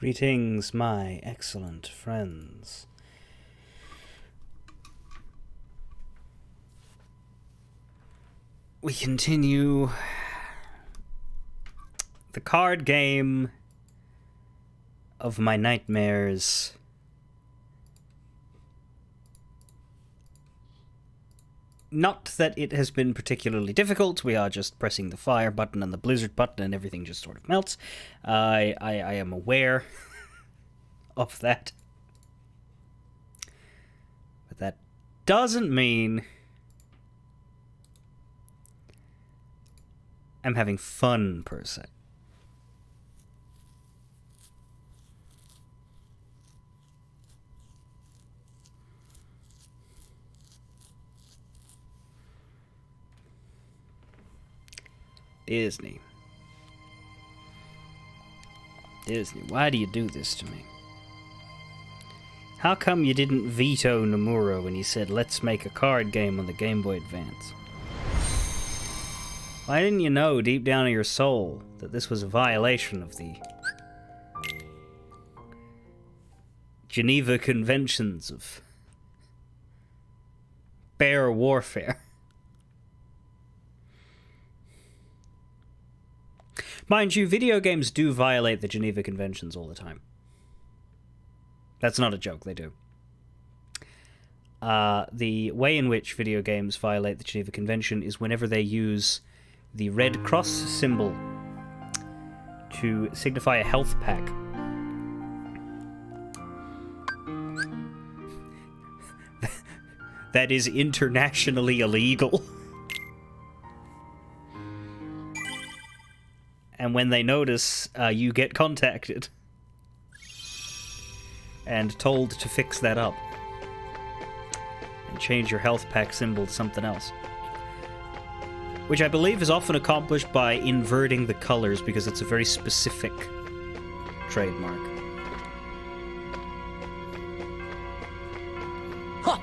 Greetings, my excellent friends. We continue the card game of my nightmares. Not that it has been particularly difficult. We are just pressing the fire button and the blizzard button and everything just sort of melts. I am aware of that. But that doesn't mean I'm having fun, per se. Disney, why do you do this to me? How come you didn't veto Nomura when he said, let's make a card game on the Game Boy Advance? Why didn't you know deep down in your soul that this was a violation of the Geneva Conventions of bear warfare? Mind you, video games do violate the Geneva Conventions all the time. That's not a joke, they do. The way in which video games violate the Geneva Convention is whenever they use the red cross symbol to signify a health pack. That is internationally illegal. And when they notice, you get contacted and told to fix that up and change your health pack symbol to something else. Which I believe is often accomplished by inverting the colors because it's a very specific trademark. Huh.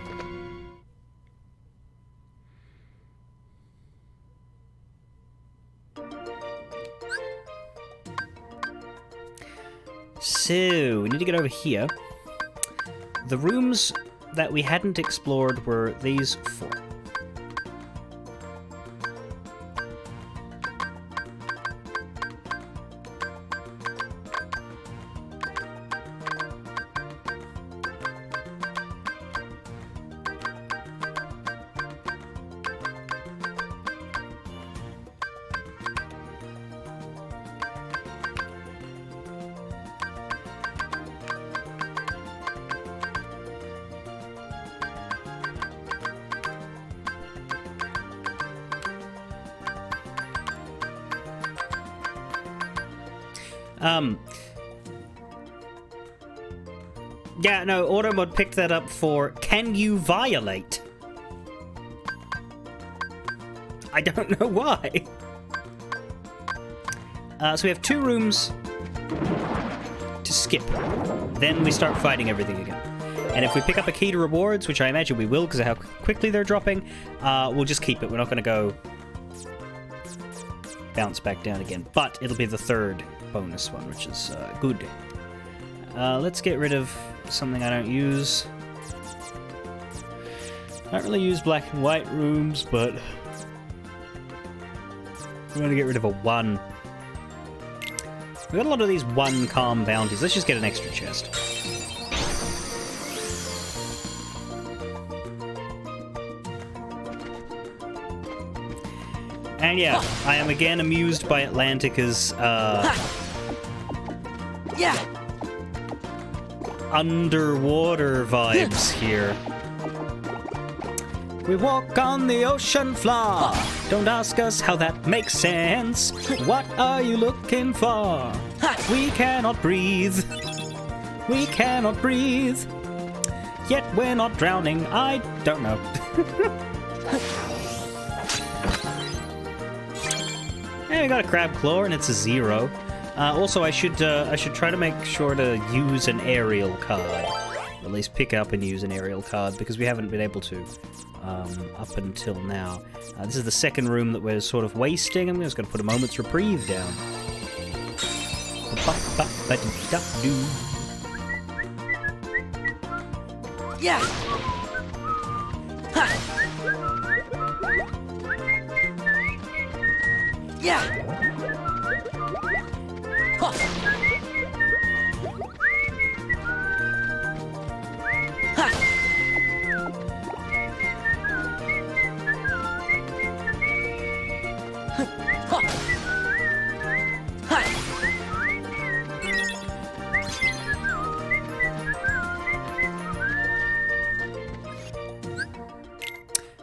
So, we need to get over here. The rooms that we hadn't explored were these four. Yeah, no, Automod picked that up for can you violate? I don't know why. So we have two rooms to skip. Then we start fighting everything again. And if we pick up a key to rewards, which I imagine we will because of how quickly they're dropping, we'll just keep it. We're not going to go bounce back down again. But it'll be the third bonus one, which is good. Let's get rid of something I don't use. I don't really use black and white rooms, but we want to get rid of a 1. We got a lot of these 1 calm bounties. Let's just get an extra chest. And yeah, I am again amused by Atlantica's underwater vibes here. We walk on the ocean floor. Don't ask us how that makes sense. What are you looking for? We cannot breathe. We cannot breathe. Yet we're not drowning. I don't know. And we got a crab claw, and it's a 0. Also, I should try to make sure to use an aerial card. Or at least pick up and use an aerial card, because we haven't been able to up until now. This is the second room that we're sort of wasting. I'm just going to put a moment's reprieve down. ba ba ba dee da doo. Yeah. Ha. Yeah. Ha. Ha. Ha. Ha.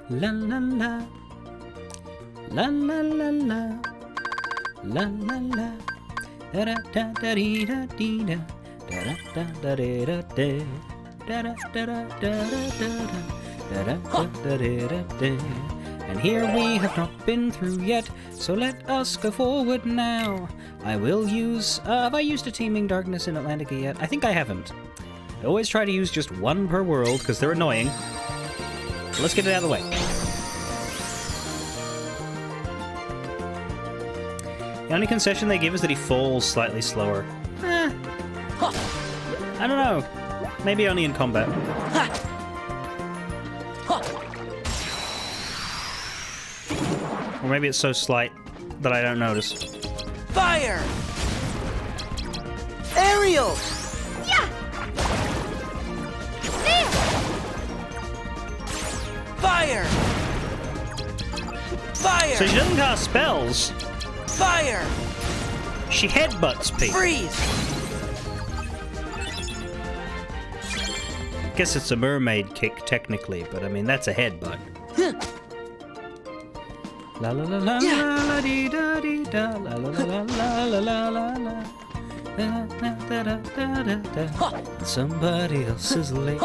La la la. La la la la. La la la. Da da da da dee da dee da. Da da da da dee da da. Da da da da da da da. Da da da da dee da da. And here we have not been through yet, so let us go forward now. I will use... have I used a Teeming Darkness in Atlantica yet? I think I haven't. I always try to use just one per world, because they're annoying. So let's get it out of the way. The only concession they give is that he falls slightly slower. I don't know. Maybe only in combat. Or maybe it's so slight that I don't notice. Fire! Aerial! Yeah! There! Fire! Fire! So she doesn't cast spells. Fire! She headbutts people. Freeze! Guess it's a mermaid kick technically, but I mean that's a headbutt. La la la la la la dee da dee da la la la la la la la la. Da da da da da da. Somebody else's lake.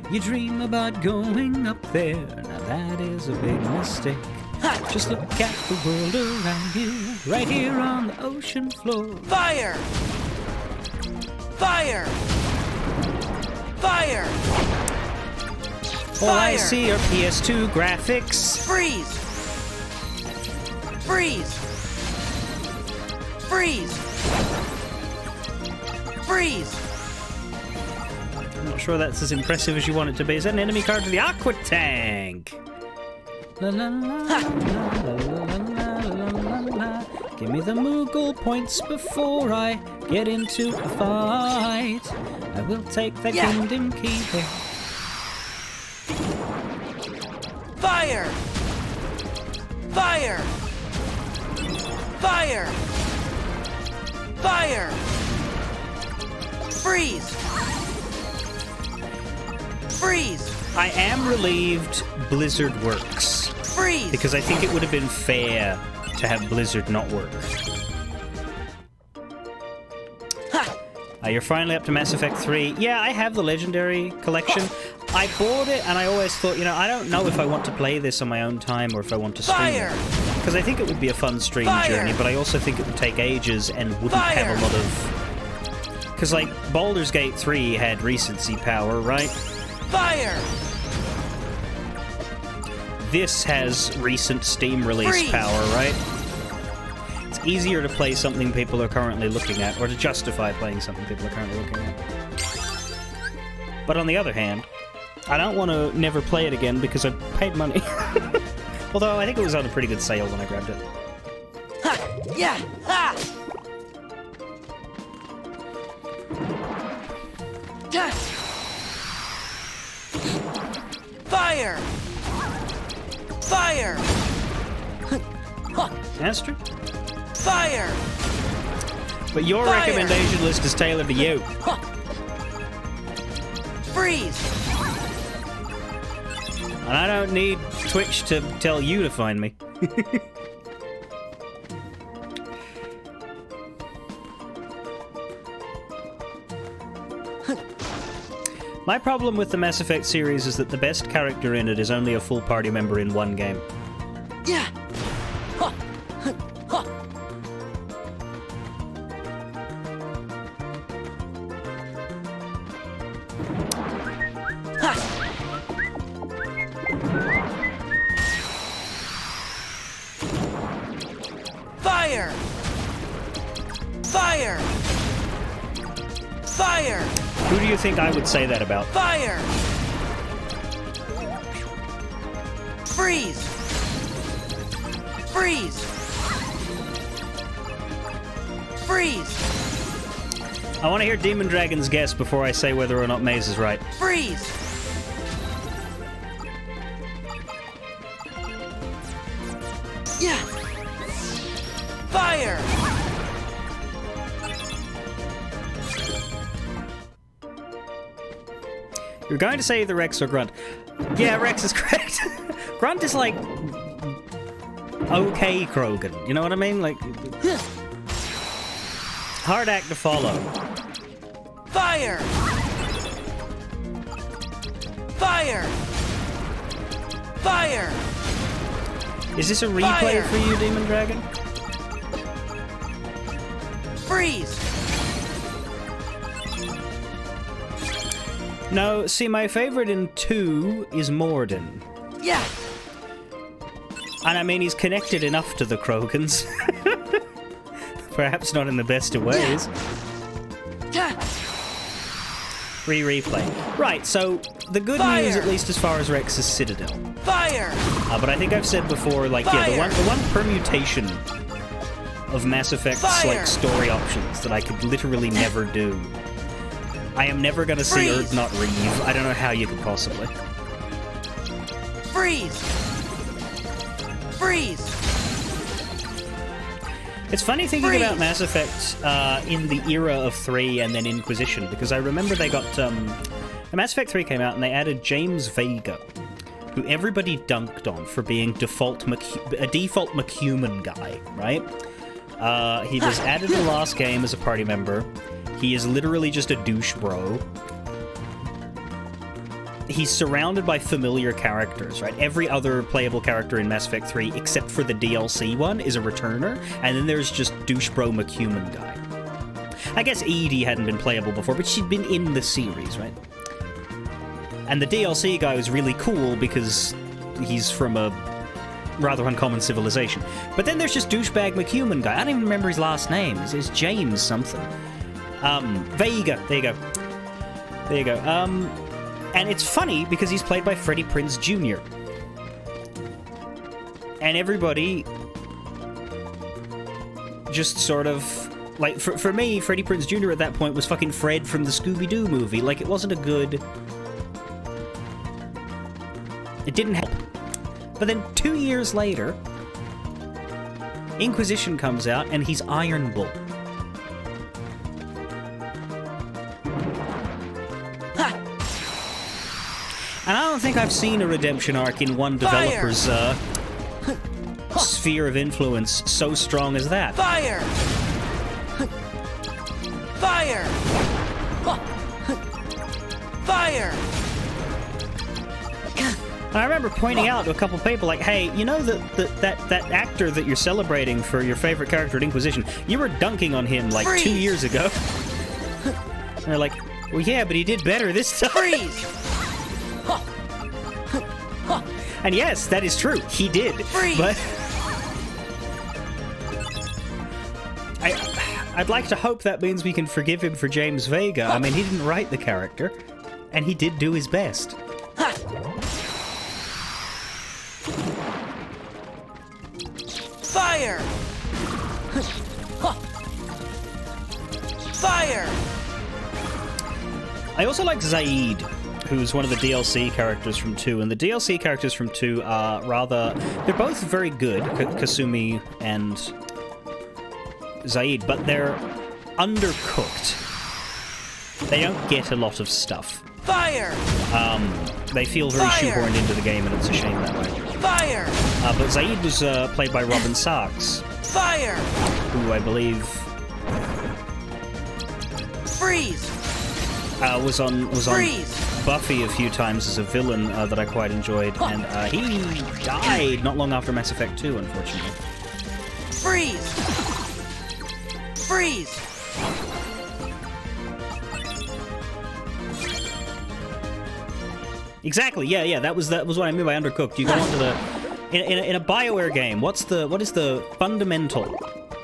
You dream about going up there. Now that is a big mistake. Just look at the world around you, right here on the ocean floor. Fire! Fire! Fire! All I Fire! see are PS2 graphics. Freeze! Freeze! Freeze! Freeze! I'm not sure that's as impressive as you want it to be. Is that an enemy card to the Aqua Tank? La la la la la la la la la. Give me the Moogle points before I get into a fight. I will take the Kingdom Key there. Fire! Fire! Fire! Fire! Freeze! Freeze! I am relieved Blizzard works, Freeze! because I think it would have been fair to have Blizzard not work. Ha! You're finally up to Mass Effect 3. Yeah, I have the Legendary Collection. I bought it, and I always thought, you know, I don't know if I want to play this on my own time or if I want to stream Fire! it. Because I think it would be a fun stream Fire! journey, but I also think it would take ages and wouldn't Fire! have a lot of... Because, like, Baldur's Gate 3 had recency power, right? Fire! This has recent Steam release Freeze! power, right? It's easier to play something people are currently looking at, or to justify playing something people are currently looking at. But on the other hand, I don't want to never play it again because I paid money. Although I think it was on a pretty good sale when I grabbed it. Ha! Yeah! Ha! Ja! Fire! Fire! That's true. Fire! But your Fire! recommendation list is tailored to you. Freeze! And I don't need Twitch to tell you to find me. My problem with the Mass Effect series is that the best character in it is only a full party member in one game. Yeah! Ha! Ha! Ha! Fire! Fire! Fire! Who do you think I would say that about? Fire! Freeze! Freeze! Freeze! I want to hear Demon Dragon's guess before I say whether or not Maze is right. Freeze! Yeah! Fire! You're going to say either Rex or Grunt. Yeah, Rex is correct. Grunt is like... okay Krogan. You know what I mean? Like... hard act to follow. Fire! Fire! Fire! Is this a replay Fire! for you, Demon Dragon? Freeze! No, see, my favorite in 2 is Morden. Yeah! And I mean, he's connected enough to the Krogans. Perhaps not in the best of ways. Replay. Right, so the good news, Fire! at least as far as Rex's Citadel. Fire! But I think I've said before, like, yeah, the one permutation of Mass Effect's, Fire! like, story options that I could literally never do. I am never gonna see Freeze! Erd not Reeve. I don't know how you could possibly. Freeze! Freeze! It's funny thinking Freeze! about Mass Effect in the era of 3 and then Inquisition, because I remember they got... Mass Effect 3 came out and they added James Vega, who everybody dunked on for being a default McHuman guy, right? He was added in the last game as a party member. He is literally just a douche bro. He's surrounded by familiar characters, right? Every other playable character in Mass Effect 3, except for the DLC one, is a returner, and then there's just douche bro McHuman guy. I guess Edie hadn't been playable before, but she'd been in the series, right? And the DLC guy was really cool because he's from a rather uncommon civilization. But then there's just douchebag McHuman guy. I don't even remember his last name. It's James something. Vega. There you go. There you go. And it's funny because he's played by Freddie Prinze Jr. And everybody just sort of... like, for me, Freddie Prinze Jr. at that point was fucking Fred from the Scooby-Doo movie. Like, it wasn't a good... it didn't help. But then 2 years later, Inquisition comes out and he's Iron Bull. And I don't think I've seen a redemption arc in one developer's sphere of influence so strong as that. Fire! Fire! Fire! And I remember pointing out to a couple people, like, hey, you know that actor that you're celebrating for your favorite character at Inquisition, you were dunking on him like Freeze! 2 years ago. And they're like, well, yeah, but he did better this time. Freeze! And yes, that is true. He did. Freeze! But I'd like to hope that means we can forgive him for James Vega. I mean, he didn't write the character, and he did do his best. Fire! Fire! I also like Zaid, who's one of the DLC characters from 2, and the DLC characters from 2 are rather... they're both very good, Kasumi and Zaid, but they're undercooked. They don't get a lot of stuff. Fire! They feel very Fire! shoehorned into the game, and it's a shame that way. Fire! But Zaid was played by Robin Sachs, Fire! who I believe Freeze! was on Freeze! Buffy a few times as a villain that I quite enjoyed, and he died not long after Mass Effect 2, unfortunately. Freeze! Freeze! Exactly. Yeah. That was what I mean by undercooked. You go onto the in a BioWare game. What is the fundamental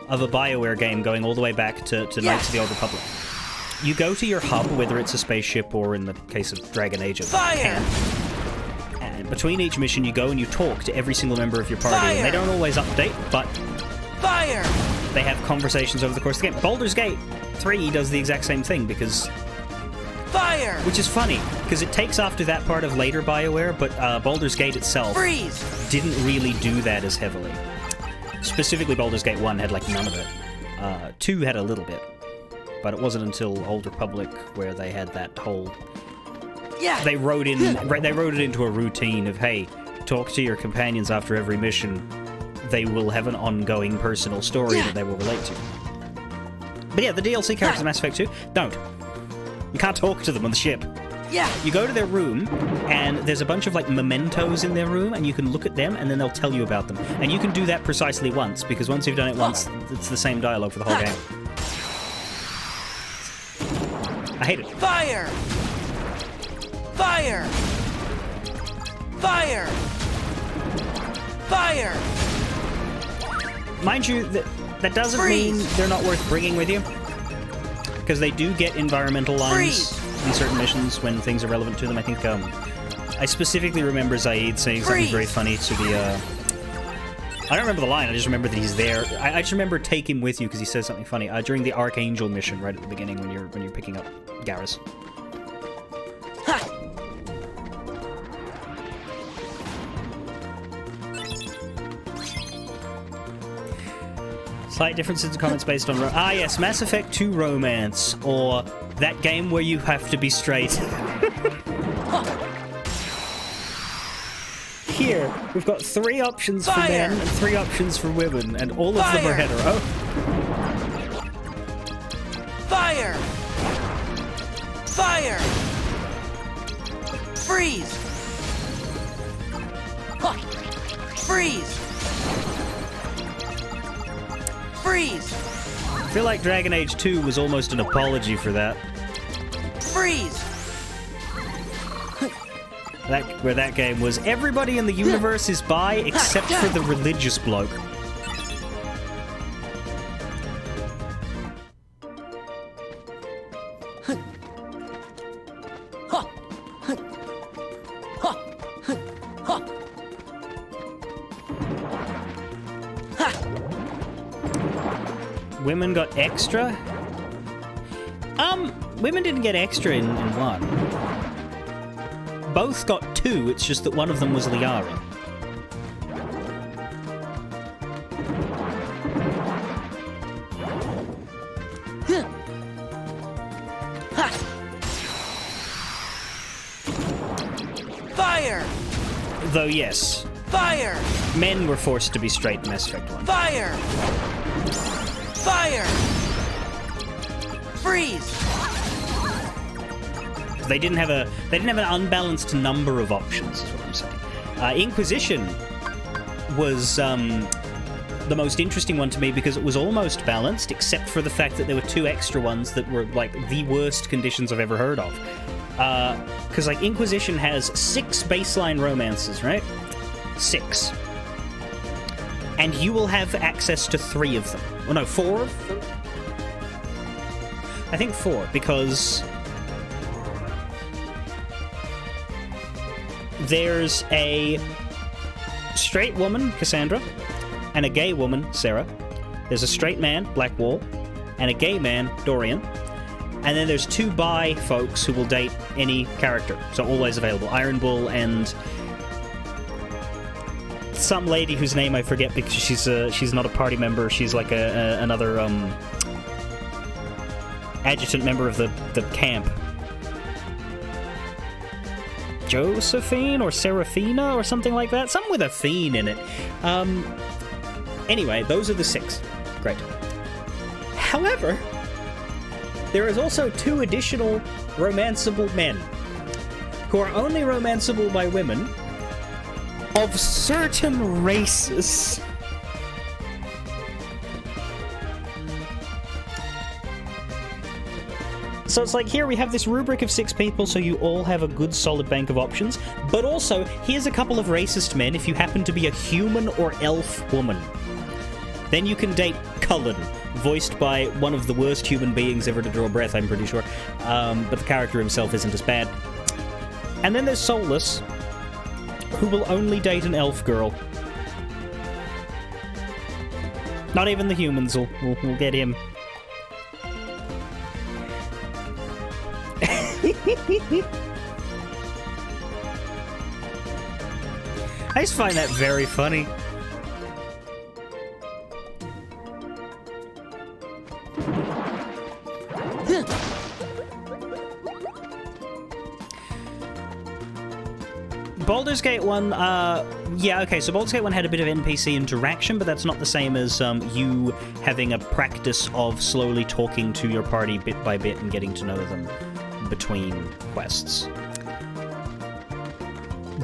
of a BioWare game going all the way back to Knights of the Old Republic? you go to your hub, whether it's a spaceship or in the case of Dragon Age, a Fire! camp. And between each mission, you go and you talk to every single member of your party. Fire! And they don't always update, but Fire! they have conversations over the course of the game. Baldur's Gate 3 does the exact same thing, Fire! which is funny, because it takes after that part of later BioWare, but Baldur's Gate itself Freeze! didn't really do that as heavily. Specifically, Baldur's Gate 1 had, like, none of it. 2 had a little bit. But it wasn't until Old Republic where they had that whole... Yeah! They wrote it into a routine of, hey, talk to your companions after every mission. They will have an ongoing personal story that they will relate to. But yeah, the DLC characters in Mass Effect 2 don't. You can't talk to them on the ship. Yeah! You go to their room, and there's a bunch of, like, mementos in their room, and you can look at them, and then they'll tell you about them. And you can do that precisely once, because once you've done it once, it's the same dialogue for the whole game. I hate it. Fire! Fire! Fire! Fire! Mind you, that doesn't Freeze! mean they're not worth bringing with you, because they do get environmental lines Freeze! in certain missions when things are relevant to them. I think, I specifically remember Zaid saying something very funny to the, I don't remember the line, I just remember that he's there. I just remember take him with you because he says something funny during the Archangel mission right at the beginning when you're picking up Garrus. Ha! Slight differences in comments based on... yes, Mass Effect 2 Romance, or that game where you have to be straight. Here, we've got 3 options for men and 3 options for women, and all of them are hetero. Fire! Fire! Freeze! Freeze! Freeze! I feel like Dragon Age 2 was almost an apology for that. Freeze! Where that game was, everybody in the universe is bi except for the religious bloke. Women got extra? Women didn't get extra in 1. Both got 2, it's just that one of them was Liara. Fire! Though yes, Fire! men were forced to be straight in Mass Effect 1. Fire! Fire! Freeze! They didn't have an unbalanced number of options, is what I'm saying. Inquisition was the most interesting one to me because it was almost balanced, except for the fact that there were 2 extra ones that were like the worst conditions I've ever heard of. Because like Inquisition has 6 baseline romances, right? 6. And you will have access to 3 of them. Oh no, 4 of them? I think 4, because there's a straight woman, Cassandra, and a gay woman, Sarah. There's a straight man, Blackwall, and a gay man, Dorian. And then there's 2 bi folks who will date any character, so always available. Iron Bull and some lady whose name I forget because she's not a party member. She's like another adjutant member of the camp. Josephine or Seraphina or something like that. Something with a fiend in it. Anyway, those are the 6. Great. However, there is also 2 additional romanceable men who are only romanceable by women of certain races. So it's like, here we have this rubric of 6 people, so you all have a good solid bank of options, but also, here's a couple of racist men if you happen to be a human or elf woman. Then you can date Cullen, voiced by one of the worst human beings ever to draw breath, I'm pretty sure. But the character himself isn't as bad. And then there's Solus, who will only date an elf girl. Not even the humans will get him. I just find that very funny. Baldur's Gate 1, yeah, okay, so Baldur's Gate 1 had a bit of NPC interaction, but that's not the same as you having a practice of slowly talking to your party bit by bit and getting to know them between quests.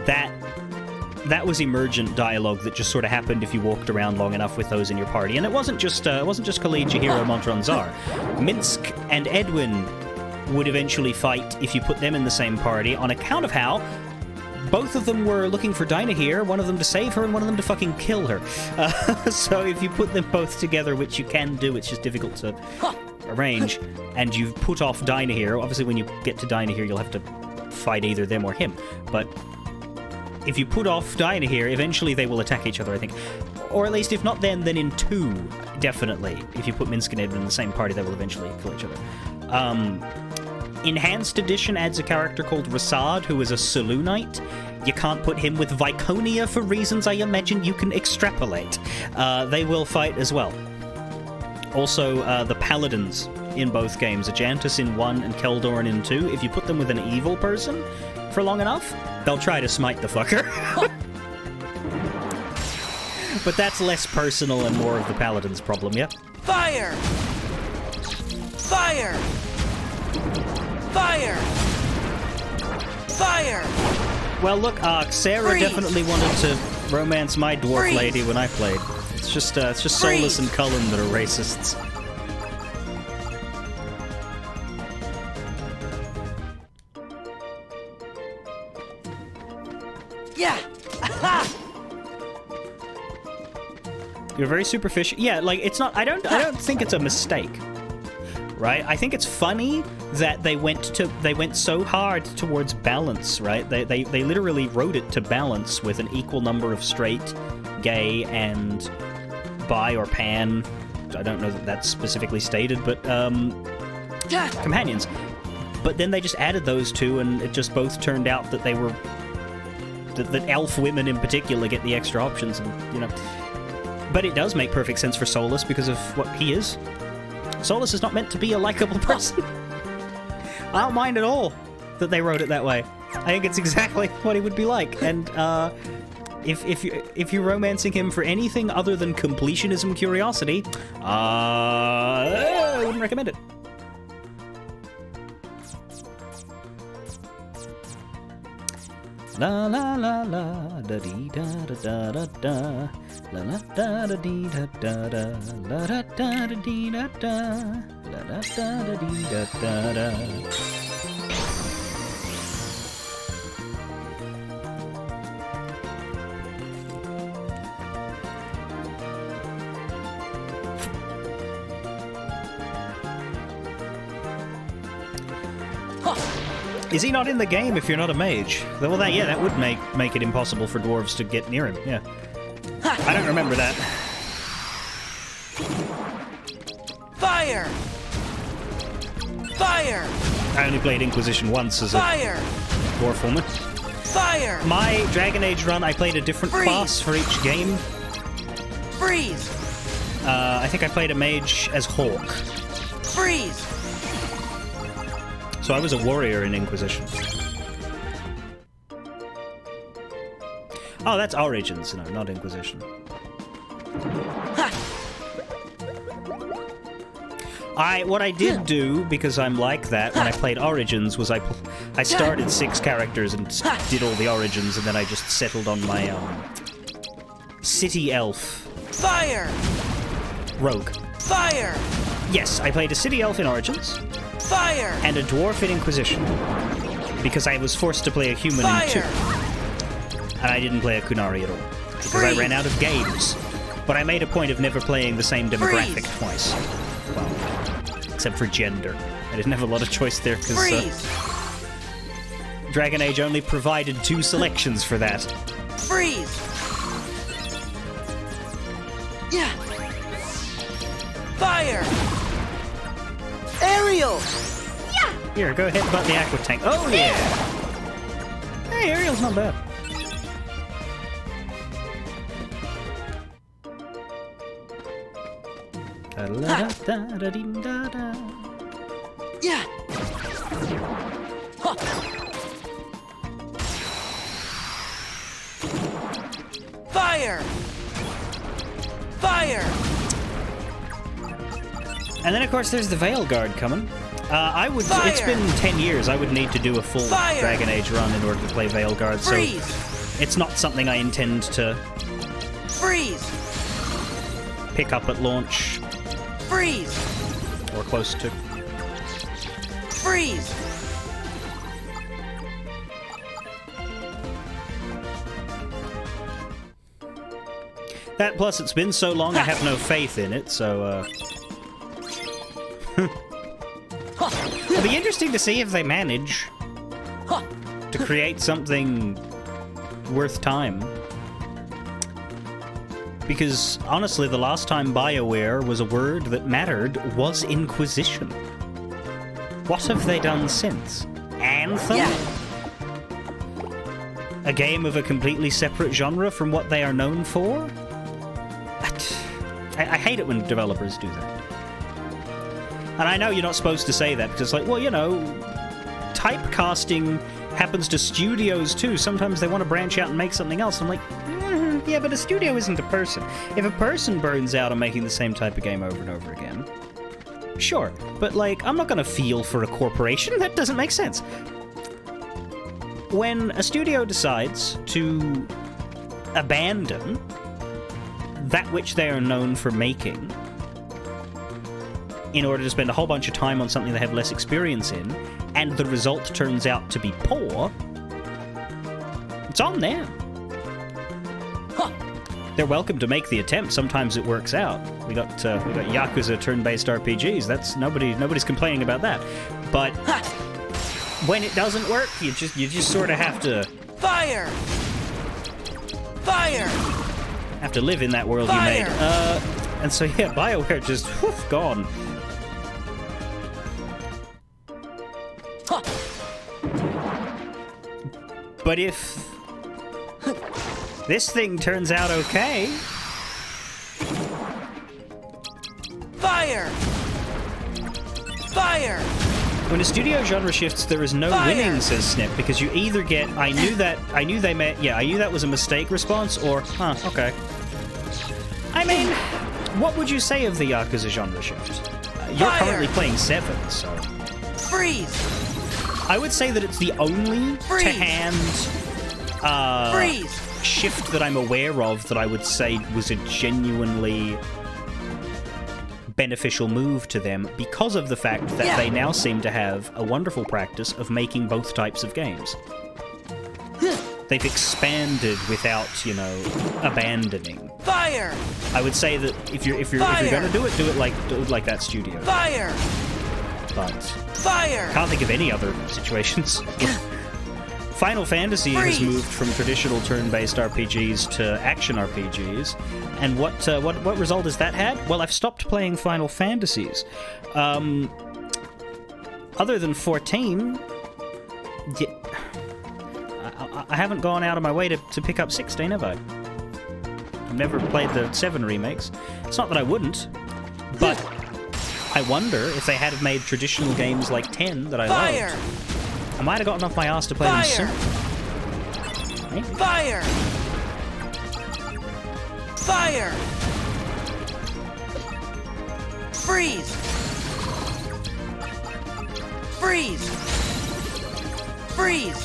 That was emergent dialogue that just sort of happened if you walked around long enough with those in your party. And it wasn't just Khalid, Jaheira, Montronzar. Minsc and Edwin would eventually fight if you put them in the same party on account of how both of them were looking for Dynahir, one of them to save her and one of them to fucking kill her. So if you put them both together, which you can do, it's just difficult to arrange, and you've put off Dynahir, obviously when you get to Dynahir you'll have to fight either them or him, but if you put off Dynahir, eventually they will attack each other, I think. Or at least if not then in 2, definitely. If you put Minsc and Edwin in the same party, they will eventually kill each other. Enhanced Edition adds a character called Rasad, who is a Selûnite. You can't put him with Viconia for reasons I imagine you can extrapolate. They will fight as well. Also, the Paladins in both games, Ajantis in 1 and Keldorn in 2, if you put them with an evil person for long enough, they'll try to smite the fucker. But that's less personal and more of the Paladin's problem, yeah? Fire! Fire! Fire! Fire! Well, look, Sarah Freeze! definitely wanted to romance my dwarf Freeze! lady when I played. It's just Solus and Cullen that are racists. Yeah! You're very superficial. Yeah, like it's not. I don't think it's a mistake, right? I think it's funny that they went so hard towards balance, right? They literally wrote it to balance with an equal number of straight, gay, and bi or pan. I don't know that that's specifically stated, but companions. But then they just added those two, and it just both turned out that they were that elf women in particular get the extra options, and you know. But it does make perfect sense for Solus because of what he is. Solus is not meant to be a likable person. I don't mind at all that they wrote it that way. I think it's exactly what he would be like. And if you're romancing him for anything other than completionism curiosity, I wouldn't recommend it. La la la la da dee da da da da la la da da dee da da da la da da da dee da da la da da da dee da da da. Is he not in the game if you're not a mage? Well, that would make it impossible for dwarves to get near him, yeah. I don't remember that. Fire! Fire! I only played Inquisition once as a dwarf woman. Fire! My Dragon Age run, I played a different class for each game. Freeze! I think I played a mage as Hawk. Freeze! So I was a warrior in Inquisition. Oh, that's Origins, no, not Inquisition. What I did do, because I'm like that, when I played Origins, was I started 6 characters and did all the Origins, and then I just settled on my City Elf. Fire! Rogue. Fire! Yes, I played a City Elf in Origins. Fire! And a dwarf in Inquisition. Because I was forced to play a human in 2. And I didn't play a Kunari at all. Because I ran out of games. But I made a point of never playing the same demographic Freeze. twice. Well, except for gender. I didn't have a lot of choice there because Freeze! Dragon Age only provided 2 selections for that. Freeze! Yeah! Fire! Aerial! Here, go ahead and butt the aqua tank. Oh yeah! Hey, Ariel's not bad. Da-da-da-da-da-dee-da-da. Yeah! Huh. Fire! Fire! And then, of course, there's the Veil Guard coming. I would. Fire! It's been 10 years. I would need to do a full Fire! Dragon Age run in order to play Veil Guard. Freeze! So it's not something I intend to Freeze! pick up at launch Freeze! or close to. Freeze! That plus, it's been so long, I have no faith in it. So it'll be interesting to see if they manage to create something worth time. Because, honestly, the last time BioWare was a word that mattered was Inquisition. What have they done since? Anthem? Yeah. A game of a completely separate genre from what they are known for? I hate it when developers do that. And I know you're not supposed to say that, because it's like, well, you know, typecasting happens to studios too. Sometimes they want to branch out and make something else. I'm like, yeah, but a studio isn't a person. If a person burns out on making the same type of game over and over again, sure. But, like, I'm not going to feel for a corporation. That doesn't make sense. When a studio decides to abandon that which they are known for making in order to spend a whole bunch of time on something they have less experience in, and the result turns out to be poor, it's on them. They're welcome to make the attempt. Sometimes it works out. We got Yakuza turn-based RPGs. That's nobody's complaining about that. But when it doesn't work, you just sort of have to Fire! Fire! have to live in that world Fire! you made. And so yeah, BioWare just gone. Huh. But if this thing turns out okay, Fire! Fire! when a studio genre shifts, there is no Fire! winning, says Snip, because you either get, I knew that was a mistake response, or, okay. I mean, what would you say of the Yakuza genre shift? You're Fire! currently playing 7, so... Freeze! I would say that it's the only Freeze! to-hand Freeze! shift that I'm aware of that I would say was a genuinely beneficial move to them, because of the fact that they now seem to have a wonderful practice of making both types of games. They've expanded without, abandoning. Fire! I would say that if you're gonna do it like that studio. Fire! But Fire! can't think of any other situations. Final Fantasy has Freeze! moved from traditional turn-based RPGs to action RPGs, and what result has that had? Well, I've stopped playing Final Fantasies. Other than 14, I haven't gone out of my way to pick up 16, have I? I've never played the 7 remakes. It's not that I wouldn't, but I wonder if they had made traditional games like 10 that I Fire! loved, I might have gotten off my ass to play them Fire! sooner. Maybe. Fire! Fire! Freeze! Freeze! Freeze!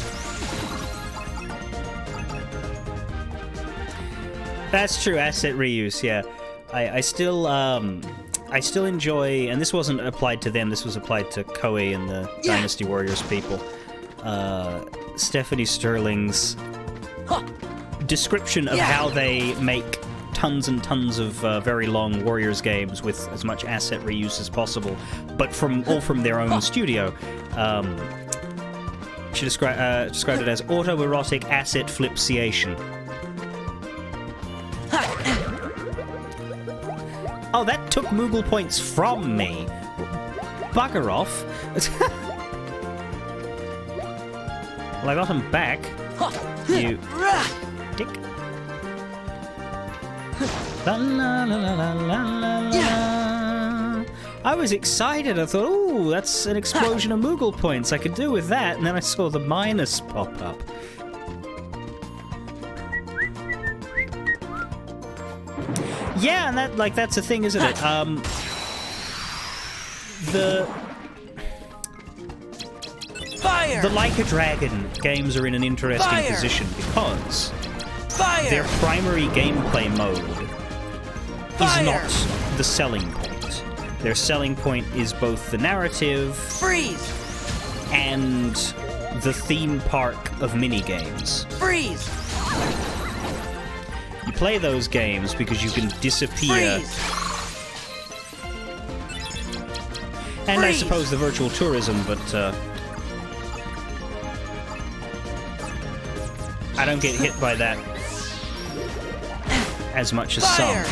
That's true, asset reuse, yeah. I still enjoy, and this wasn't applied to them, this was applied to Koei and the Dynasty Warriors people. Stephanie Sterling's description of how they make tons and tons of very long Warriors games with as much asset reuse as possible, but all from their own studio. She described it as autoerotic asset flipsiation. Oh, that took Moogle points from me. Bugger off. Well, I got him back. You dick. La la la la la la la. I was excited. I thought, ooh, that's an explosion of Moogle points. I could do with that. And then I saw the minus pop up. Yeah, and that's the thing, isn't it? Fire! The Like a Dragon games are in an interesting position because their primary gameplay mode is not the selling point. Their selling point is both the narrative and the theme park of minigames. You play those games because you can disappear. And I suppose the virtual tourism, but I don't get hit by that as much as some.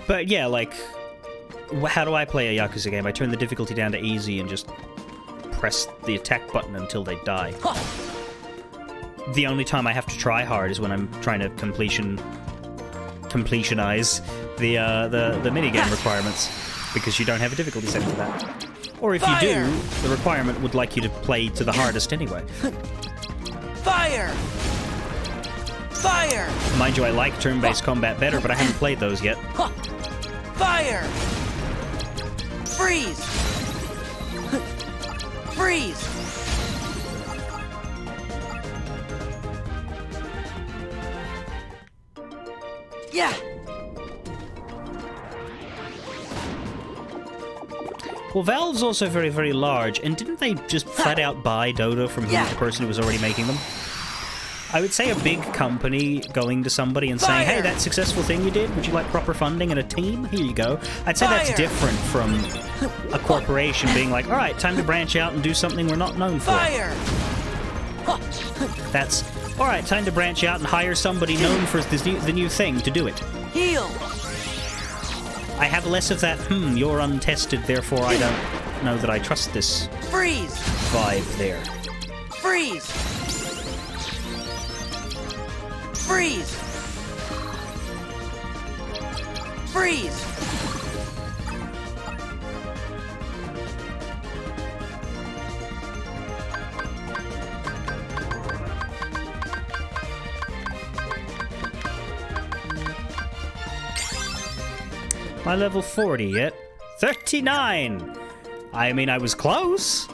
But yeah, like, how do I play a Yakuza game? I turn the difficulty down to easy and just press the attack button until they die. The only time I have to try hard is when I'm trying to completionize the minigame requirements, because you don't have a difficulty setting for that. Or if you do, the requirement would like you to play to the hardest anyway. Fire! Mind you, I like turn-based combat better, but I haven't played those yet. Fire! Freeze! Yeah! Well, Valve's also very, very large, and didn't they just flat out buy Dota from the person who was already making them? I would say a big company going to somebody and saying, hey, that successful thing you did, would you like proper funding and a team? Here you go. I'd say that's different from a corporation being like, all right, time to branch out and do something we're not known for. That's, all right, time to branch out and hire somebody known for the new thing to do it. Heal! I have less of that, you're untested, therefore I don't know that I trust this vibe there. Freeze! Am I level 40 yet? 39! I mean, I was close.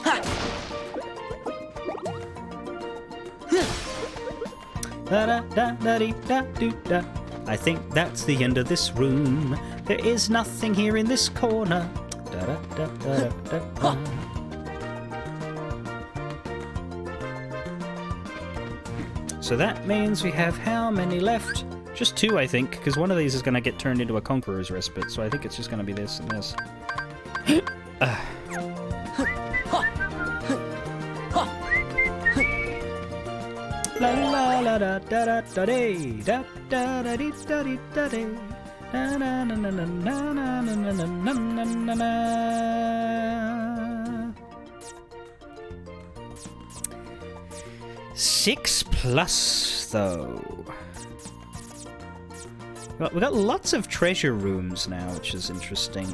Da-da-da-da-dee-da-doo-da. I think that's the end of this room. There is nothing here in this corner. Da-da-da-da-da-da. So that means we have how many left? Just 2, I think, because one of these is going to get turned into a Conqueror's Respite, so I think it's just going to be this and this. La la la da da da da dee da da da dee da dee da dee na na na na na na na na na na na. 6+ though. We got lots of treasure rooms now, which is interesting.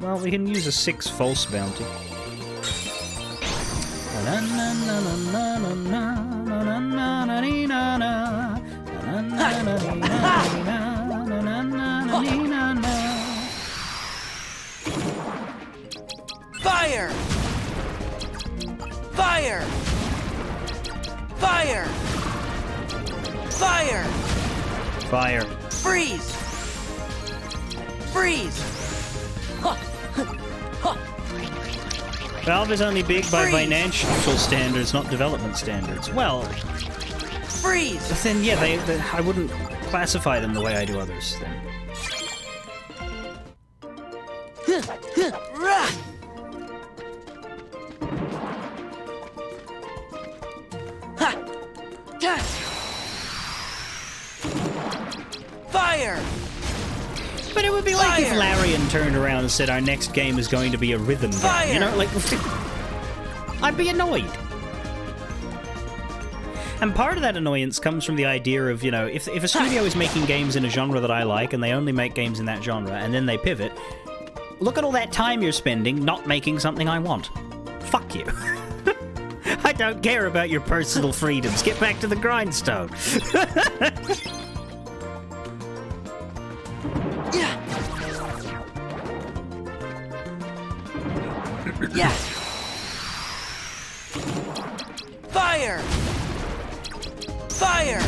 Well, we can use a 6 false bounty. Fire! Fire! Fire! Fire! Fire. Freeze! Freeze! Valve is only big by Freeze. financial standards, not development standards. Well, Freeze! then yeah, I wouldn't classify them the way I do others. Then. Rah! Ha! Ta! Fire! But it would be like if Fire. Larian turned around and said our next game is going to be a rhythm game. Fire. You know, like I'd be annoyed. And part of that annoyance comes from the idea of, you know, if a studio is making games in a genre that I like and they only make games in that genre and then they pivot, look at all that time you're spending not making something I want. Fuck you. I don't care about your personal freedoms. Get back to the grindstone. Yeah! Yeah! Fire! Fire!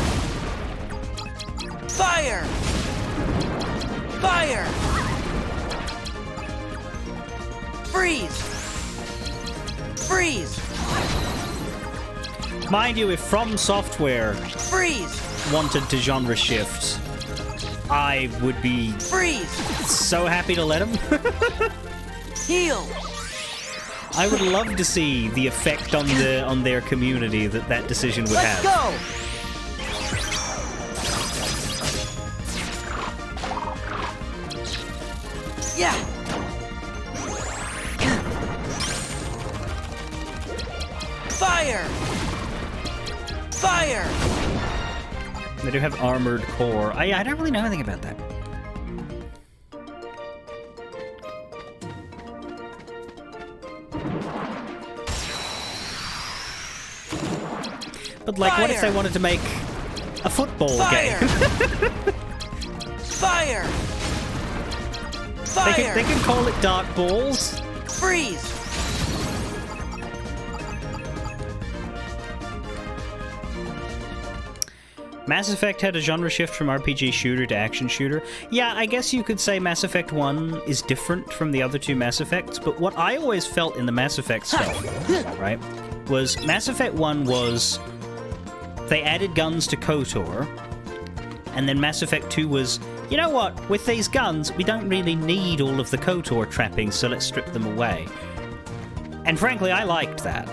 Fire! Fire! Freeze! Freeze! Mind you, if From Software Freeze! wanted to genre shift, I would be Freeze! so happy to let him. Heal! I would love to see the effect on their community that decision would Let's have. go! Yeah! Fire! Fire! They do have armored core. I don't really know anything about that. But like, what if they Fire! wanted to make a football Fire! game? Fire! They Fire! could call it Dark Balls. Freeze! Mass Effect had a genre shift from RPG shooter to action shooter. Yeah, I guess you could say Mass Effect 1 is different from the other two Mass Effects, but what I always felt in the Mass Effect stuff, right, was Mass Effect 1 was... They added guns to KOTOR, and then Mass Effect 2 was, you know what, with these guns, we don't really need all of the KOTOR trappings, so let's strip them away. And frankly, I liked that.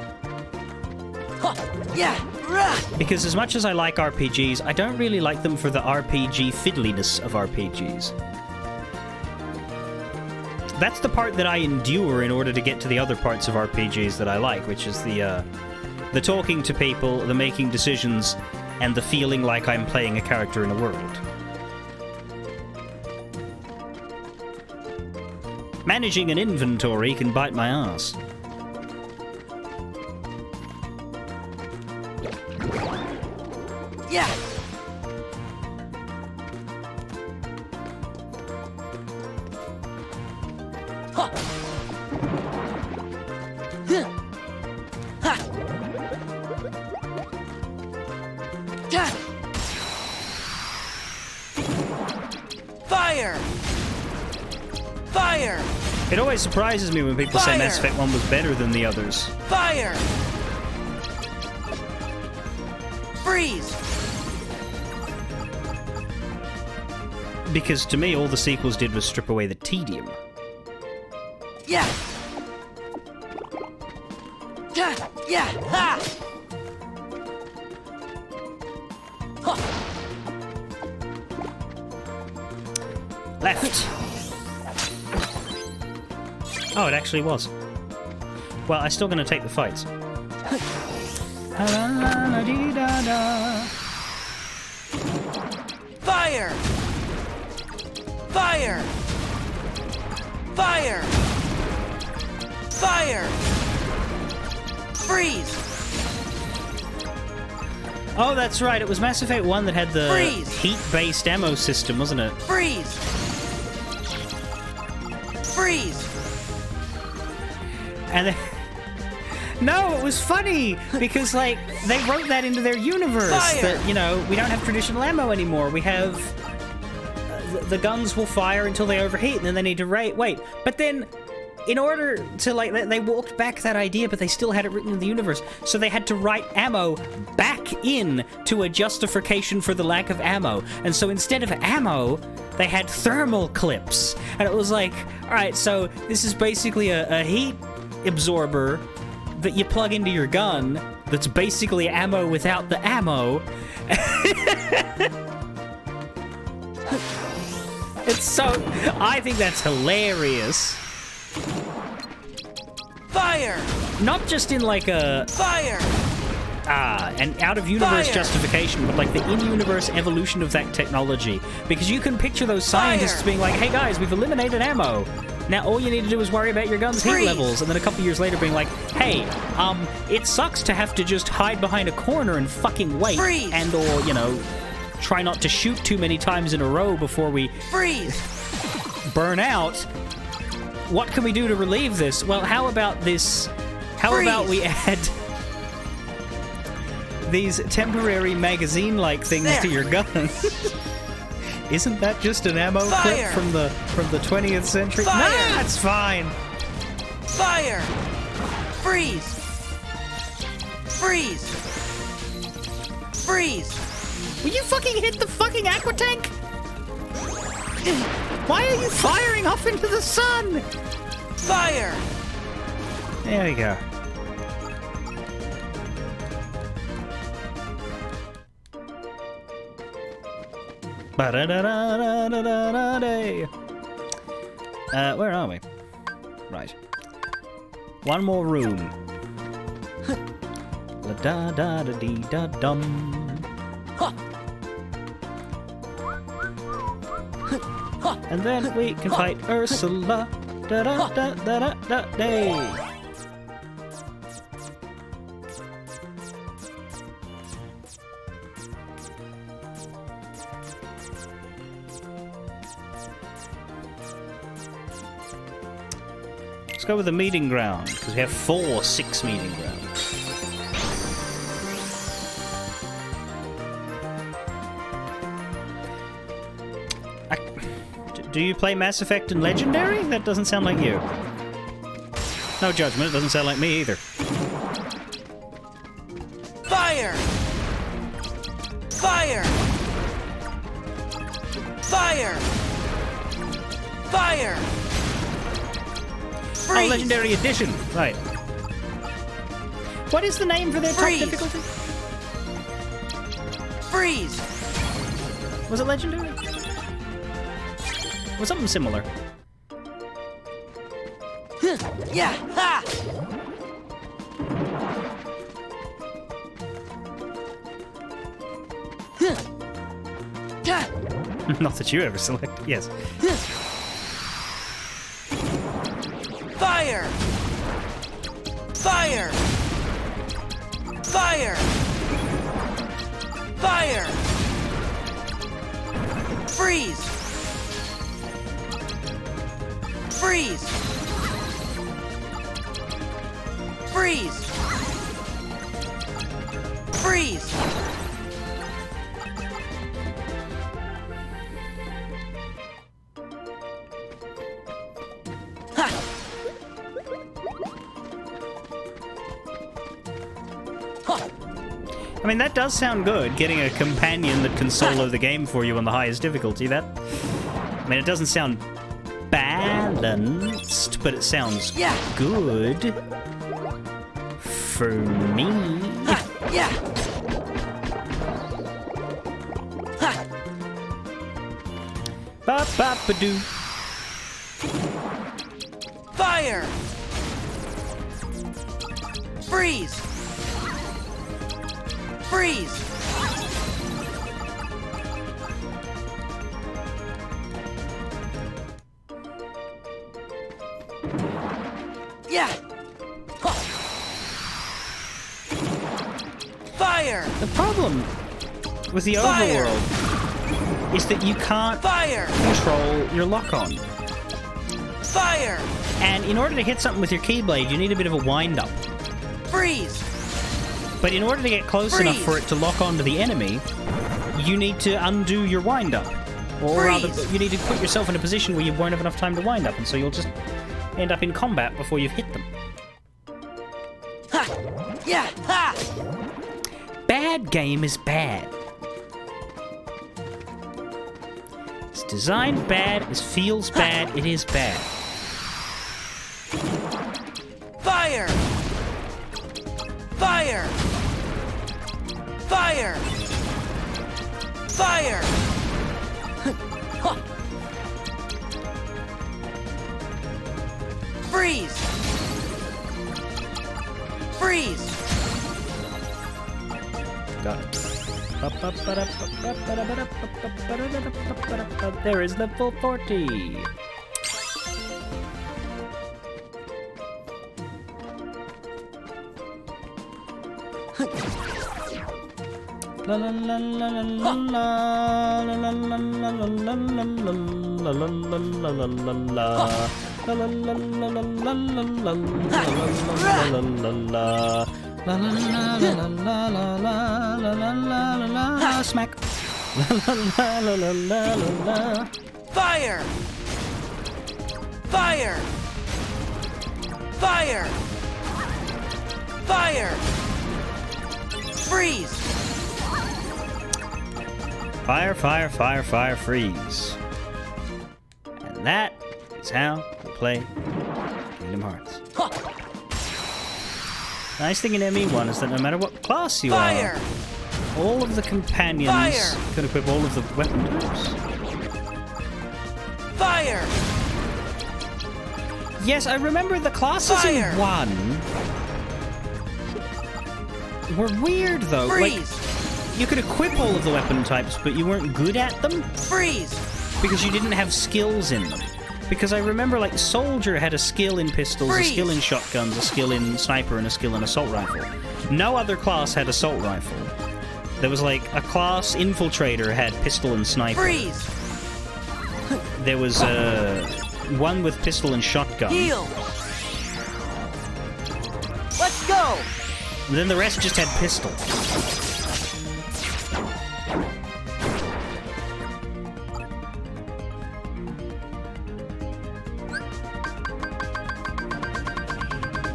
Huh. Yeah! Rah! Because as much as I like RPGs, I don't really like them for the RPG fiddliness of RPGs. That's the part that I endure in order to get to the other parts of RPGs that I like, which is the talking to people, the making decisions, and the feeling like I'm playing a character in a world. Managing an inventory can bite my ass. Yeah! Huh. Huh. Ha. Yeah. Fire! Fire! It always surprises me when people say Fire! Mass Effect 1 was better than the others. Fire! Freeze! Because to me, all the sequels did was strip away the tedium. Yeah! Yeah! Yeah! Ha! Huh. Left! Oh, it actually was. Well, I'm still gonna take the fights. Fire! Fire! Fire! Fire! Freeze! Oh, that's right. It was Mass Effect 1 that had the Freeze! heat-based ammo system, wasn't it? Freeze! Freeze! And they... No, it was funny because, like, they wrote that into their universe. Fire! That, you know, we don't have traditional ammo anymore. We have... the guns will fire until they overheat, and then they need to wait. But then in order to, like, they walked back that idea, but they still had it written in the universe. So they had to write ammo back in to a justification for the lack of ammo. And so instead of ammo, they had thermal clips. And it was like, all right, so this is basically a heat absorber that you plug into your gun that's basically ammo without the ammo. It's so... I think that's hilarious. Fire! Not just in like a... Fire! an out-of-universe Fire! justification, but like the in-universe evolution of that technology. Because you can picture those scientists Fire! being like, hey guys, we've eliminated ammo. Now all you need to do is worry about your gun's heat Freeze! levels. And then a couple years later being like, hey, it sucks to have to just hide behind a corner and fucking wait. Freeze! And or, you know, try not to shoot too many times in a row before we Freeze! burn out. What can we do to relieve this? Well, how about this? How Freeze! about we add these temporary magazine-like things There. to your gun? Isn't that just an ammo clip Fire! from the 20th century? Fire! Nah, it's fine. Fire! Freeze! Freeze! Freeze! Will you fucking hit the fucking aqua tank? Why are you firing off into the sun? Fire! There we go. Ba-da-da-da-da-da-da-da. Where are we? Right. One more room. La-da-da-da-dee-da-dum. And then we can fight Ursula. Da-da-da-da-da-da-day. Let's go with the meeting ground, because we have 6 meeting grounds. Do you play Mass Effect and Legendary? That doesn't sound like you. No judgment, it doesn't sound like me either. Fire! Fire! Fire! Fire! Oh, Freeze! Legendary Edition! Right. What is the name for their top Freeze! difficulty? Freeze! Was it Legendary? Or something similar. Yeah! Ha! Not that you ever selected. Yes. Fire! Fire! Fire! Fire! Freeze! Freeze! Freeze! Freeze! Ha! Ha! I mean, that does sound good, getting a companion that can solo the game for you on the highest difficulty. I mean, it doesn't sound balanced, but it sounds Yeah! good for me. Ha! Yeah! Ha! Ba ba ba doo. Fire! Freeze! Freeze! Yeah! Huh. Fire! The problem with the Fire! overworld is that you can't Fire! control your lock-on. Fire! And in order to hit something with your Keyblade, you need a bit of a wind-up. Freeze! But in order to get close enough for it to lock onto the enemy, you need to undo your wind-up. Or rather, Freeze! you need to put yourself in a position where you won't have enough time to wind up, and so you'll just end up in combat before you've hit them. Ha! Yeah! Ha! Bad game is bad. It's designed bad, it feels bad, it is bad. Fire! Fire! Fire! Fire! Freeze! Freeze! Got it. There is level 40. La la la la la la la la la la la la la la la la la. La la la la la la la la la la la la. La la la la la la la la la la la la. Smack. La la la la la la la. Fire! Fire! Fire! Fire! Freeze! Fire, fire, fire, fire, freeze. And that is how we play Kingdom Hearts. Nice thing in ME1 is that no matter what class you Fire! are, all of the companions Fire! can equip all of the weapon types. Fire! Yes, I remember the classes Fire! in 1 were weird though. Freeze! Like, you could equip all of the weapon types, but you weren't good at them Freeze! because you didn't have skills in them. Because I remember, like, Soldier had a skill in pistols, Freeze! a skill in shotguns, a skill in sniper, and a skill in assault rifle. No other class had assault rifle. There was, like, a class Infiltrator had pistol and sniper. Freeze! There was one with pistol and shotgun. Heal! Let's go! And then the rest just had pistol.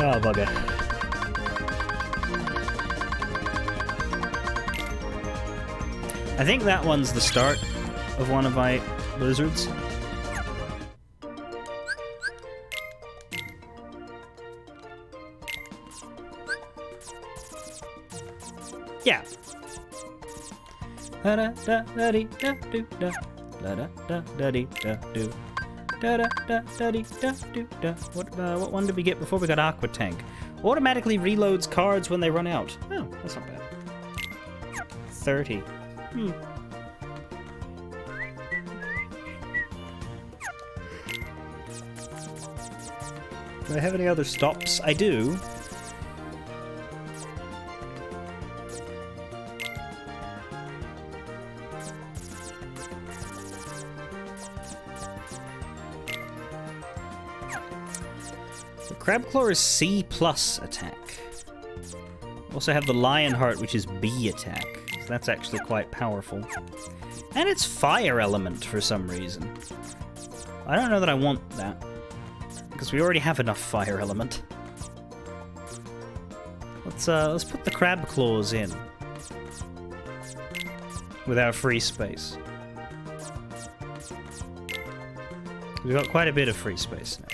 Oh, bugger. I think that one's the start of one of my blizzards. Yeah. Da da da da dee da do da da da da da dee da do. Da da da da dee da do da. What one did we get before we got Aqua Tank? Automatically reloads cards when they run out. Oh, that's not bad. 30. Do I have any other stops? I do. Crabclaw is C+ attack. Also have the Lionheart, which is B attack. So that's actually quite powerful. And it's fire element for some reason. I don't know that I want that, because we already have enough fire element. Let's put the Crabclaws in with our free space. We've got quite a bit of free space now.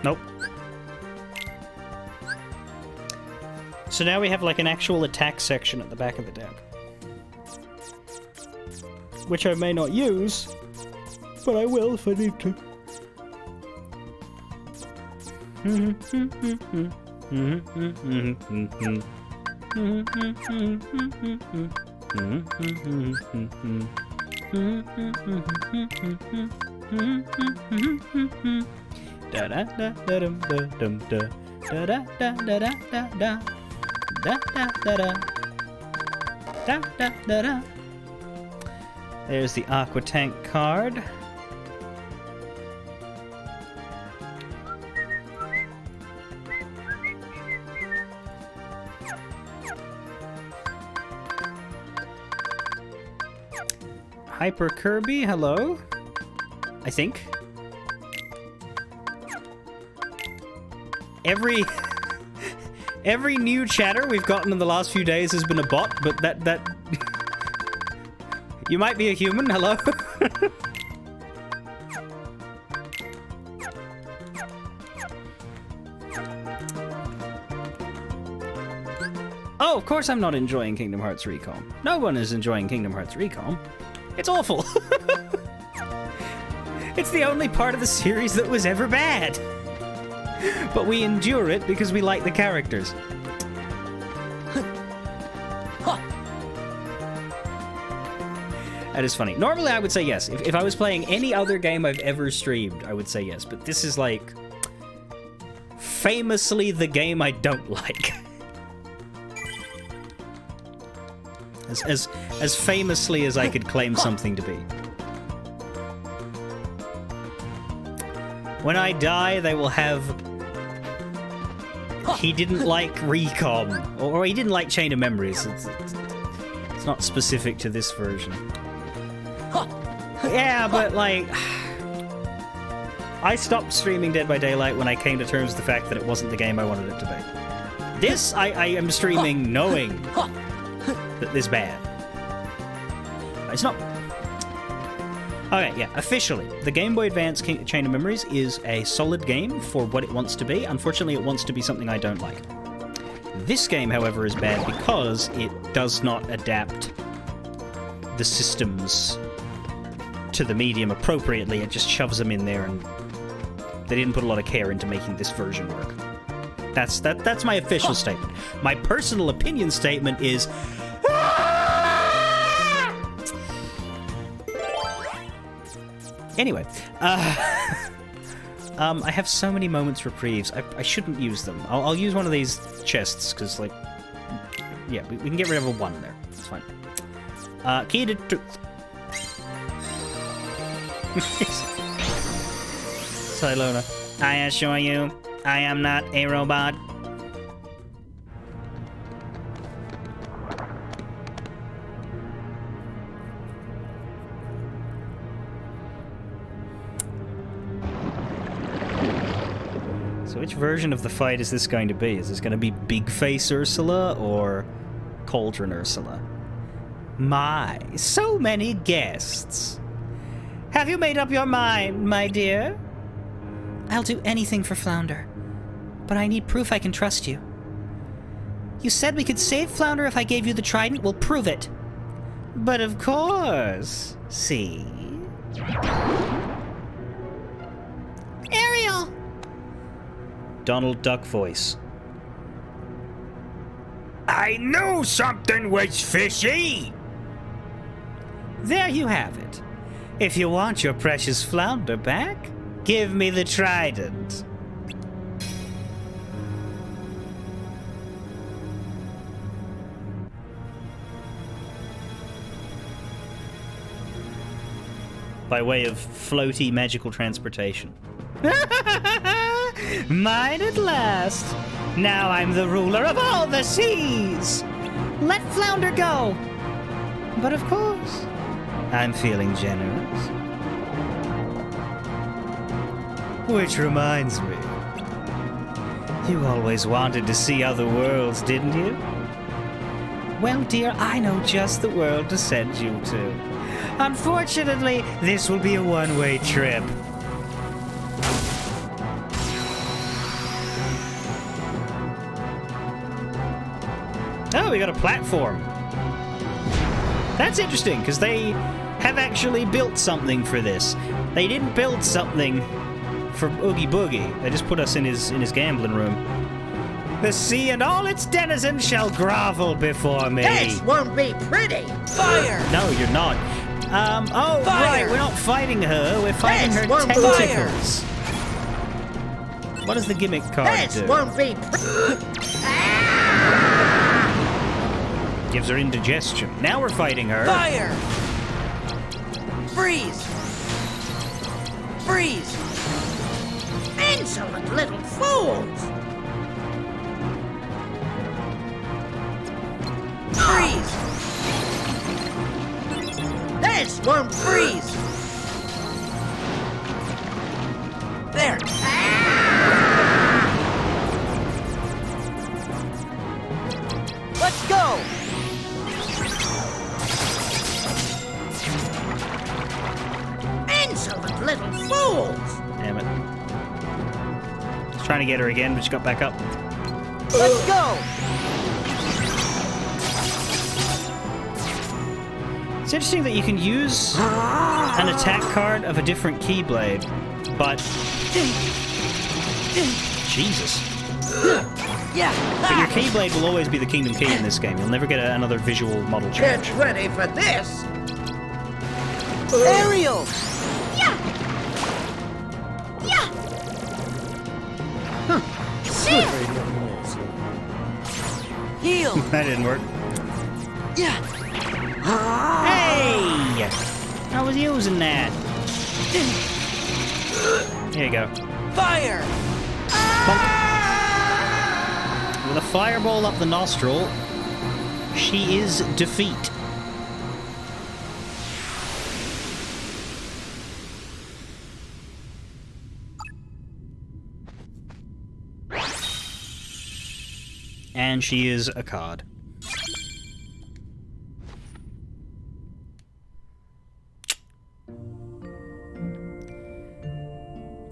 Nope. So now we have like an actual attack section at the back of the deck. Which I may not use, but I will if I need to. Da da da da dum da dum da da da da da da da da da da da da da da da. There's the Aqua Tank card. Hyper Kirby, hello? I think. Every new chatter we've gotten in the last few days has been a bot, but that... You might be a human, hello? Oh, of course I'm not enjoying Kingdom Hearts Recon. No one is enjoying Kingdom Hearts Recon. It's awful. It's the only part of the series that was ever bad. But we endure it because we like the characters. That is funny. Normally I would say yes. If I was playing any other game I've ever streamed, I would say yes. But this is like... famously the game I don't like. As famously as I could claim something to be. When I die, they will have... He didn't like Recon. Or he didn't like Chain of Memories. It's not specific to this version. Yeah, but like... I stopped streaming Dead by Daylight when I came to terms with the fact that it wasn't the game I wanted it to be. This, I am streaming knowing that this bad. It's not... Okay, yeah, officially, the Game Boy Advance Chain of Memories is a solid game for what it wants to be. Unfortunately, it wants to be something I don't like. This game, however, is bad because it does not adapt the systems to the medium appropriately. It just shoves them in there, and they didn't put a lot of care into making this version work. That's my official statement. My personal opinion statement is... Anyway, I have so many moments reprieves. I shouldn't use them. I'll use one of these chests, because, like... Yeah, we can get rid of a 1 there. It's fine. Key to truth. Silona. I assure you, I am not a robot. So which version of the fight is this going to be? Is this going to be Big Face Ursula or Cauldron Ursula? My, so many guests. Have you made up your mind, my dear? I'll do anything for Flounder, but I need proof I can trust you. You said we could save Flounder if I gave you the trident. We'll prove it. But of course. See? Ariel! Donald Duck voice. I knew something was fishy! There you have it. If you want your precious Flounder back, give me the trident. By way of floaty magical transportation. Mine at last! Now I'm the ruler of all the seas! Let Flounder go! But of course, I'm feeling generous. Which reminds me, you always wanted to see other worlds, didn't you? Well, dear, I know just the world to send you to. Unfortunately, this will be a one-way trip. Oh, we got a platform. That's interesting, because they have actually built something for this. They didn't build something for Oogie Boogie. They just put us in his gambling room. The sea and all its denizens shall grovel before me. This won't be pretty. Fire! No, you're not. Oh, Fire! right, we're not fighting her. We're fighting This her won't be tentacles. What does the gimmick card This do? won't be Gives her indigestion. Now we're fighting her. Fire! Freeze! Freeze! insolent little fools. Freeze! This Storm Freeze! There! Let's go! Insolent little fools! Damn it. I was trying to get her again, but she got back up. Let's go! It's interesting that you can use an attack card of a different Keyblade, but... Jesus. Yeah! But your Keyblade will always be the Kingdom Key in this game. You'll never get another visual model change. Get ready for this! Ariel! Yeah! Yeah! Heal! That didn't work. Yeah! Hey! I was using that. Here you go. Fire! With a fireball up the nostril, she is defeat. And she is a card.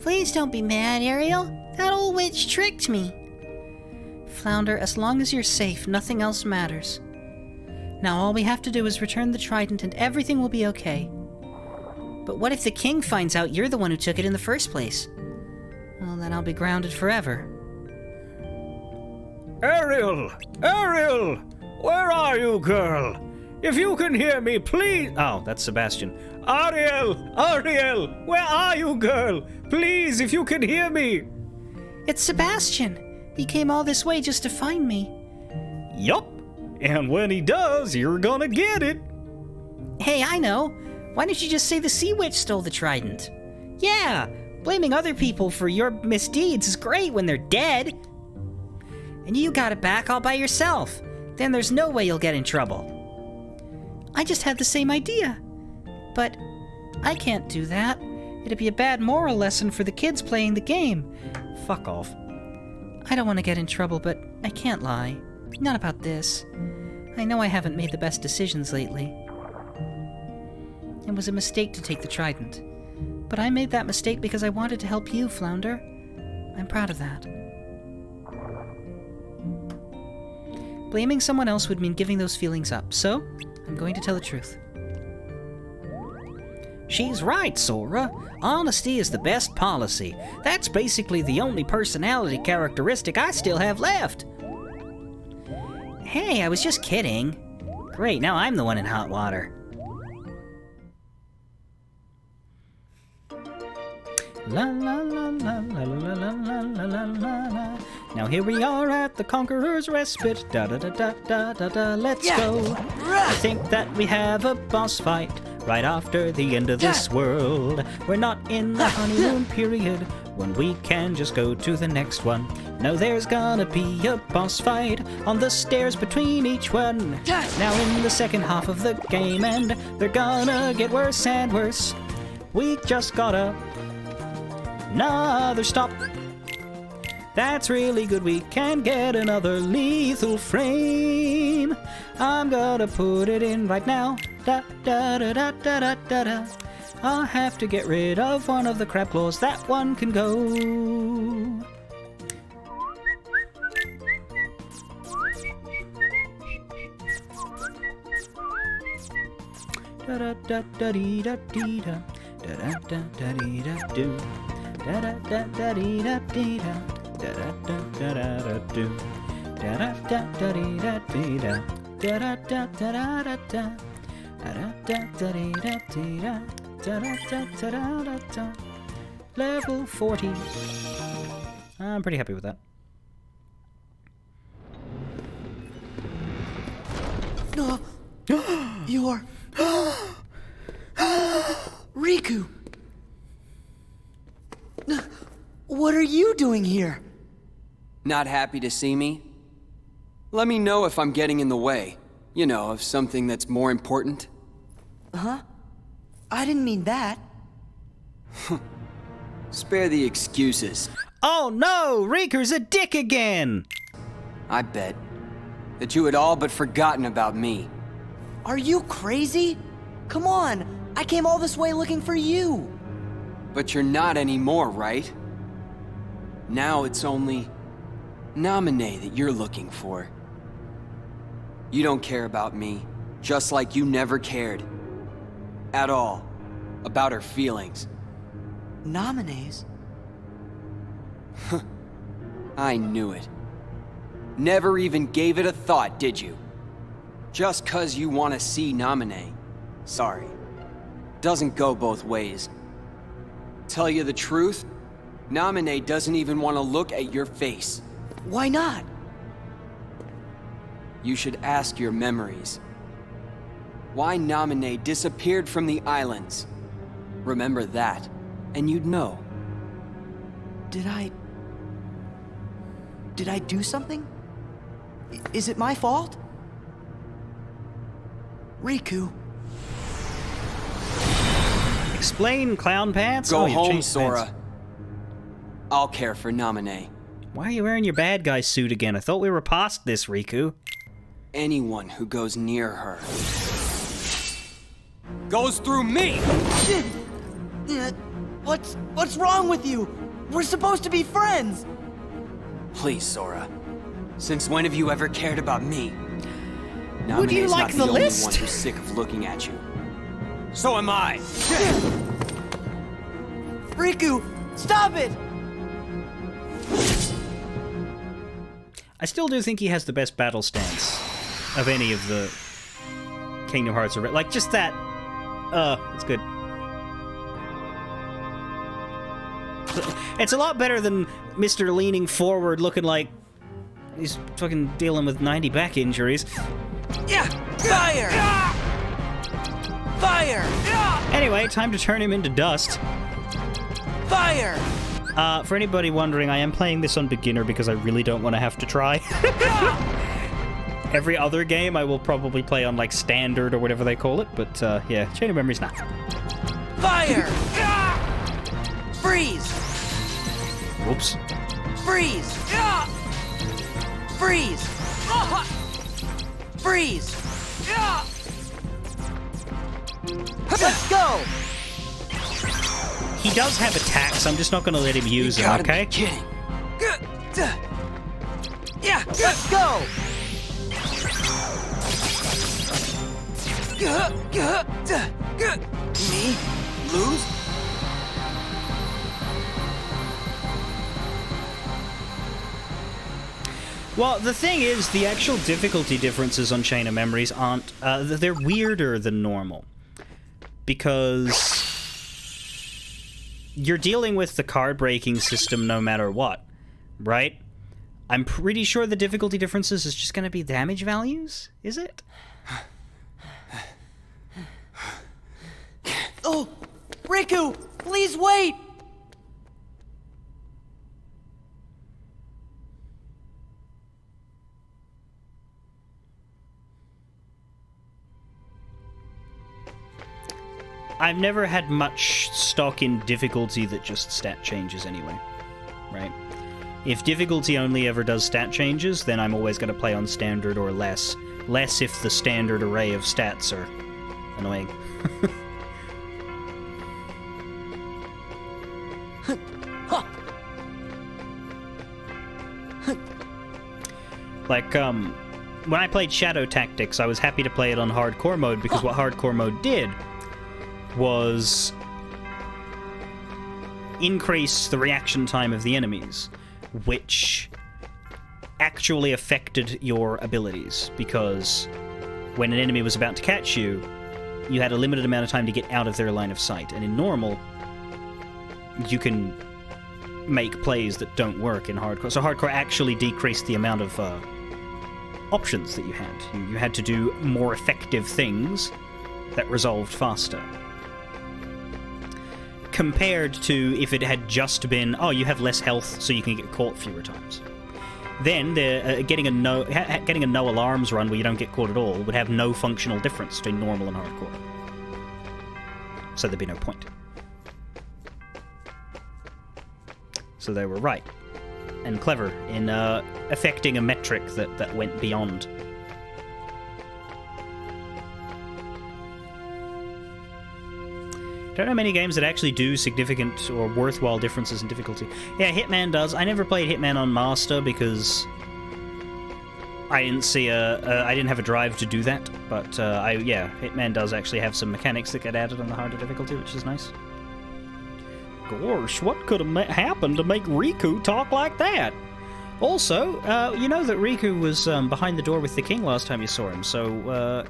Please don't be mad, Ariel. That old witch tricked me. Flounder, as long as you're safe, nothing else matters. Now all we have to do is return the trident and everything will be okay. But what if the king finds out you're the one who took it in the first place? Well, then I'll be grounded forever. Ariel! Ariel! Where are you, girl? If you can hear me, please... Oh, that's Sebastian. Ariel! Ariel! Where are you, girl? Please, if you can hear me! It's Sebastian! He came all this way just to find me. Yup. And when he does, you're gonna get it. Hey, I know. Why didn't you just say the Sea Witch stole the trident? Yeah, blaming other people for your misdeeds is great when they're dead. And you got it back all by yourself. Then there's no way you'll get in trouble. I just had the same idea. But I can't do that. It'd be a bad moral lesson for the kids playing the game. Fuck off. I don't want to get in trouble, but I can't lie. Not about this. I know I haven't made the best decisions lately. It was a mistake to take the trident. But I made that mistake because I wanted to help you, Flounder. I'm proud of that. Blaming someone else would mean giving those feelings up, so I'm going to tell the truth. She's right, Sora. Honesty is the best policy. That's basically the only personality characteristic I still have left. Hey, I was just kidding. Great, now I'm the one in hot water. La la la la la la la la la la la. Now here we are at the Conqueror's Respite. Da da da da da da da. Let's go. I think that we have a boss fight right after the end of this world. We're not in the honeymoon period when we can just go to the next one. No, there's gonna be a boss fight on the stairs between each one. Now in the second half of the game, and they're gonna get worse and worse. We just gotta another stop. That's really good. We can get another lethal frame. I'm gonna put it in right now. Da da da da da da da da. I'll have to get rid of one of the crab claws. That one can go. Da da da da dee da dee da. Da da da da dee da do. Da da da da dee da dee da. Da da da da da da do. Da da da da dee da dee da. Da da da da da da da. Da da da da dee da dee da. Da da da da da da da. Level 40. I'm pretty happy with that. You're... Riku! What are you doing here? Not happy to see me? Let me know if I'm getting in the way. You know, of something that's more important. Huh? I didn't mean that. Spare the excuses. Oh no! Riku's a dick again! I bet that you had all but forgotten about me. Are you crazy? Come on, I came all this way looking for you. But you're not anymore, right? Now it's only Naminé that you're looking for. You don't care about me, just like you never cared. At all. About her feelings. Nominees? I knew it. Never even gave it a thought, did you? Just 'cause you want to see Naminé. Sorry. Doesn't go both ways. Tell you the truth, Naminé doesn't even want to look at your face. Why not? You should ask your memories. Why Naminé disappeared from the islands. Remember that, and you'd know. Did I do something? Is it my fault? Riku. Explain, Clown Pants. Go you've home, changed Sora. pants. I'll care for Naminé. Why are you wearing your bad guy suit again? I thought we were past this, Riku. Anyone who goes near her goes through me! What's wrong with you? We're supposed to be friends. Please, Sora. Since when have you ever cared about me? Would you Naminé's like not the only list? one who's sick of looking at you. So am I. Riku, stop it! I still do think he has the best battle stance of any of the Kingdom Hearts. Like, just that. It's good. It's a lot better than Mr. leaning forward looking like he's fucking dealing with 90 back injuries. Yeah! Fire! Fire! Anyway, time to turn him into dust. Fire! For anybody wondering, I am playing this on beginner because I really don't want to have to try. Every other game I will probably play on, like, standard or whatever they call it, but, yeah, Chain of Memories, nah. Fire! Freeze! Whoops. Freeze! Freeze! Freeze! Let's go! He does have attacks, I'm just not going to let him use You them, gotta okay? be kidding. Yeah, let's go! Me? Lose? Well, the thing is, the actual difficulty differences on Chain of Memories aren't... they're weirder than normal. Because you're dealing with the card-breaking system no matter what, right? I'm pretty sure the difficulty differences is just going to be damage values, is it? Oh, Riku, please wait! I've never had much stock in difficulty that just stat changes anyway, right? If difficulty only ever does stat changes, then I'm always going to play on standard or less. Less if the standard array of stats are annoying. Like, when I played Shadow Tactics, I was happy to play it on hardcore mode because what hardcore mode did was increase the reaction time of the enemies, which actually affected your abilities, because when an enemy was about to catch you, you had a limited amount of time to get out of their line of sight, and in normal, you can make plays that don't work in hardcore. So hardcore actually decreased the amount of options that you had. You had to do more effective things that resolved faster. Compared to if it had just been, oh, you have less health, so you can get caught fewer times. Then getting a no alarms run where you don't get caught at all would have no functional difference between normal and hardcore. so there'd be no point. So they were right and clever in affecting a metric that went beyond. Don't know many games that actually do significant or worthwhile differences in difficulty. Yeah, Hitman does. I never played Hitman on Master because I didn't see I didn't have a drive to do that. But Hitman does actually have some mechanics that get added on the harder difficulty, which is nice. Gosh, what could have happened to make Riku talk like that? Also, you know that Riku was behind the door with the king last time you saw him, so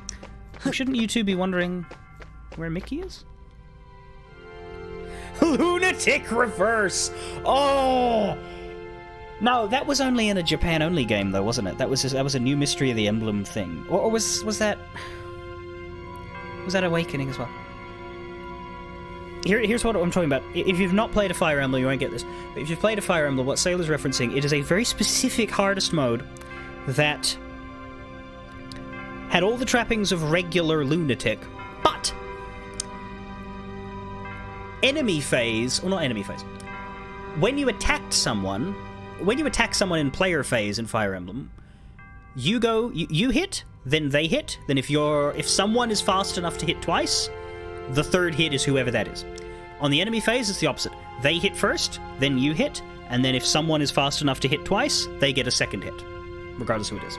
shouldn't you two be wondering where Mickey is? Lunatic Reverse! Oh! No, that was only in a Japan-only game, though, wasn't it? That was a new Mystery of the Emblem thing. Or was that... Was that Awakening as well? Here's what I'm talking about. If you've not played a Fire Emblem, you won't get this. But if you've played a Fire Emblem, what Sailor's referencing, it is a very specific hardest mode that had all the trappings of regular Lunatic, but enemy phase, or not enemy phase, when you attack someone in player phase in Fire Emblem, you hit, then they hit, then if someone is fast enough to hit twice, the third hit is whoever that is. On the enemy phase, it's the opposite. They hit first, then you hit, and then if someone is fast enough to hit twice, they get a second hit, regardless of who it is.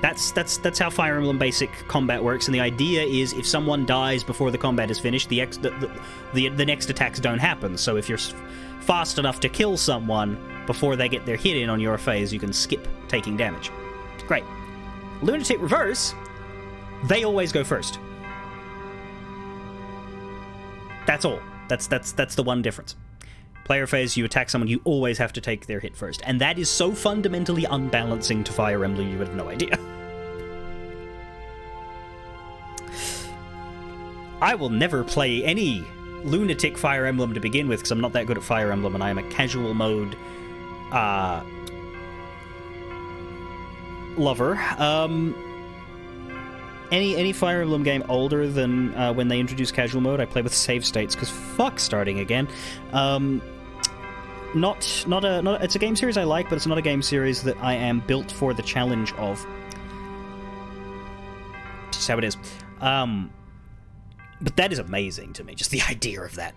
That's how Fire Emblem basic combat works, and the idea is if someone dies before the combat is finished, the next attacks don't happen. So if you're fast enough to kill someone before they get their hit in on your phase, you can skip taking damage. Great. Lunatic Reverse, they always go first. That's all. That's the one difference. Player phase, you attack someone, you always have to take their hit first. And that is so fundamentally unbalancing to Fire Emblem, you would have no idea. I will never play any Lunatic Fire Emblem to begin with, because I'm not that good at Fire Emblem, and I am a casual mode lover. Any Fire Emblem game older than when they introduced casual mode, I play with save states, because fuck starting again. It's a game series I like, but it's not a game series that I am built for the challenge of. Just how it is. But that is amazing to me, just the idea of that.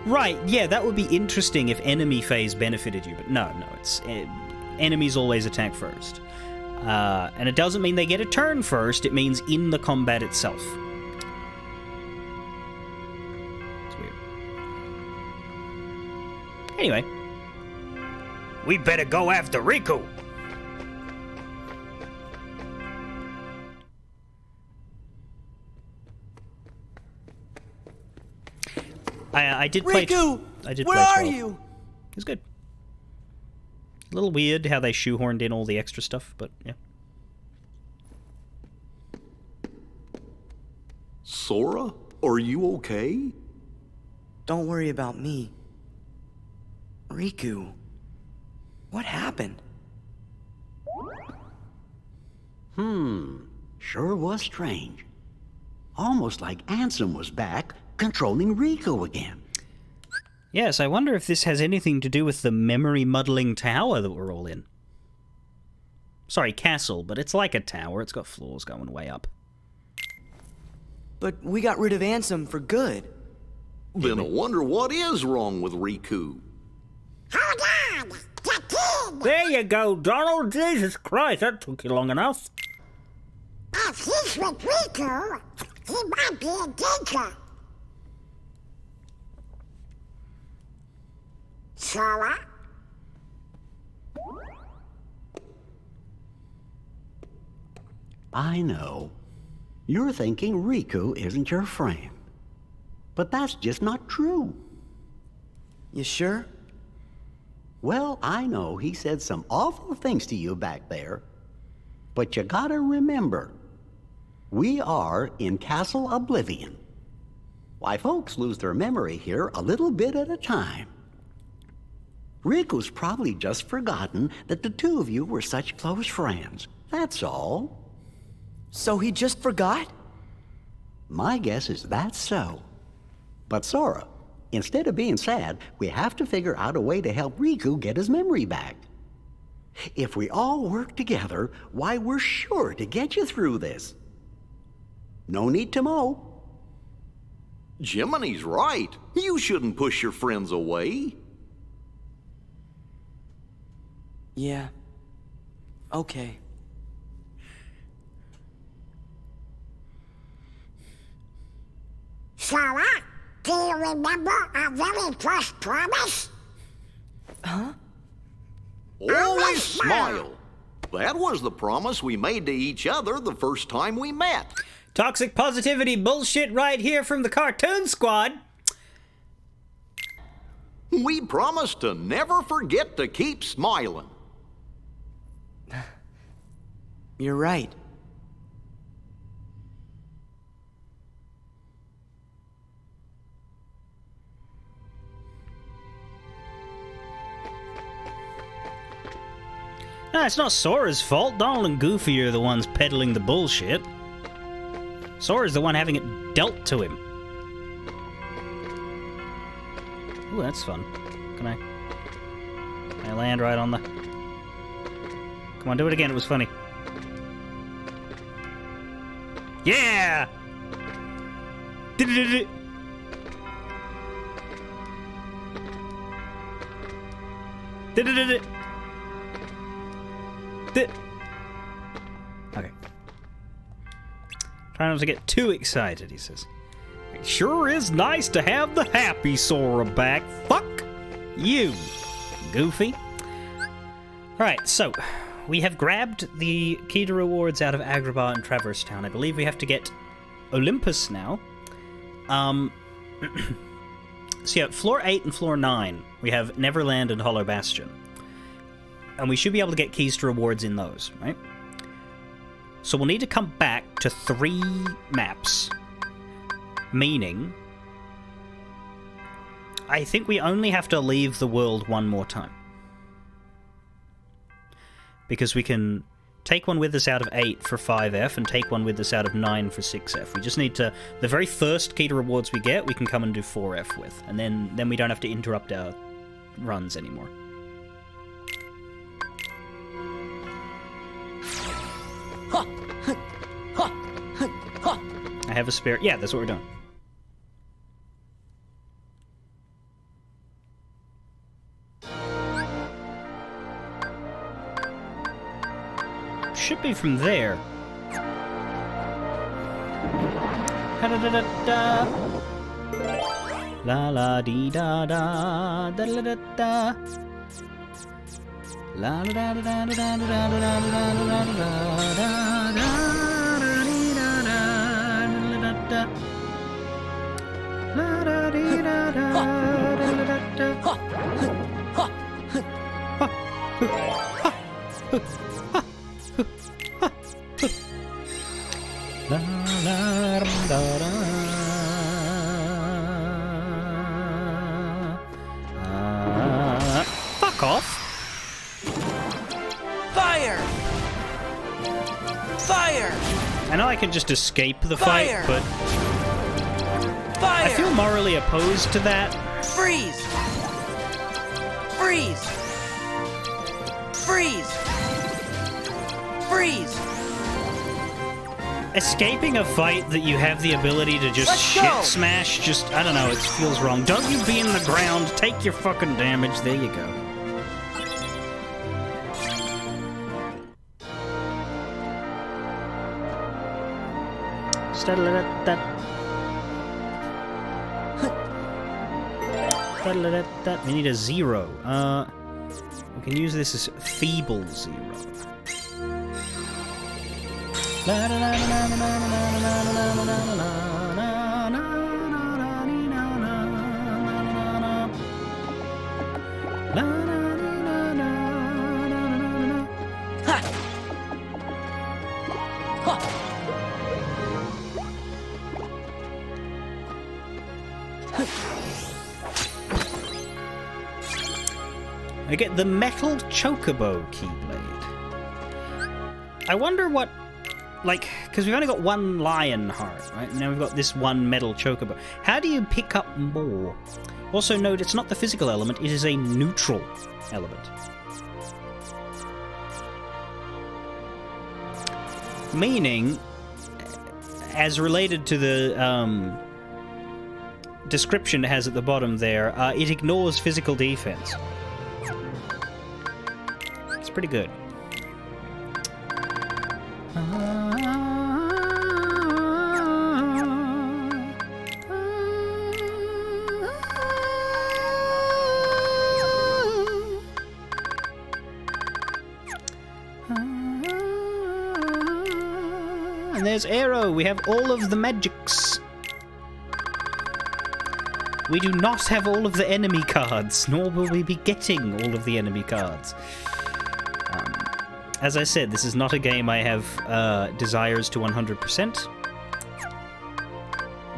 Right, yeah, that would be interesting if enemy phase benefited you, but no, it's enemies always attack first. And it doesn't mean they get a turn first, it means in the combat itself. It's weird. Anyway. We better go after Riku! I did play... Riku! I did Where play are 12. you? It was good. A little weird how they shoehorned in all the extra stuff, but yeah. Sora, are you okay? Don't worry about me. Riku, what happened? Sure was strange. Almost like Ansem was back, controlling Riku again. Yes, I wonder if this has anything to do with the memory-muddling tower that we're all in. Sorry, castle, but it's like a tower. It's got floors going way up. But we got rid of Ansem for good. Then I wonder what is wrong with Riku. Hold on! The king! There you go, Donald! Jesus Christ, that took you long enough. If he's with Riku, he might be in danger. Sora? I know. You're thinking Riku isn't your friend. But that's just not true. You sure? Well, I know he said some awful things to you back there. But you gotta remember, we are in Castle Oblivion. Why, folks lose their memory here a little bit at a time. Riku's probably just forgotten that the two of you were such close friends. That's all. So he just forgot? My guess is that's so. But Sora, instead of being sad, we have to figure out a way to help Riku get his memory back. If we all work together, why, we're sure to get you through this. No need to mow. Jiminy's right. You shouldn't push your friends away. Yeah. Okay. Sora, do you remember our very first promise? Always smile. That was the promise we made to each other the first time we met. Toxic positivity bullshit right here from the Cartoon Squad. We promised to never forget to keep smiling. You're right. No, it's not Sora's fault. Donald and Goofy are the ones peddling the bullshit. Sora's the one having it dealt to him. Ooh, that's fun. Can I land right on the... Come on, do it again. It was funny. Yeah! Did-did-did-did. Did-did-did-did. Okay. Try not to get too excited, he says. It sure is nice to have the happy Sora back. Fuck you, Goofy. Alright, so we have grabbed the key to rewards out of Agrabah and Traverse Town. I believe we have to get Olympus now. So yeah, floor 8 and floor 9, we have Neverland and Hollow Bastion. And we should be able to get keys to rewards in those, right? So we'll need to come back to 3 maps. Meaning, I think we only have to leave the world one more time. Because we can take one with us out of 8 for 5F and take one with us out of 9 for 6F. We just need to... The very first key to rewards we get, we can come and do 4F with. And then we don't have to interrupt our runs anymore. I have a spare... Yeah, that's what we're doing. Should be from there. Da-da-da-da-da. La la dee da da da da da da. La la da da da da da da da da da da da da. La da dee da da da da da. La la da da. Fuck off! Fire! Fire! I know I can just escape the Fire! fight, but Fire! I feel morally opposed to that. Freeze! Freeze! Freeze! Freeze! Escaping a fight that you have the ability to just Let's shit go! smash, just, I don't know, it feels wrong. Don't you be in the ground, take your fucking damage, there you go. We need a 0. We can use this as feeble 0. I get the metal chocobo keyblade. I wonder what like, because we've only got one lion heart, right? And now we've got this one metal chocobo. How do you pick up more? Also note, it's not the physical element, it is a neutral element. Meaning, as related to the description it has at the bottom there, it ignores physical defense. It's pretty good. And there's Arrow. We have all of the magics. We do not have all of the enemy cards, nor will we be getting all of the enemy cards. As I said, this is not a game I have desires to 100%.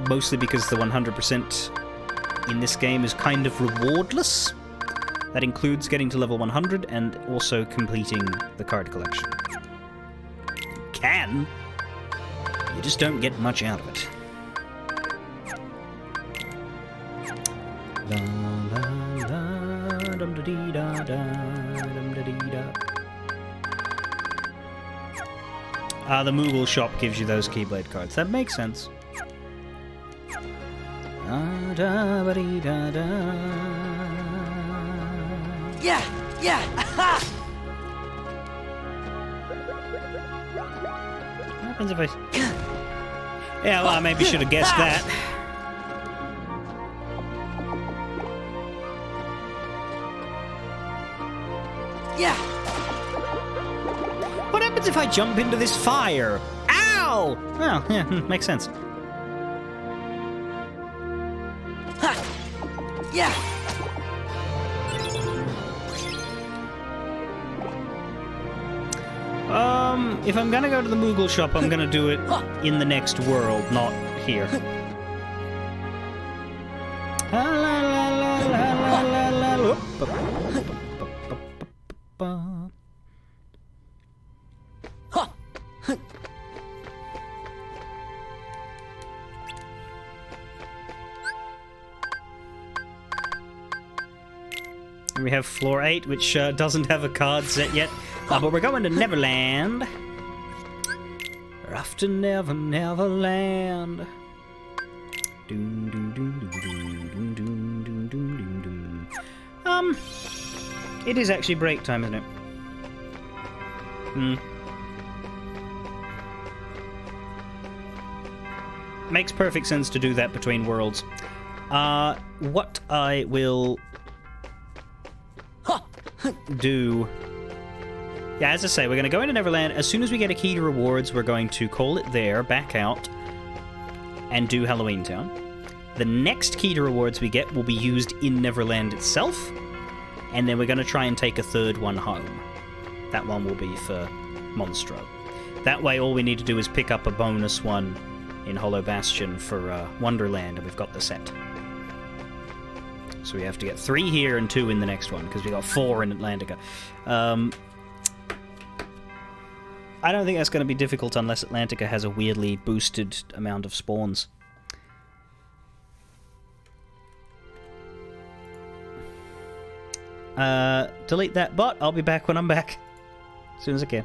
Mostly because the 100% in this game is kind of rewardless. That includes getting to level 100 and also completing the card collection. You can. You just don't get much out of it. La la la, dum da dee da da, dum da dee da. Ah, the Moogle shop gives you those Keyblade cards. That makes sense. Da da ba dee da da. Yeah, yeah, aha! What happens if I... Yeah, well, I maybe should have guessed that. Yeah! What happens if I jump into this fire? Ow! Well, yeah, makes sense. Ha! Yeah! If I'm gonna go to the Moogle shop, I'm gonna do it in the next world, not here. La la la la la la la la. And we have floor 8, which doesn't have a card set yet. But we're going to Neverland. We're off to Neverland. Doom, doom, doom, doom, doom, doom, doom, doom, doom, doom. It is actually break time, isn't it? Makes perfect sense to do that between worlds. What I will do... Yeah, as I say, we're going to go into Neverland. As soon as we get a key to rewards, we're going to call it there, back out, and do Halloween Town. The next key to rewards we get will be used in Neverland itself, and then we're going to try and take a third one home. That one will be for Monstro. That way, all we need to do is pick up a bonus one in Hollow Bastion for Wonderland, and we've got the set. So we have to get 3 here and 2 in the next one, because we got 4 in Atlantica. I don't think that's going to be difficult unless Atlantica has a weirdly boosted amount of spawns. Delete that bot. I'll be back when I'm back. As soon as I can.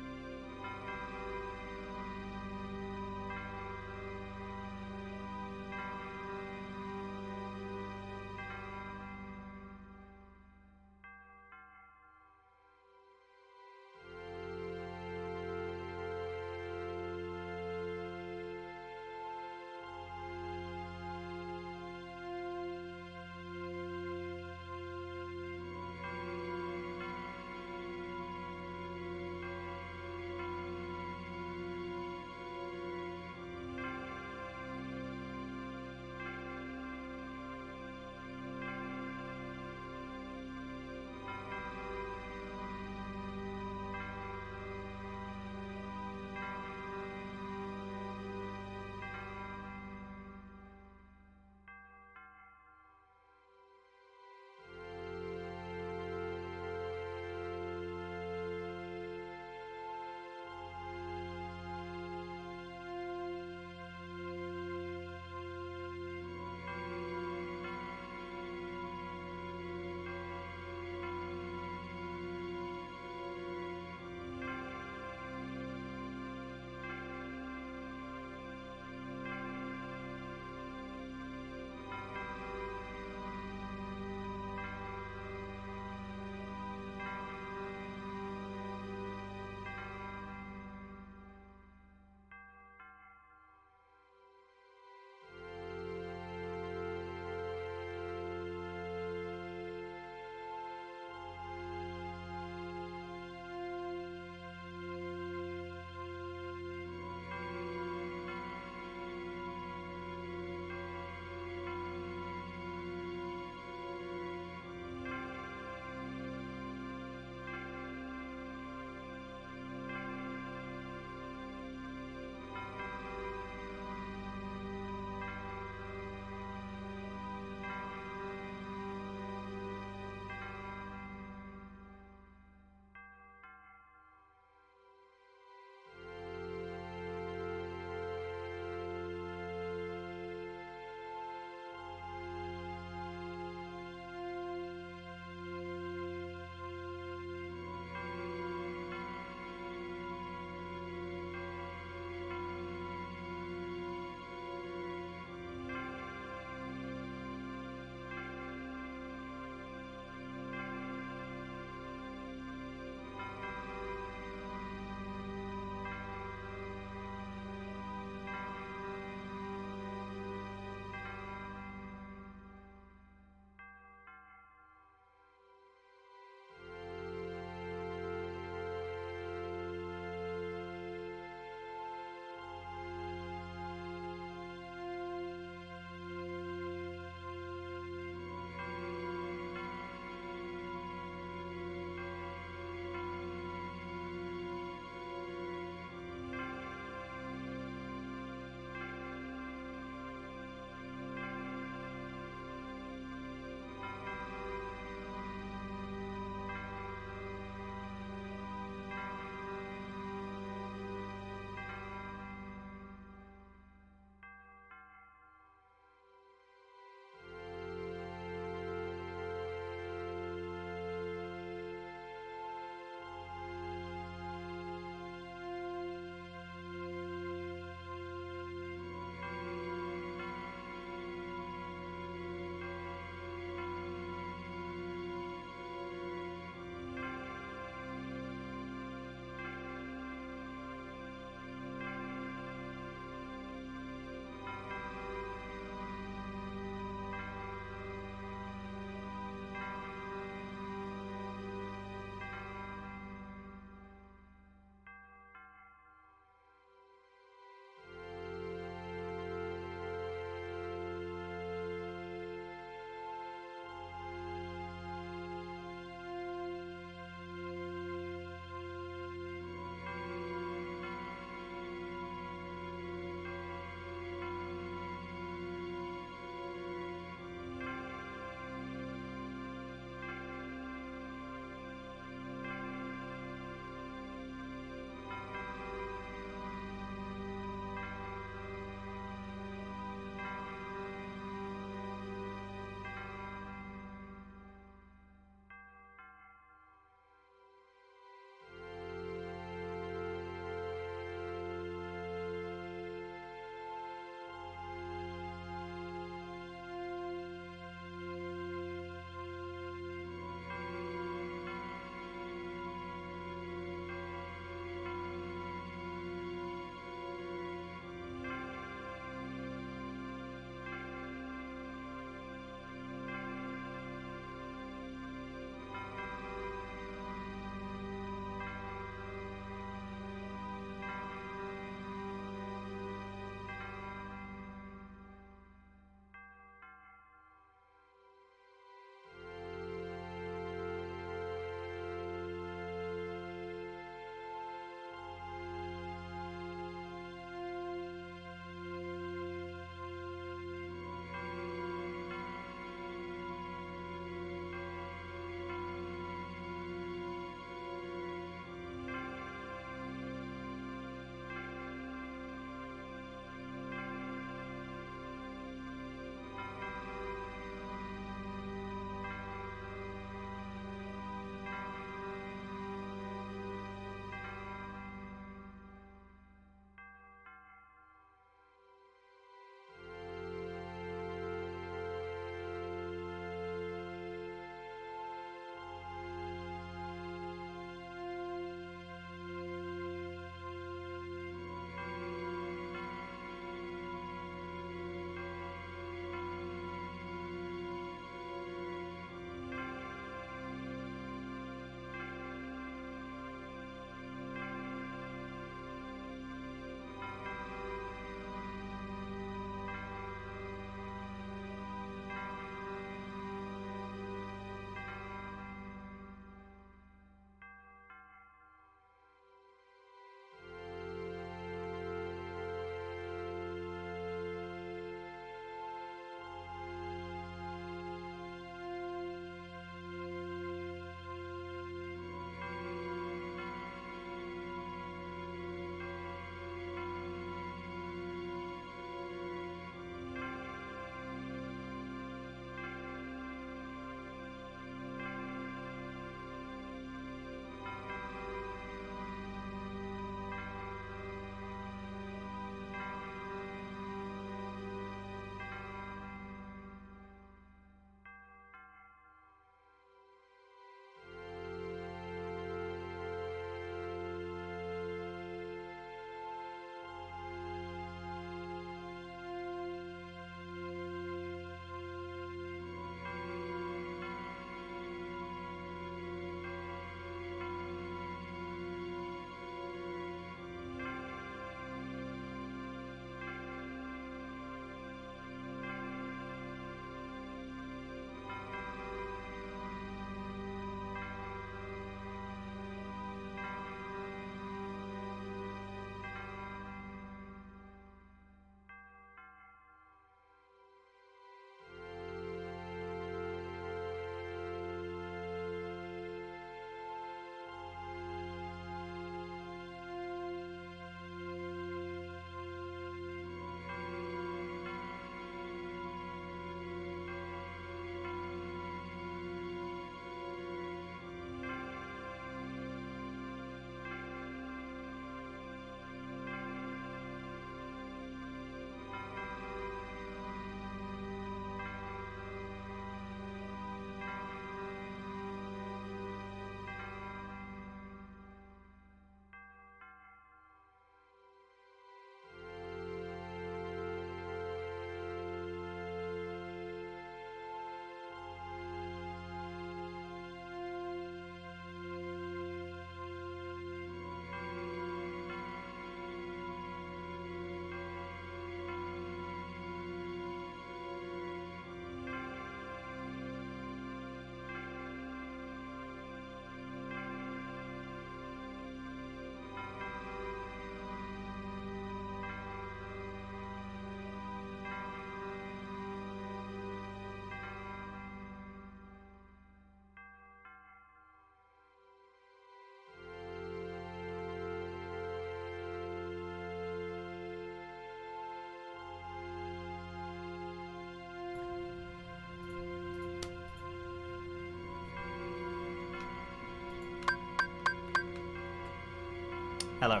Hello.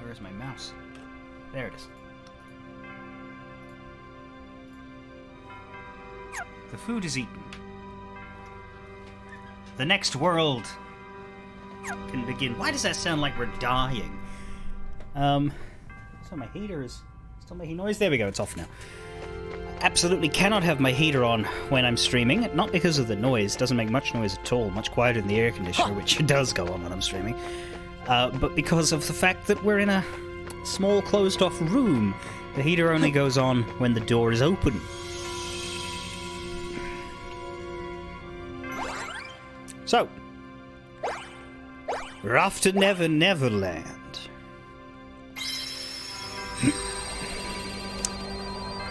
Where is my mouse? There it is. The food is eaten. The next world can begin. Why does that sound like we're dying? So my heater is still making noise. There we go, it's off now. Absolutely cannot have my heater on when I'm streaming. Not because of the noise, it doesn't make much noise at all. Much quieter than the air conditioner, which it does go on when I'm streaming. But because of the fact that we're in a small closed-off room, the heater only goes on when the door is open. So, we're off to Never Neverland.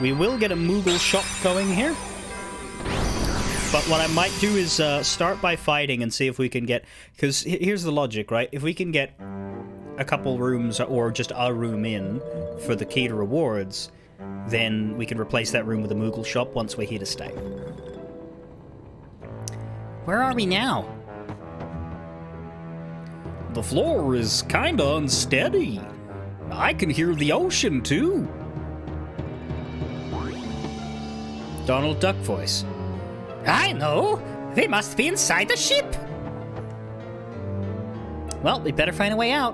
We will get a Moogle shop going here. But what I might do is start by fighting and see if we can get... Because here's the logic, right? If we can get a couple rooms or just a room in for the key to rewards, then we can replace that room with a Moogle shop once we're here to stay. Where are we now? The floor is kinda unsteady. I can hear the ocean, too. Donald Duck voice. I know! They must be inside the ship! Well, we better find a way out.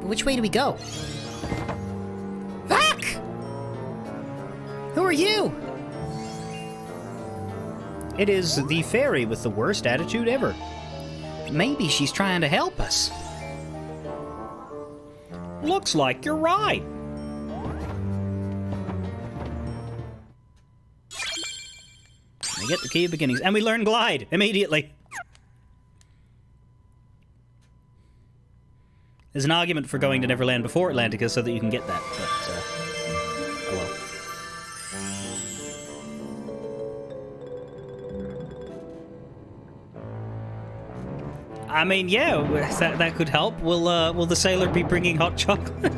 Which way do we go? Fuck! Who are you? It is the fairy with the worst attitude ever. Maybe she's trying to help us. Looks like you're right. We get the key of beginnings, and we learn glide immediately. There's an argument for going to Neverland before Atlantica so that you can get that, but, oh well. I mean, yeah, that could help. Will the sailor be bringing hot chocolate?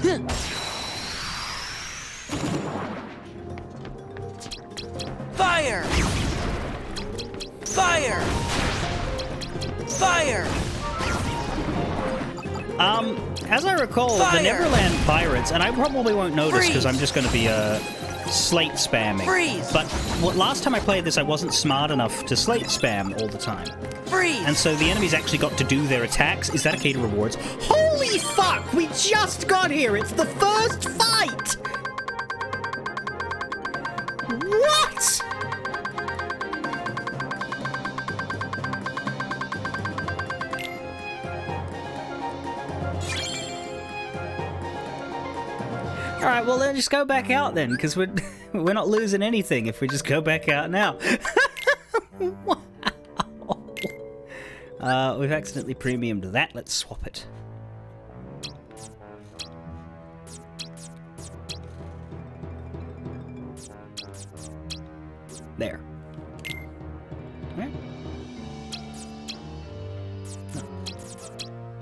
Fire! Fire! Fire! As I recall, Fire! the Neverland Pirates, and I probably won't know this because I'm just going to be slate spamming. Freeze! But last time I played this, I wasn't smart enough to slate spam all the time. Freeze! And so the enemies actually got to do their attacks. Is that a key to rewards? Holy fuck! We just got here! It's the first fight! What?! Alright, well then just go back out then, because we're not losing anything if we just go back out now. Wow. We've accidentally premiumed that. Let's swap it. There. Right.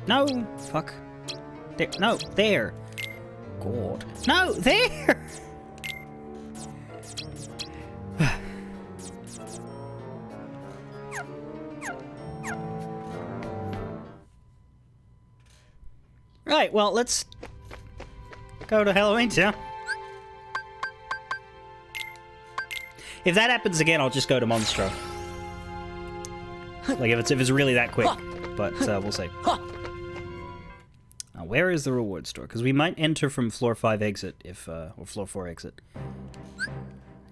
No. Fuck. There. No, there. God. No, there! Right, well, let's go to Halloween Town. If that happens again, I'll just go to Monstro. Like, if it's really that quick. But, we'll see. Where is the reward store? Because we might enter from floor 5 exit if, or floor 4 exit.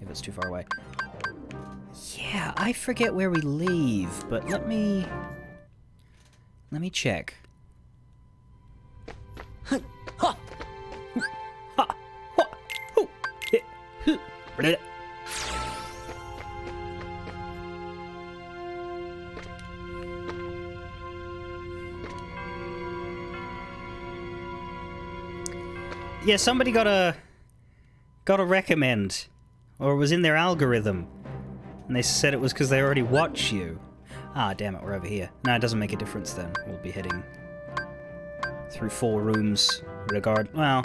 If it's too far away. Yeah, I forget where we leave, but let me check. Yeah, somebody got a recommend, or it was in their algorithm, and they said it was because they already watch you. Ah, damn it, we're over here. No, it doesn't make a difference then. We'll be heading through 4 rooms. Well,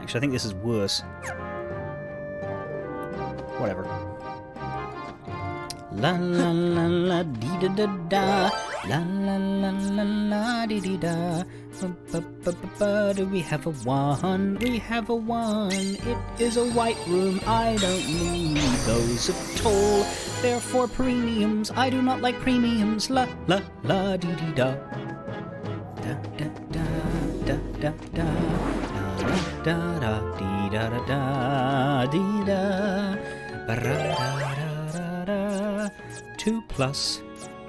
actually, I think this is worse. Whatever. La la la la dee da da da. La la la la la dee dee da. Do we have a one? We have a one. It is a white room. I don't need those at all. They're for premiums. I do not like premiums. La la la dee dee da. Da da da da da da. Da da dee da da da dee da. Ba da da da da. 2 plus.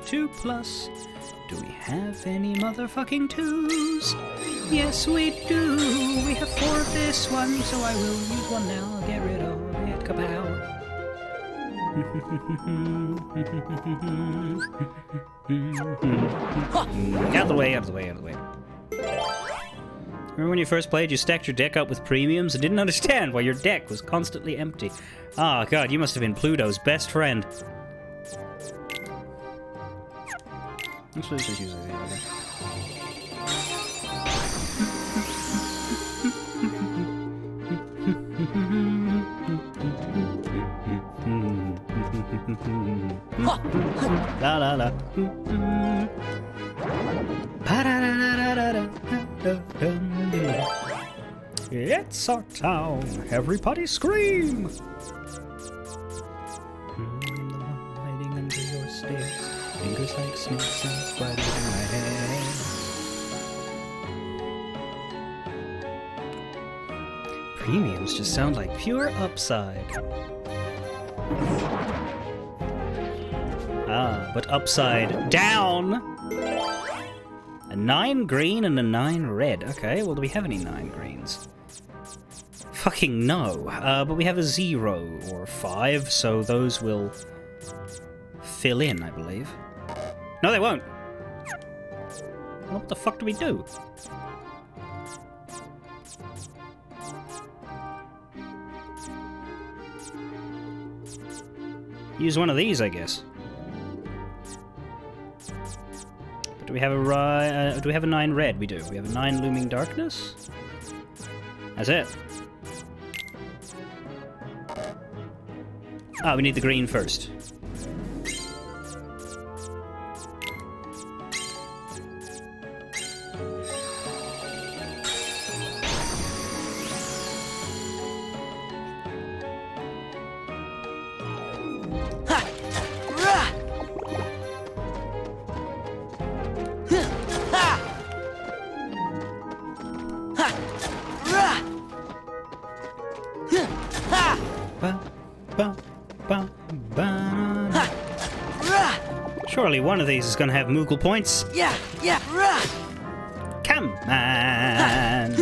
2 plus. Do we have any motherfucking 2s? Yes, we do. We have 4 of this one, so I will use one now. Get rid of it. Kapow. Out of the way, out of the way, out of the way. Remember when you first played, you stacked your deck up with premiums and didn't understand why your deck was constantly empty. Ah, God, you must have been Pluto's best friend. Let's just use it. La la la. It's our town. Everybody scream. The one hiding under your stairs. Fingers like snakes and spiders in my hair. Premiums just sound like pure upside. Ah, but upside down! A 9 green and a 9 red. Okay, well, do we have any 9 greens? Fucking no. But we have a 0 or 5, so those will fill in, I believe. No, they won't. What the fuck do we do? Use one of these, I guess. But do we have a do we have a 9 red? We do. We have a 9 looming darkness. That's it. Ah, we need the green first. Surely one of these is going to have Moogle points. Yeah. Come on.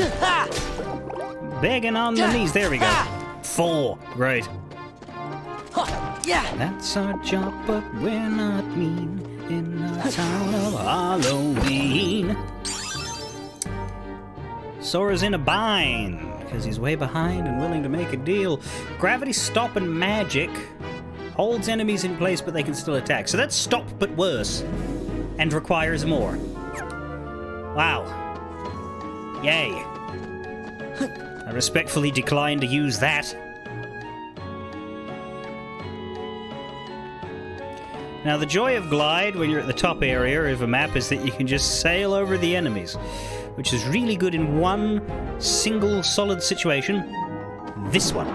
Begging on the knees. There we go. 4. Great. Yeah. That's our job, but we're not mean in the town of Halloween. Sora's in a bind because he's way behind and willing to make a deal. Gravity Stop and Magic holds enemies in place, but they can still attack. So that's stop, but worse, and requires more. Wow. Yay. I respectfully decline to use that. Now, the joy of Glide when you're at the top area of a map is that you can just sail over the enemies, which is really good in one single solid situation. This one.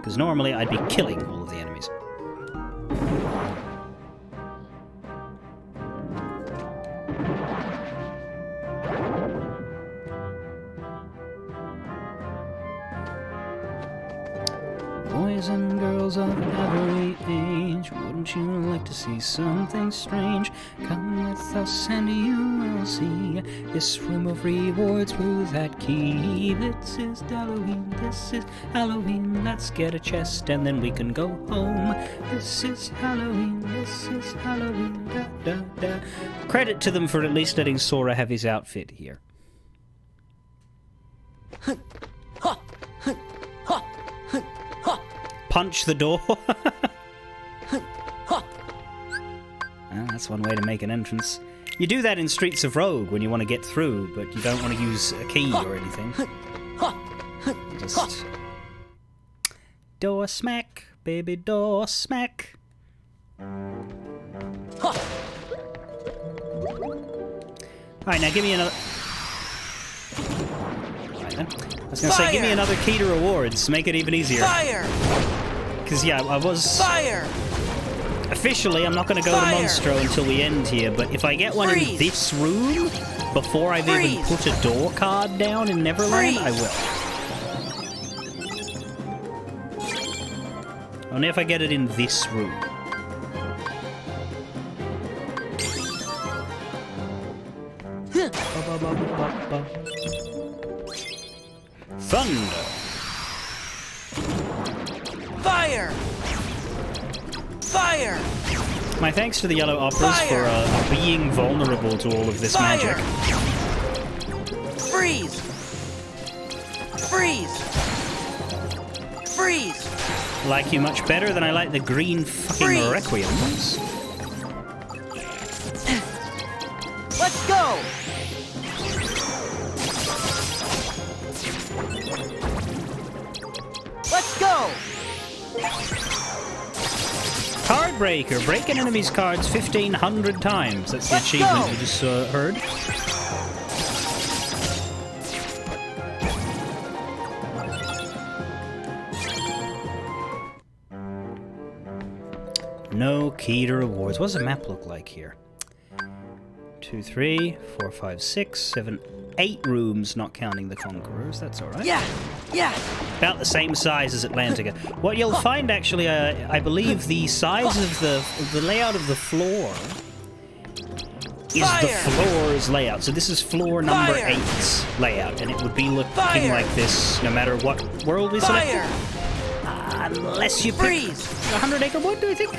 Because normally I'd be killing all of the enemies. Boys and girls of every age, wouldn't you like to see something strange? Come with us and you will see this room of rewards through that key. This is Halloween, this is Halloween. Let's get a chest and then we can go home. This is Halloween, this is Halloween. Da, da, da. Credit to them for at least letting Sora have his outfit here. Punch the door. That's one way to make an entrance. You do that in Streets of Rogue when you want to get through, but you don't want to use a key or anything. Just door smack, baby, door smack. Alright, now give me another... Alright then. I was gonna say, give me another key to rewards. Make it even easier. Fire! Because, yeah, I was... Fire! Officially, I'm not gonna go to Monstro until we end here, but if I get one in this room, before I've even put a door card down in Neverland, I will. Only if I get it in this room. Thunder. Fire! Fire! My thanks to the Yellow Operas for being vulnerable to all of this magic. Freeze! Freeze! Freeze! Like you much better than I like the green fucking Requiems. Let's go! Let's go! Card Breaker. Break an enemy's cards 1,500 times. That's the achievement you just heard. No key to rewards. What does the map look like here? 2, 3, 4, 5, 6, 7, 8 rooms, not counting the Conquerors. That's alright. Yeah! Yeah! About the same size as Atlantica. What you'll find, actually, I believe the size of the layout of the floor is the floor's layout. So this is floor number 8's layout, and it would be looking like this no matter what world we select. Unless you pick 100 Acre Wood, do I think?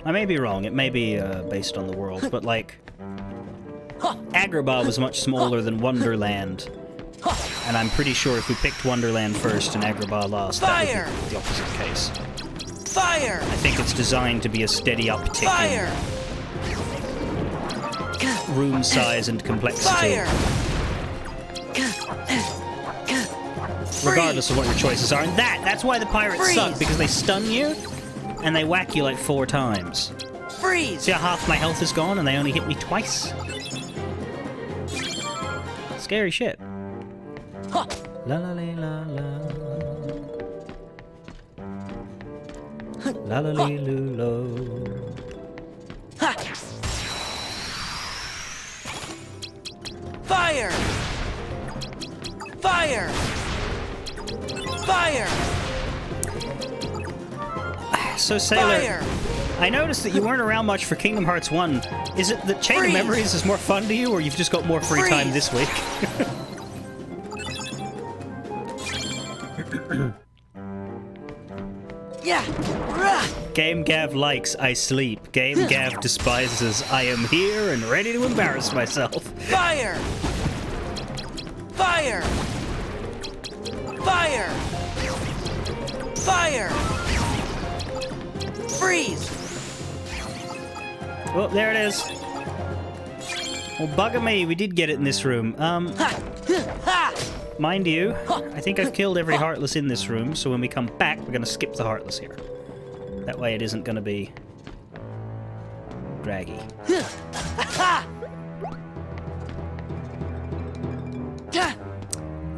I may be wrong. It may be based on the world, but like... Agrabah was much smaller than Wonderland. And I'm pretty sure if we picked Wonderland first and Agrabah last, that would be the opposite case. Fire! I think it's designed to be a steady uptick in room size and complexity. Regardless of what your choices are. And that's why the pirates suck, because they stun you, and they whack you like 4 times. Freeze! See how half my health is gone and they only hit me twice? Scary shit. La la la la la. La la li lu lo. Fire! Fire! Fire! So, Sailor, I noticed that you weren't around much for Kingdom Hearts 1. Is it that Chain of Memories is more fun to you, or you've just got more free time this week? Yeah! Game Gav likes I sleep. Game Gav despises I am here and ready to embarrass myself. Fire! Fire! Fire! Fire! Freeze! Oh, there it is. Well, bugger me, we did get it in this room. Mind you, I think I've killed every Heartless in this room, so when we come back, we're gonna skip the Heartless here. That way it isn't gonna be... draggy.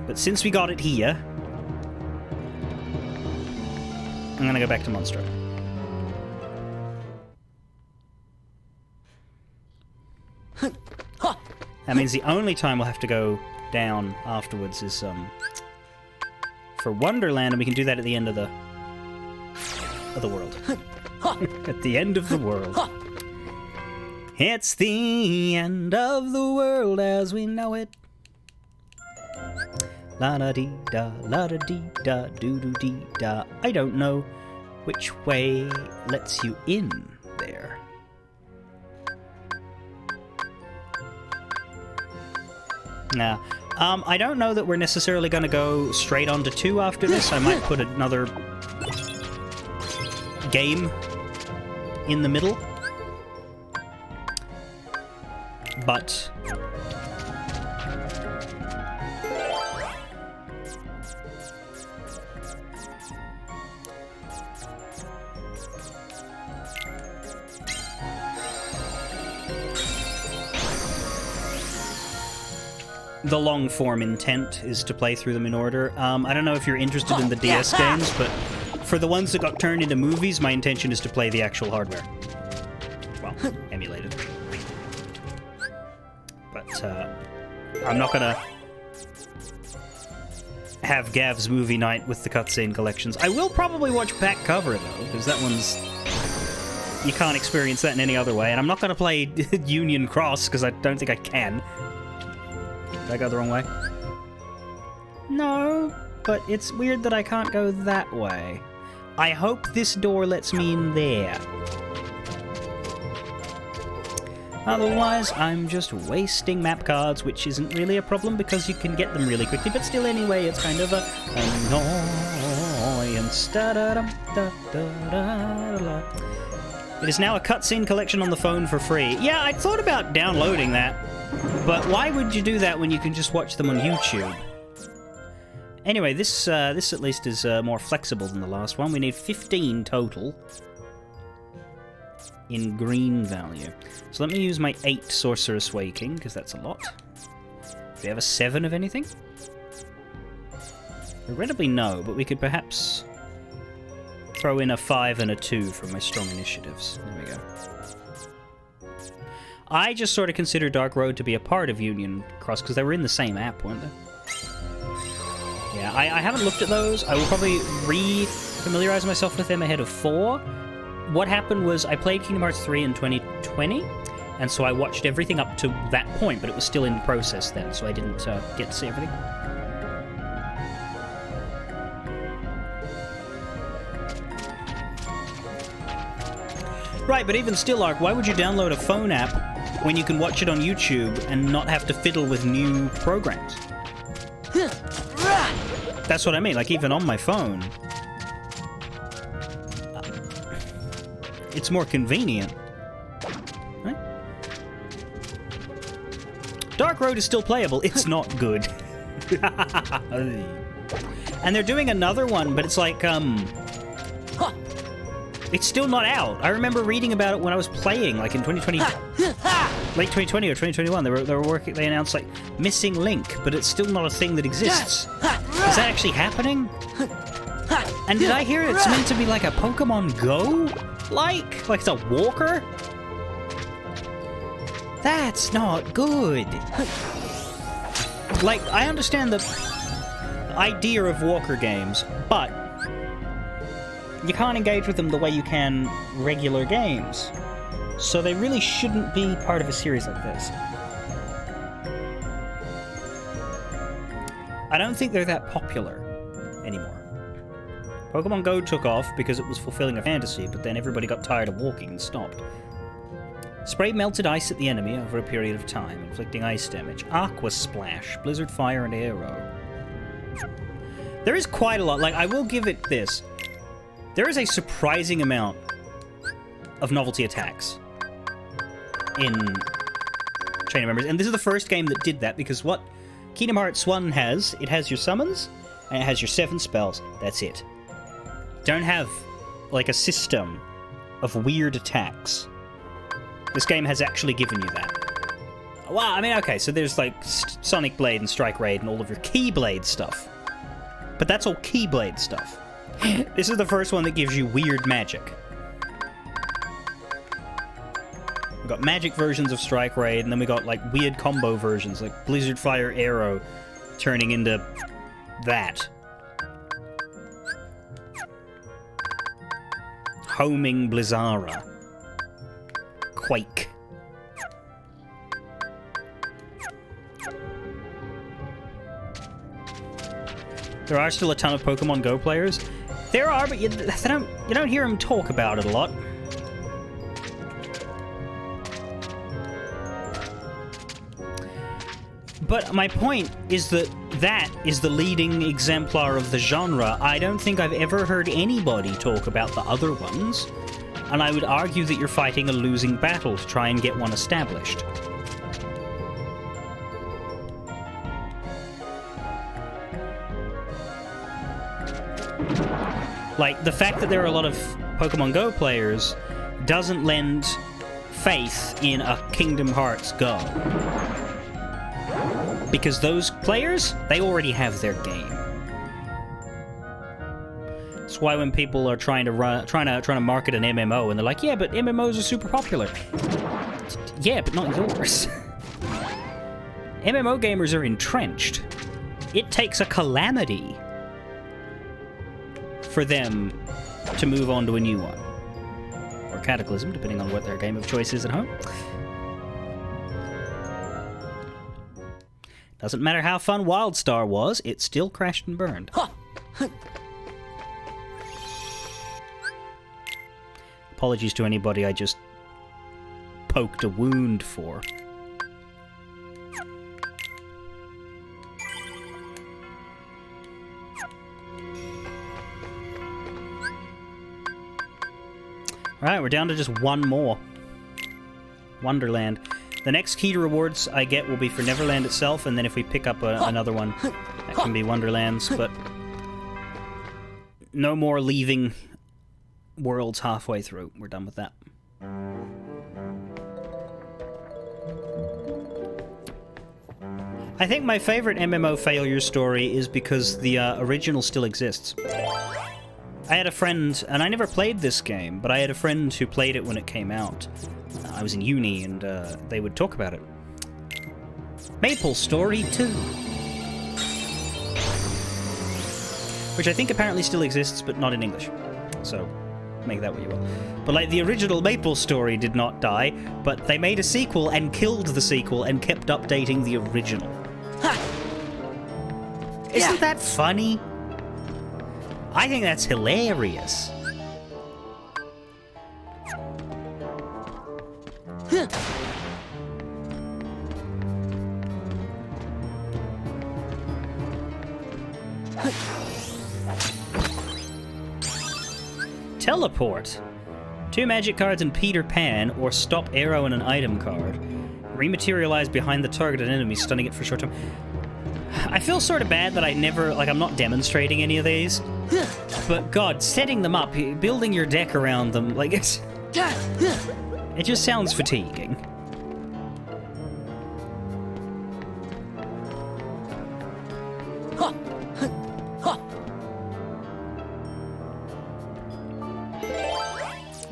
But since we got it here, I'm gonna go back to Monstro. That means the only time we'll have to go down afterwards is for Wonderland, and we can do that at the end of the world. At the end of the world. It's the end of the world as we know it. La-da-dee-da, la-da-dee-da, doo-doo-dee-da. I don't know which way lets you in there. Nah. I don't know that we're necessarily going to go straight on to 2 after this. I might put another game in the middle. But... The long form intent is to play through them in order. I don't know if you're interested in the DS games, but for the ones that got turned into movies, my intention is to play the actual hardware. Well, emulated. But I'm not gonna have Gav's movie night with the cutscene collections. I will probably watch back cover though, because that one's... You can't experience that in any other way. And I'm not gonna play Union Cross, because I don't think I can. Did I go the wrong way? No, but it's weird that I can't go that way. I hope this door lets me in there. Otherwise, I'm just wasting map cards, which isn't really a problem because you can get them really quickly, but still anyway, it's kind of a annoyance. It is now a cutscene collection on the phone for free. Yeah, I thought about downloading that. But why would you do that when you can just watch them on YouTube? Anyway, this at least is more flexible than the last one. We need 15 total in green value. So let me use my 8 Sorcerous Waking, because that's a lot. Do we have a 7 of anything? Regrettably no, but we could perhaps throw in a 5 and a 2 from my strong initiatives. There we go. I just sort of consider Dark Road to be a part of Union Cross, because they were in the same app, weren't they? Yeah, I haven't looked at those. I will probably re-familiarize myself with them ahead of 4. What happened was I played Kingdom Hearts 3 in 2020, and so I watched everything up to that point, but it was still in process then, so I didn't get to see everything. Right, but even still, Ark, why would you download a phone app when you can watch it on YouTube and not have to fiddle with new programs? That's what I mean, like even on my phone. It's more convenient. Right? Dark Road is still playable, it's not good. And they're doing another one, but it's like, it's still not out. I remember reading about it when I was playing, like in 2020, late 2020 or 2021. They were working. They announced like Missing Link, but it's still not a thing that exists. Is that actually happening? And did I hear it's meant to be like a Pokemon Go, like it's a walker? That's not good. Like I understand the idea of walker games, but you can't engage with them the way you can regular games. So they really shouldn't be part of a series like this. I don't think they're that popular anymore. Pokemon Go took off because it was fulfilling a fantasy, but then everybody got tired of walking and stopped. Spray melted ice at the enemy over a period of time, inflicting ice damage. Aqua Splash, Blizzard Fire and Arrow. There is quite a lot. Like, I will give it this. There is a surprising amount of novelty attacks in Chain of Memories. And this is the first game that did that, because what Kingdom Hearts 1 has, it has your summons, and it has your 7 spells. That's it. Don't have, like, a system of weird attacks. This game has actually given you that. Well, I mean, okay, so there's, like, Sonic Blade and Strike Raid and all of your Keyblade stuff. But that's all Keyblade stuff. This is the first one that gives you weird magic. We've got magic versions of Strike Raid, and then we got, like, weird combo versions, like Blizzard Fire Arrow turning into that. Homing Blizzara. Quake. There are still a ton of Pokemon Go players. There are, but you don't hear them talk about it a lot. But my point is that that is the leading exemplar of the genre. I don't think I've ever heard anybody talk about the other ones, and I would argue that you're fighting a losing battle to try and get one established. Like, the fact that there are a lot of Pokemon Go players doesn't lend faith in a Kingdom Hearts Go. Because those players, they already have their game. That's why when people are trying to market an MMO and they're like, yeah, but MMOs are super popular. Yeah, but not yours. MMO gamers are entrenched. It takes a calamity for them to move on to a new one. Or Cataclysm, depending on what their game of choice is at home. Doesn't matter how fun WildStar was, it still crashed and burned. Apologies to anybody I just poked a wound for. Alright, we're down to just one more. Wonderland. The next key to rewards I get will be for Neverland itself, and then if we pick up another one, that can be Wonderlands, but no more leaving worlds halfway through. We're done with that. I think my favorite MMO failure story is because the original still exists. I had a friend, and I never played this game, but I had a friend who played it when it came out. I was in uni, and they would talk about it. Maple Story 2. Which I think apparently still exists, but not in English. So, make that what you will. But like, the original Maple Story did not die, but they made a sequel and killed the sequel and kept updating the original. Isn't that funny? I think that's hilarious. Teleport. 2 magic cards in Peter Pan, or stop arrow in an item card. Rematerialize behind the targeted enemy, stunning it for a short time. I feel sort of bad that I never, like, I'm not demonstrating any of these. But God, setting them up, building your deck around them, like, it just sounds fatiguing.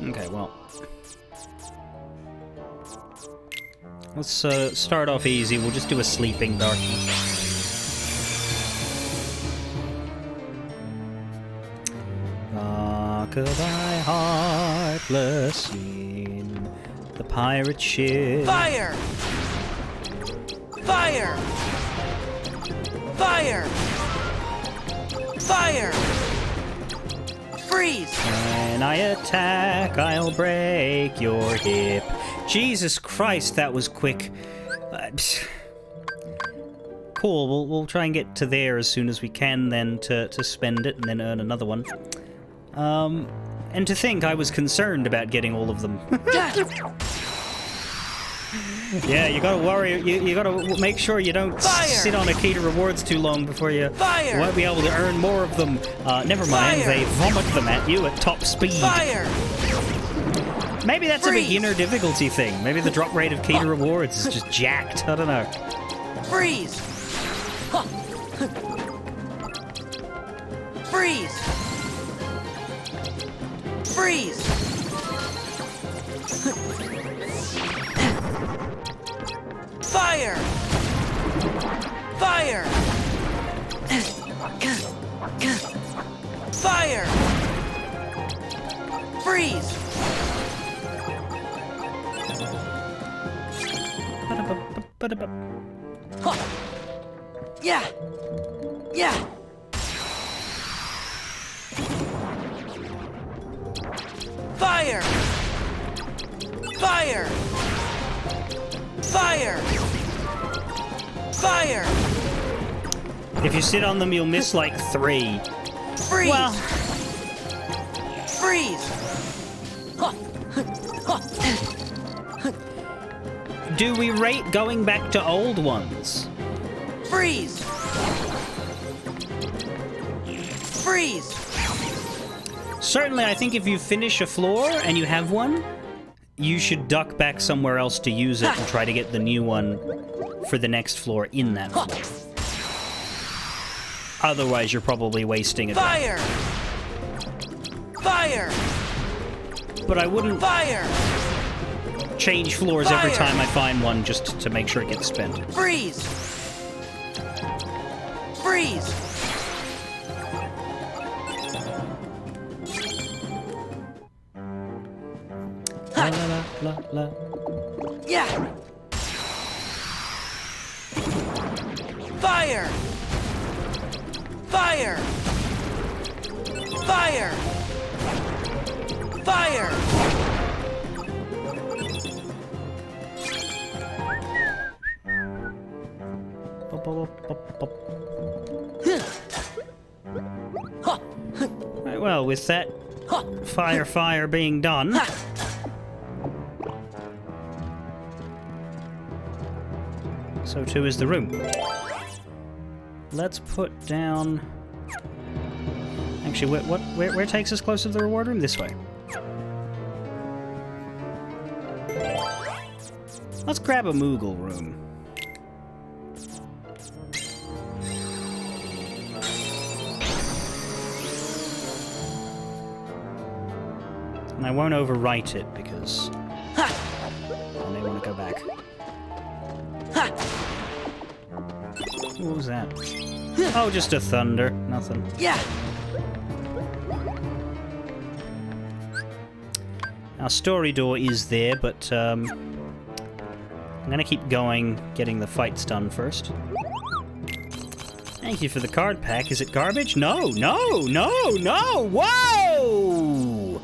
Okay, well. Let's start off easy. We'll just do a Sleeping Darkness. Thy heartless in the pirate ship. Fire! Fire! Fire! Fire! Freeze! When I attack, I'll break your hip. Jesus Christ, that was quick. Cool, we'll try and get to there as soon as we can, then to spend it and then earn another one. And to think I was concerned about getting all of them. Yeah, you gotta worry, you gotta make sure you don't sit on a key to rewards too long before you won't be able to earn more of them. Never mind, they vomit them at you at top speed. Fire! Maybe that's a beginner difficulty thing. Maybe the drop rate of key to rewards is just jacked, I don't know. Freeze! Freeze! Freeze! Fire! Fire! Fire! Freeze! Yeah! Yeah! Fire! Fire! Fire! Fire! If you sit on them, you'll miss like 3. Freeze! Well, Freeze! do we rate going back to old ones? Freeze! Freeze! Certainly, I think if you finish a floor and you have one, you should duck back somewhere else to use it and try to get the new one for the next floor in that floor. Otherwise, you're probably wasting it. Fire! Fire! But I wouldn't Fire! change floors every Fire! time I find one just to make sure it gets spent. Freeze! Freeze! La la la la. Yeah! Fire! Fire! Fire! Fire! Bop, bop, bop, bop. Right, well, with that fire being done, so too is the room. Let's put down. Actually, where takes us closer to the reward room? This way. Let's grab a Moogle room. And I won't overwrite it because I may want to go back. What was that? Oh, just a thunder. Nothing. Yeah! Our story door is there, but I'm gonna keep going, getting the fights done first. Thank you for the card pack. Is it garbage? No, no, no, no! Whoa!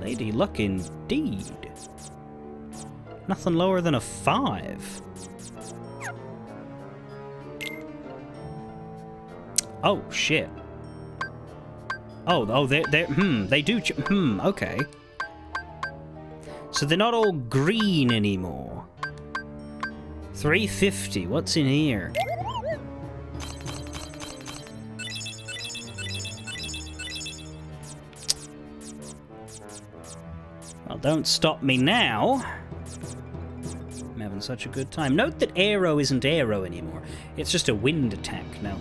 Lady luck indeed. Nothing lower than a 5. Oh, shit. Oh, they do, okay. So they're not all green anymore. 350, what's in here? Well, don't stop me now. I'm having such a good time. Note that arrow isn't arrow anymore. It's just a wind attack now.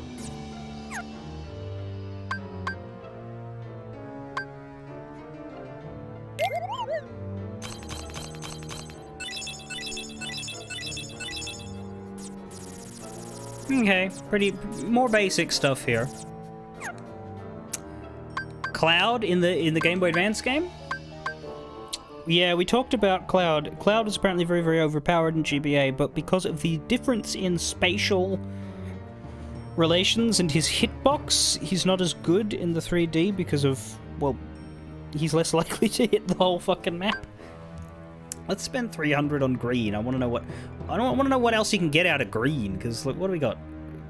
Okay, more basic stuff here. Cloud in the Game Boy Advance game? Yeah, we talked about Cloud. Cloud is apparently very, very overpowered in GBA, but because of the difference in spatial relations and his hitbox, he's not as good in the 3D because of, well, he's less likely to hit the whole fucking map. Let's spend 300 on green. I want to know what else you can get out of green, because look, what do we got?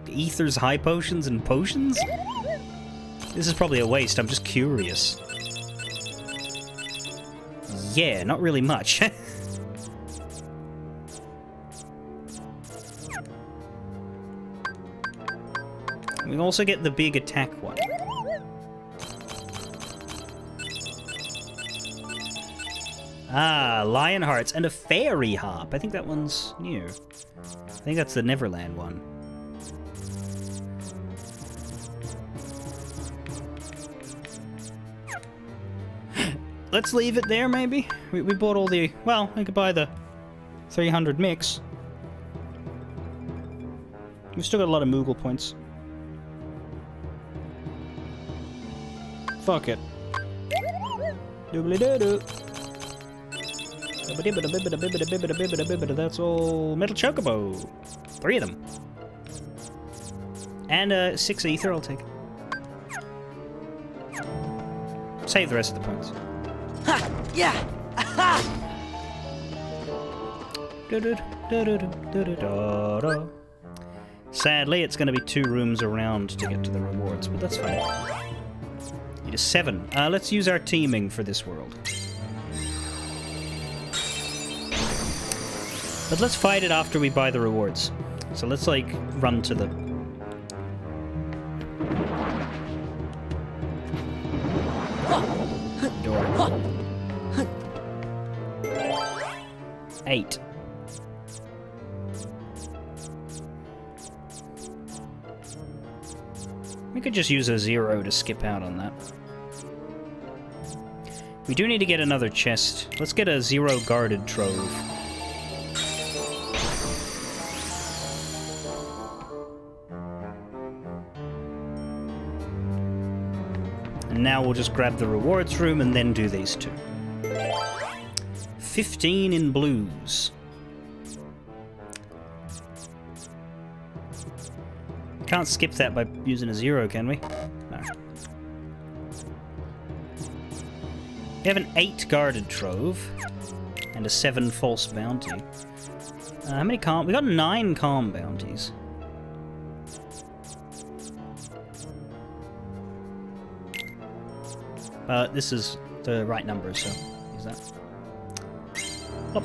Ethers, high potions, and potions? This is probably a waste. I'm just curious. Yeah, not really much. We also get the big attack one. Ah, lion hearts and a fairy harp. I think that one's new. I think that's the Neverland one. Let's leave it there, maybe? We bought all the... Well, we could buy the 300 mix. We've still got a lot of Moogle points. Fuck it. Doobly-doo-doo. That's all metal chocobo. 3 of them. And 6 ether, I'll take. Save the rest of the points. Ha! Yeah! Ha! Sadly, it's going to be 2 rooms around to get to the rewards, but that's fine. Need a 7. Let's use our teaming for this world. But let's fight it after we buy the rewards. So let's, like, run to the... door. 8. We could just use a 0 to skip out on that. We do need to get another chest. Let's get a 0 guarded trove. And now we'll just grab the rewards room and then do these two. 15 in blues. Can't skip that by using a 0, can we? No. We have an 8 guarded trove and a 7 false bounty. How many calm? We got 9 calm bounties. This is the right number, so use that. Plop.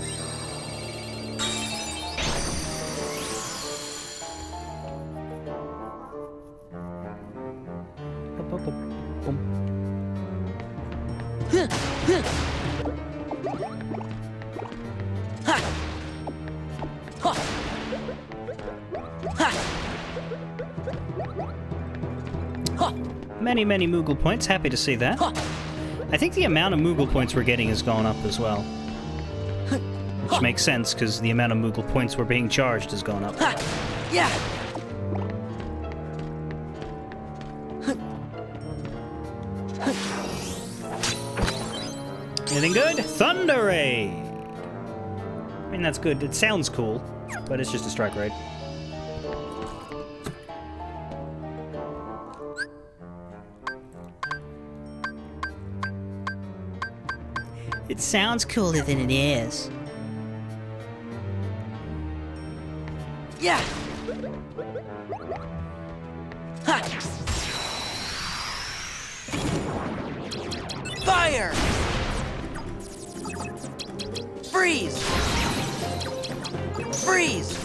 Many Moogle points. Happy to see that. I think the amount of Moogle points we're getting has gone up as well. Which makes sense, because the amount of Moogle points we're being charged has gone up. Yeah. Anything good? Thunder Raid! I mean, that's good. It sounds cool, but it's just a strike raid. It sounds cooler than it is. Yeah. Ha. Fire. Freeze. Freeze.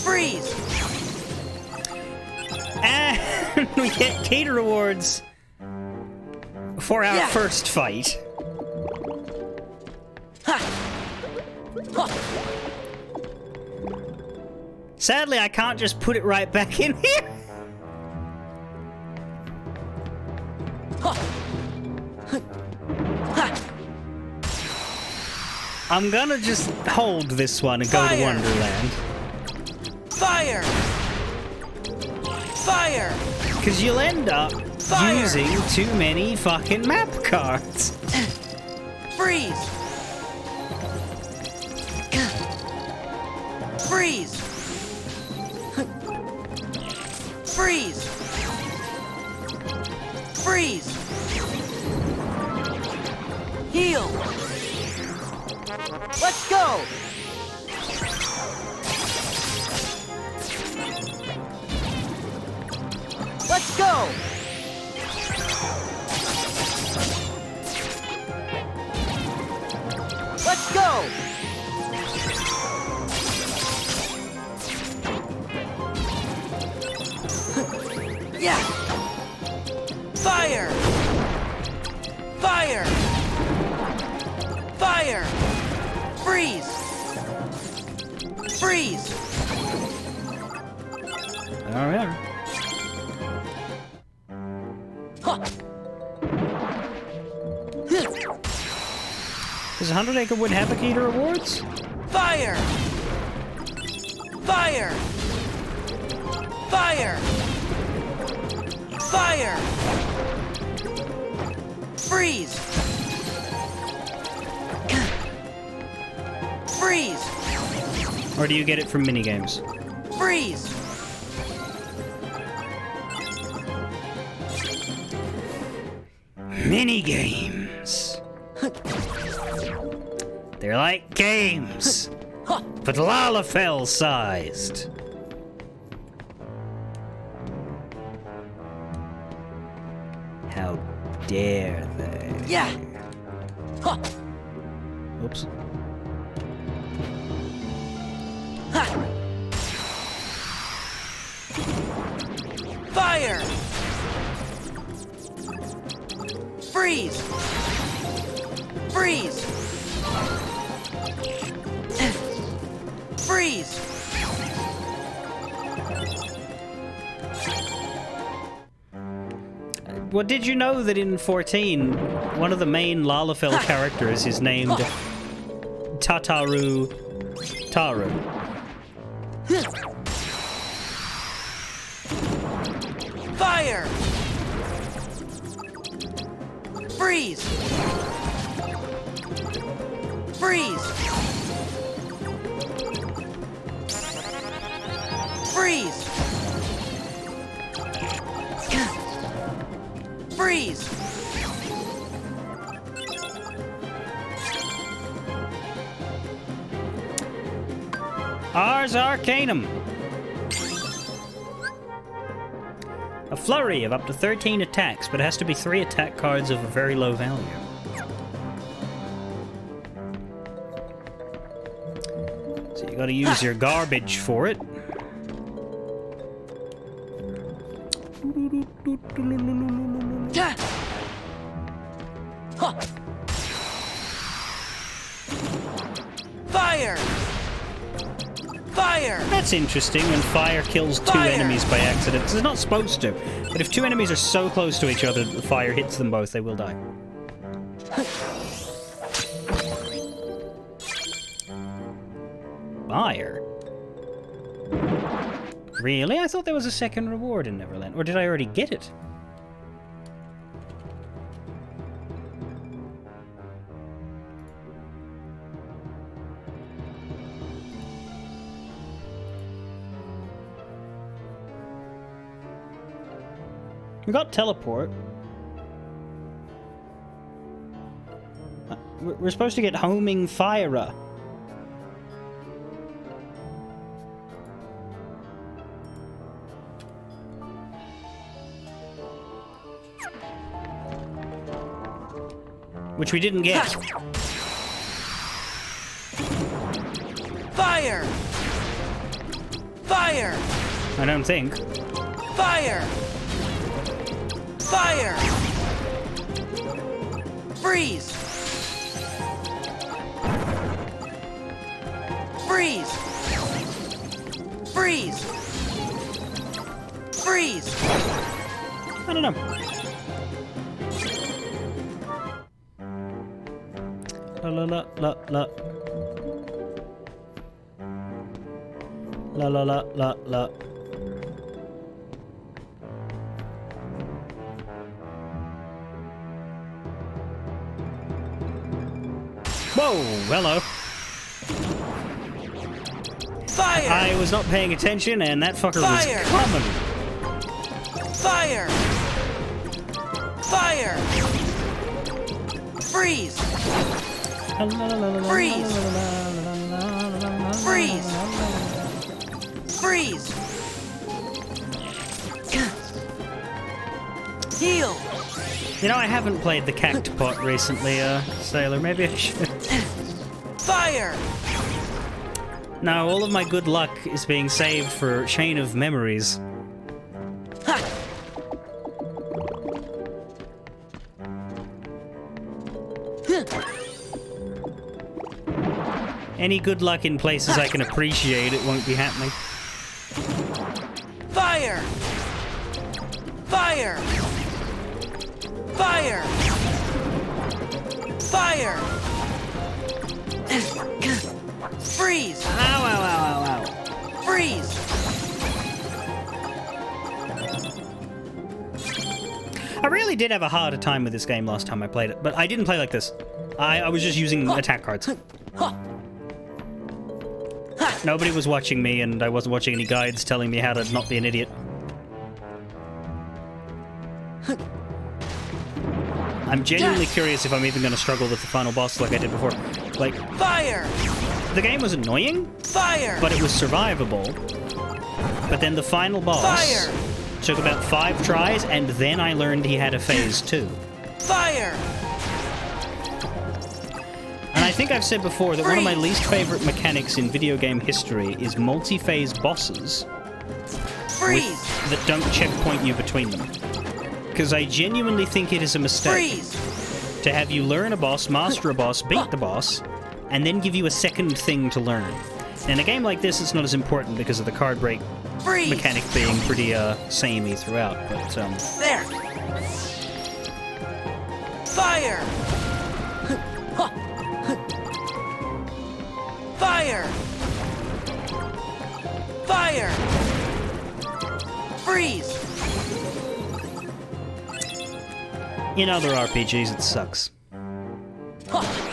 Freeze. And we get cater rewards for our Yeah. first fight. Ha. Ha. Sadly, I can't just put it right back in here. I'm gonna just hold this one and go to Fire! Wonderland. Fire. Fire. Because you'll end up Fire! using too many fucking map cards. Freeze. Freeze. Freeze. Freeze. Heal. Let's go. Let's go. Let's go. Yeah. Fire. Fire. Fire. Freeze. Freeze. All right. Huh. Does 100 Acre Wood have a key to rewards? Fire. Fire. Fire. Fire. Freeze. Freeze. Or do you get it from minigames? Freeze. Minigames. They're like games, but Lalafell-sized. How dare they? Yeah. Huh. Oops. Fire! Freeze! Freeze! Freeze! Well, did you know that in 14, one of the main Lalafell characters is named Tataru Taru? Fire! Freeze! Freeze! Freeze! Freeze! Ars Arcanum. A flurry of up to 13 attacks, but it has to be 3 attack cards of a very low value. So you gotta use your garbage for it. Fire! Fire! That's interesting when fire kills 2 Fire! enemies by accident. It's not supposed to, but if 2 enemies are so close to each other that the fire hits them both, they will die. Fire? Really? I thought there was a second reward in Neverland. Or did I already get it? We got teleport. We're supposed to get homing fire. Which we didn't get. Fire! Fire! I don't think. Fire! Fire! Freeze! Freeze! Freeze! Freeze! I don't know. La la la la la la la la la. Whoa, hello. Fire! I was not paying attention and that fucker Fire! was coming. Fire! Fire! Freeze! Freeze! Freeze! Freeze! Heal! You know, I haven't played the Cactopot recently, Sailor. Maybe I should. Fire! No, all of my good luck is being saved for Chain of Memories. Ha! Any good luck in places I can appreciate, it won't be happening. Fire! Fire! Fire! Fire! Freeze! Ow, ow, ow, ow, ow. Freeze! I really did have a harder time with this game last time I played it, but I didn't play like this. I was just using attack cards. Nobody was watching me, and I wasn't watching any guides telling me how to not be an idiot. I'm genuinely curious if I'm even going to struggle with the final boss like I did before. Like, Fire! the game was annoying, Fire! but it was survivable. But then the final boss Fire! took about 5 tries, and then I learned he had a phase 2. Fire! And I think I've said before that one of my least favorite mechanics in video game history is multi-phase bosses that don't checkpoint you between them. Because I genuinely think it is a mistake to have you learn a boss, master a boss, beat the boss, and then give you a second thing to learn. In a game like this, it's not as important because of the card break mechanic being pretty samey throughout. But There! Fire! Fire! Fire! Freeze! in other RPGs, it sucks.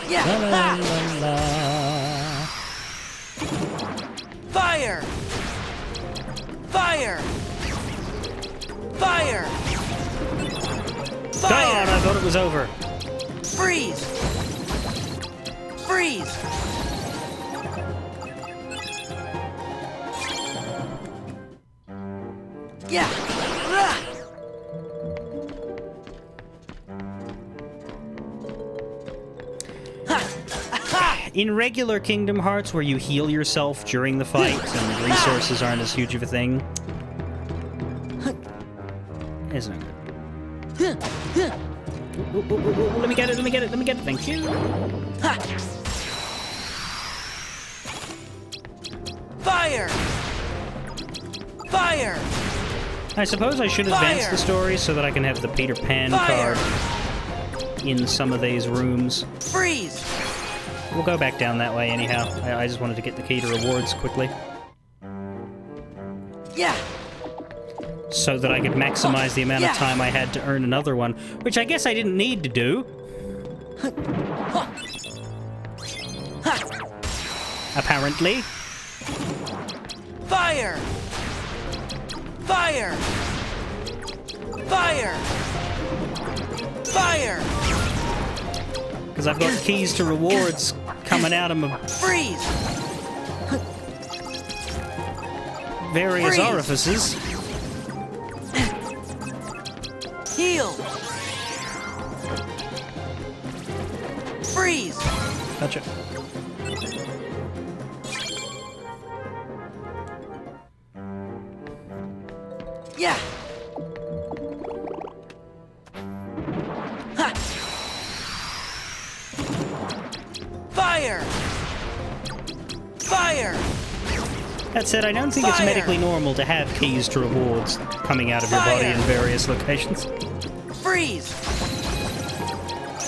Yeah! La, la, Ha! la, la. Fire! Fire! Fire! God, I thought it was over. Freeze! Freeze! Yeah! Ah! In regular Kingdom Hearts, where you heal yourself during the fight and resources aren't as huge of a thing, it's not good. Ooh, let me get it, let me get it, let me get it, thank you. Fire! Fire! I suppose I should advance the story so that I can have the Peter Pan Fire! card in some of these rooms. Freeze! We'll go back down that way anyhow. I just wanted to get the key to rewards quickly, Yeah! so that I could maximize the amount of time I had to earn another one, which I guess I didn't need to do. Apparently. Fire! Fire! Fire! Fire! Because I've got keys to rewards coming out of my Freeze! various Freeze. orifices. Heal! Freeze! Gotcha. Yeah! Ha! Fire! Fire! That said, I don't think it's Fire. medically normal to have keys to rewards coming out of your body Fire. in various locations. Freeze!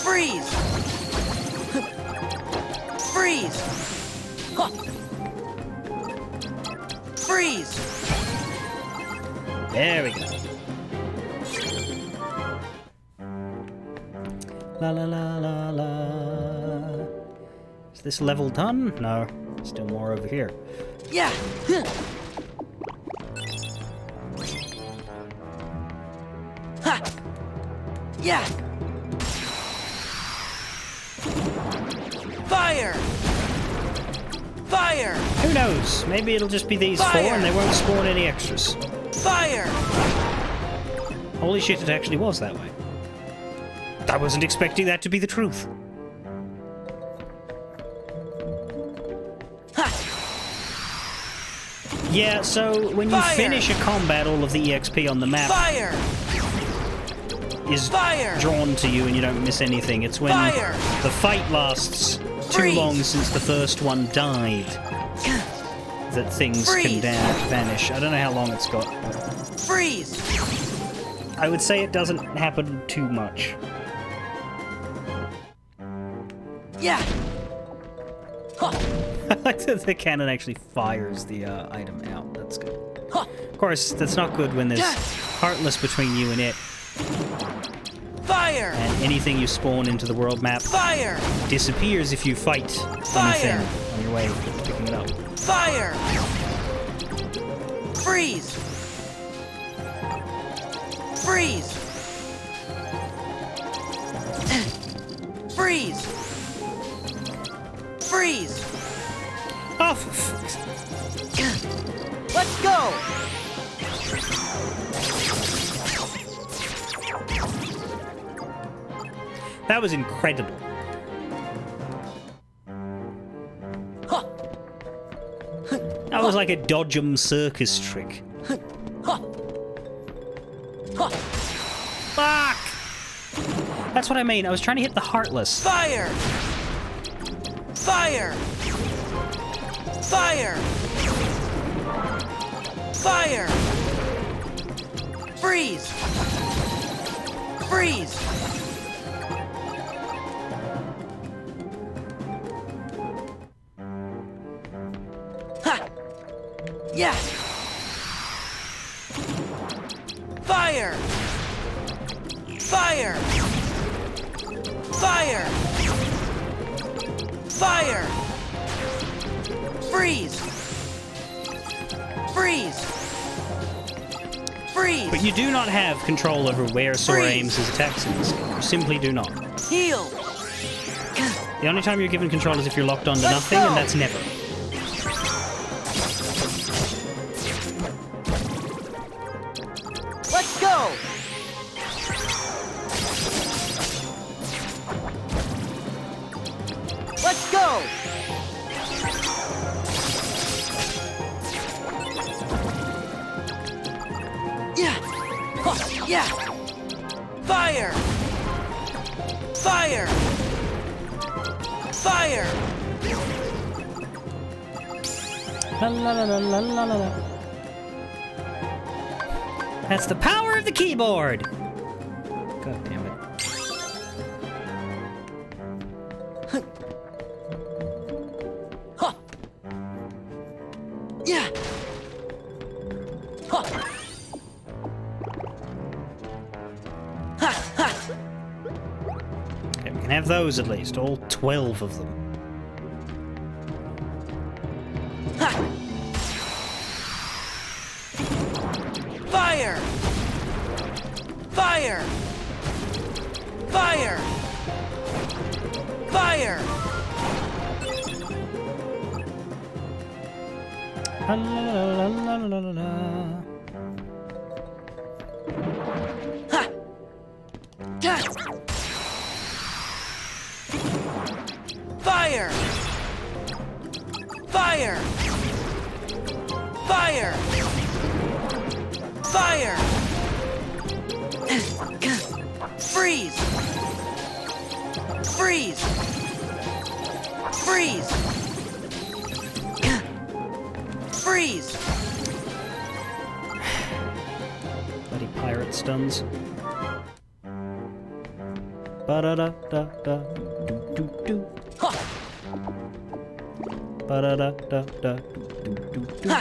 Freeze! Freeze! Huh. Freeze! There we go. La la la la la. Is this level done? No. Still more over here. Yeah! Huh. Ha! Yeah! Fire! Fire! Who knows? Maybe it'll just be these Fire. 4 and they won't spawn any extras. Fire! Holy shit, it actually was that way. I wasn't expecting that to be the truth. Ha! Yeah, so when you Fire. finish a combat, all of the EXP on the map Fire! is Fire. drawn to you and you don't miss anything. It's when Fire. the fight lasts too Freeze. long since the first one died that things Freeze. can vanish. I don't know how long it's got. Freeze! I would say it doesn't happen too much. Yeah! Huh. I like that the cannon actually fires the item out. That's good. Huh. Of course, that's not good when there's Heartless between you and it, Fire! and anything you spawn into the world map Fire! disappears if you fight Fire. anything on your way to picking it up. Fire! Freeze! Freeze! Freeze! Freeze! Oh, Let's go! that was incredible. Huh. That was like a Dodgem circus trick. Fuck! That's what I mean. I was trying to hit the Heartless. Fire! Fire! Fire! Fire! Freeze! Freeze! Ha! Yeah! Fire! Fire! Fire! Fire! Freeze! Freeze! Freeze! But you do not have control over where Sora Freeze. aims his attacks in this game. You simply do not. Heal! The only time you're given control is if you're locked onto Let's nothing, go. and that's never. Let's go! Let's go! Yeah! Huh, yeah! Fire! Fire! Fire! La la la la la la la. That's the power of the keyboard! God damn it. Huh! Yeah! Huh! Ha! Ha! Okay, we can have those at least, all 12 of them. Ha! Fire! Fire! Fire! Fire! La la la la la la la. Ha! Ta! Fire! Fire! Fire! Fire! Freeze! Freeze! Freeze! Freeze! Bloody pirate stuns. Ba-da-da-da-da. Do-do-do. Ha! Ba-da-da-da-da. Do-do-do. Ha!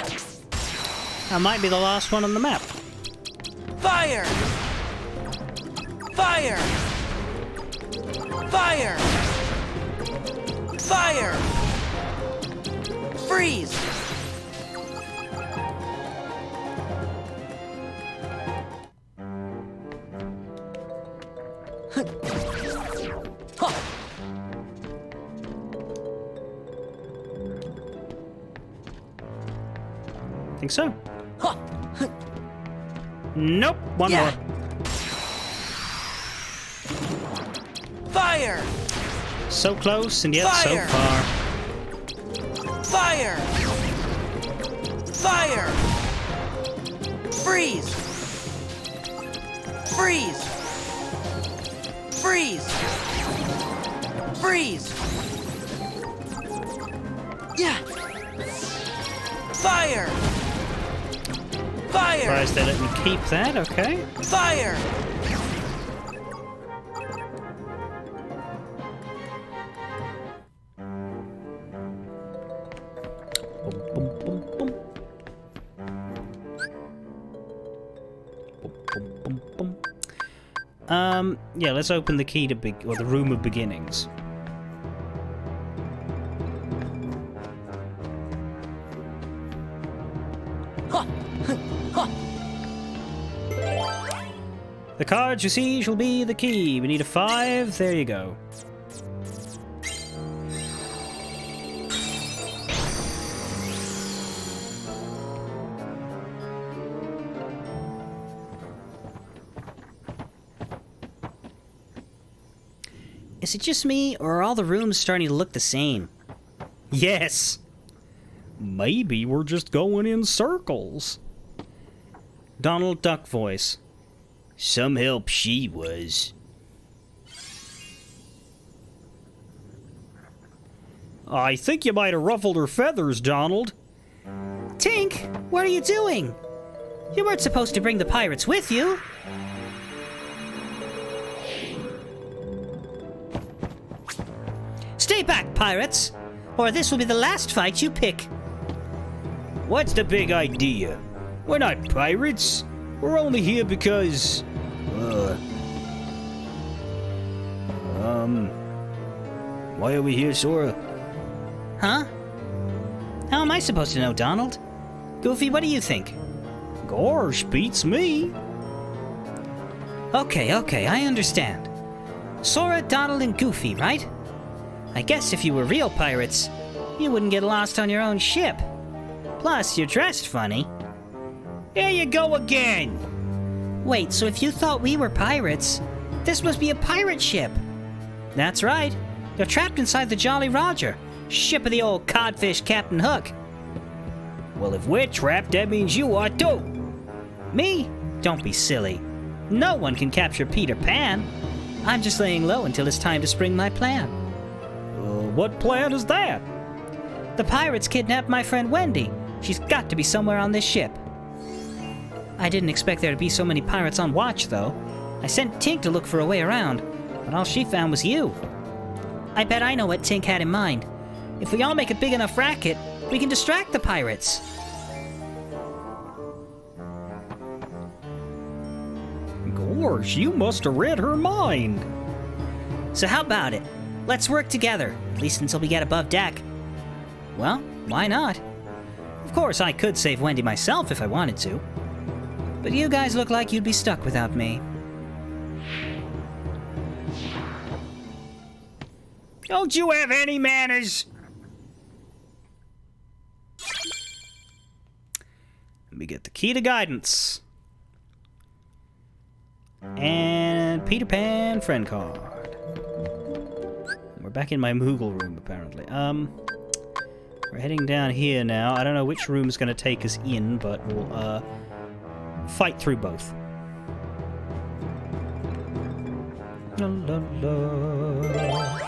That might be the last one on the map. Fire! Fire! Fire! Fire! Freeze! Huh. Think so. Huh. Nope. One Yeah. more. Fire! So close and yet so Fire. far. Fire! Fire! Freeze! Freeze! Freeze! Freeze! Yeah! Fire! Fire! Surprised they let me keep that, okay. Fire! Boom, boom, boom, boom. Boom, boom, boom, boom. Yeah, let's open the key to the room of beginnings. The cards you see shall be the key. We need a 5. There you go. Is it just me, or are all the rooms starting to look the same? Yes! Maybe we're just going in circles. Donald Duck voice. Some help she was. I think you might have ruffled her feathers, Donald. Tink, what are you doing? You weren't supposed to bring the pirates with you. Stay back, pirates, or this will be the last fight you pick. What's the big idea? We're not pirates. We're only here because... Why are we here, Sora? Huh? How am I supposed to know, Donald? Goofy, what do you think? Gosh, beats me. Okay, I understand. Sora, Donald, and Goofy, right? I guess if you were real pirates, you wouldn't get lost on your own ship. Plus, you're dressed funny. Here you go again. Wait, so if you thought we were pirates, this must be a pirate ship. That's right. You're trapped inside the Jolly Roger, ship of the old codfish Captain Hook. Well, if we're trapped, that means you are too. Me? Don't be silly. No one can capture Peter Pan. I'm just laying low until it's time to spring my plan. What plan is that? The pirates kidnapped my friend Wendy. She's got to be somewhere on this ship. I didn't expect there to be so many pirates on watch, though. I sent Tink to look for a way around, but all she found was you. I bet I know what Tink had in mind. If we all make a big enough racket, we can distract the pirates. Gosh, you must have read her mind. So how about it? Let's work together, at least until we get above deck. Well, why not? Of course, I could save Wendy myself if I wanted to. But you guys look like you'd be stuck without me. Don't you have any manners? Let me get the key to guidance. And Peter Pan friend card. We're back in my Moogle room, apparently. We're heading down here now. I don't know which room is going to take us in, but we'll, fight through both. La, la, la.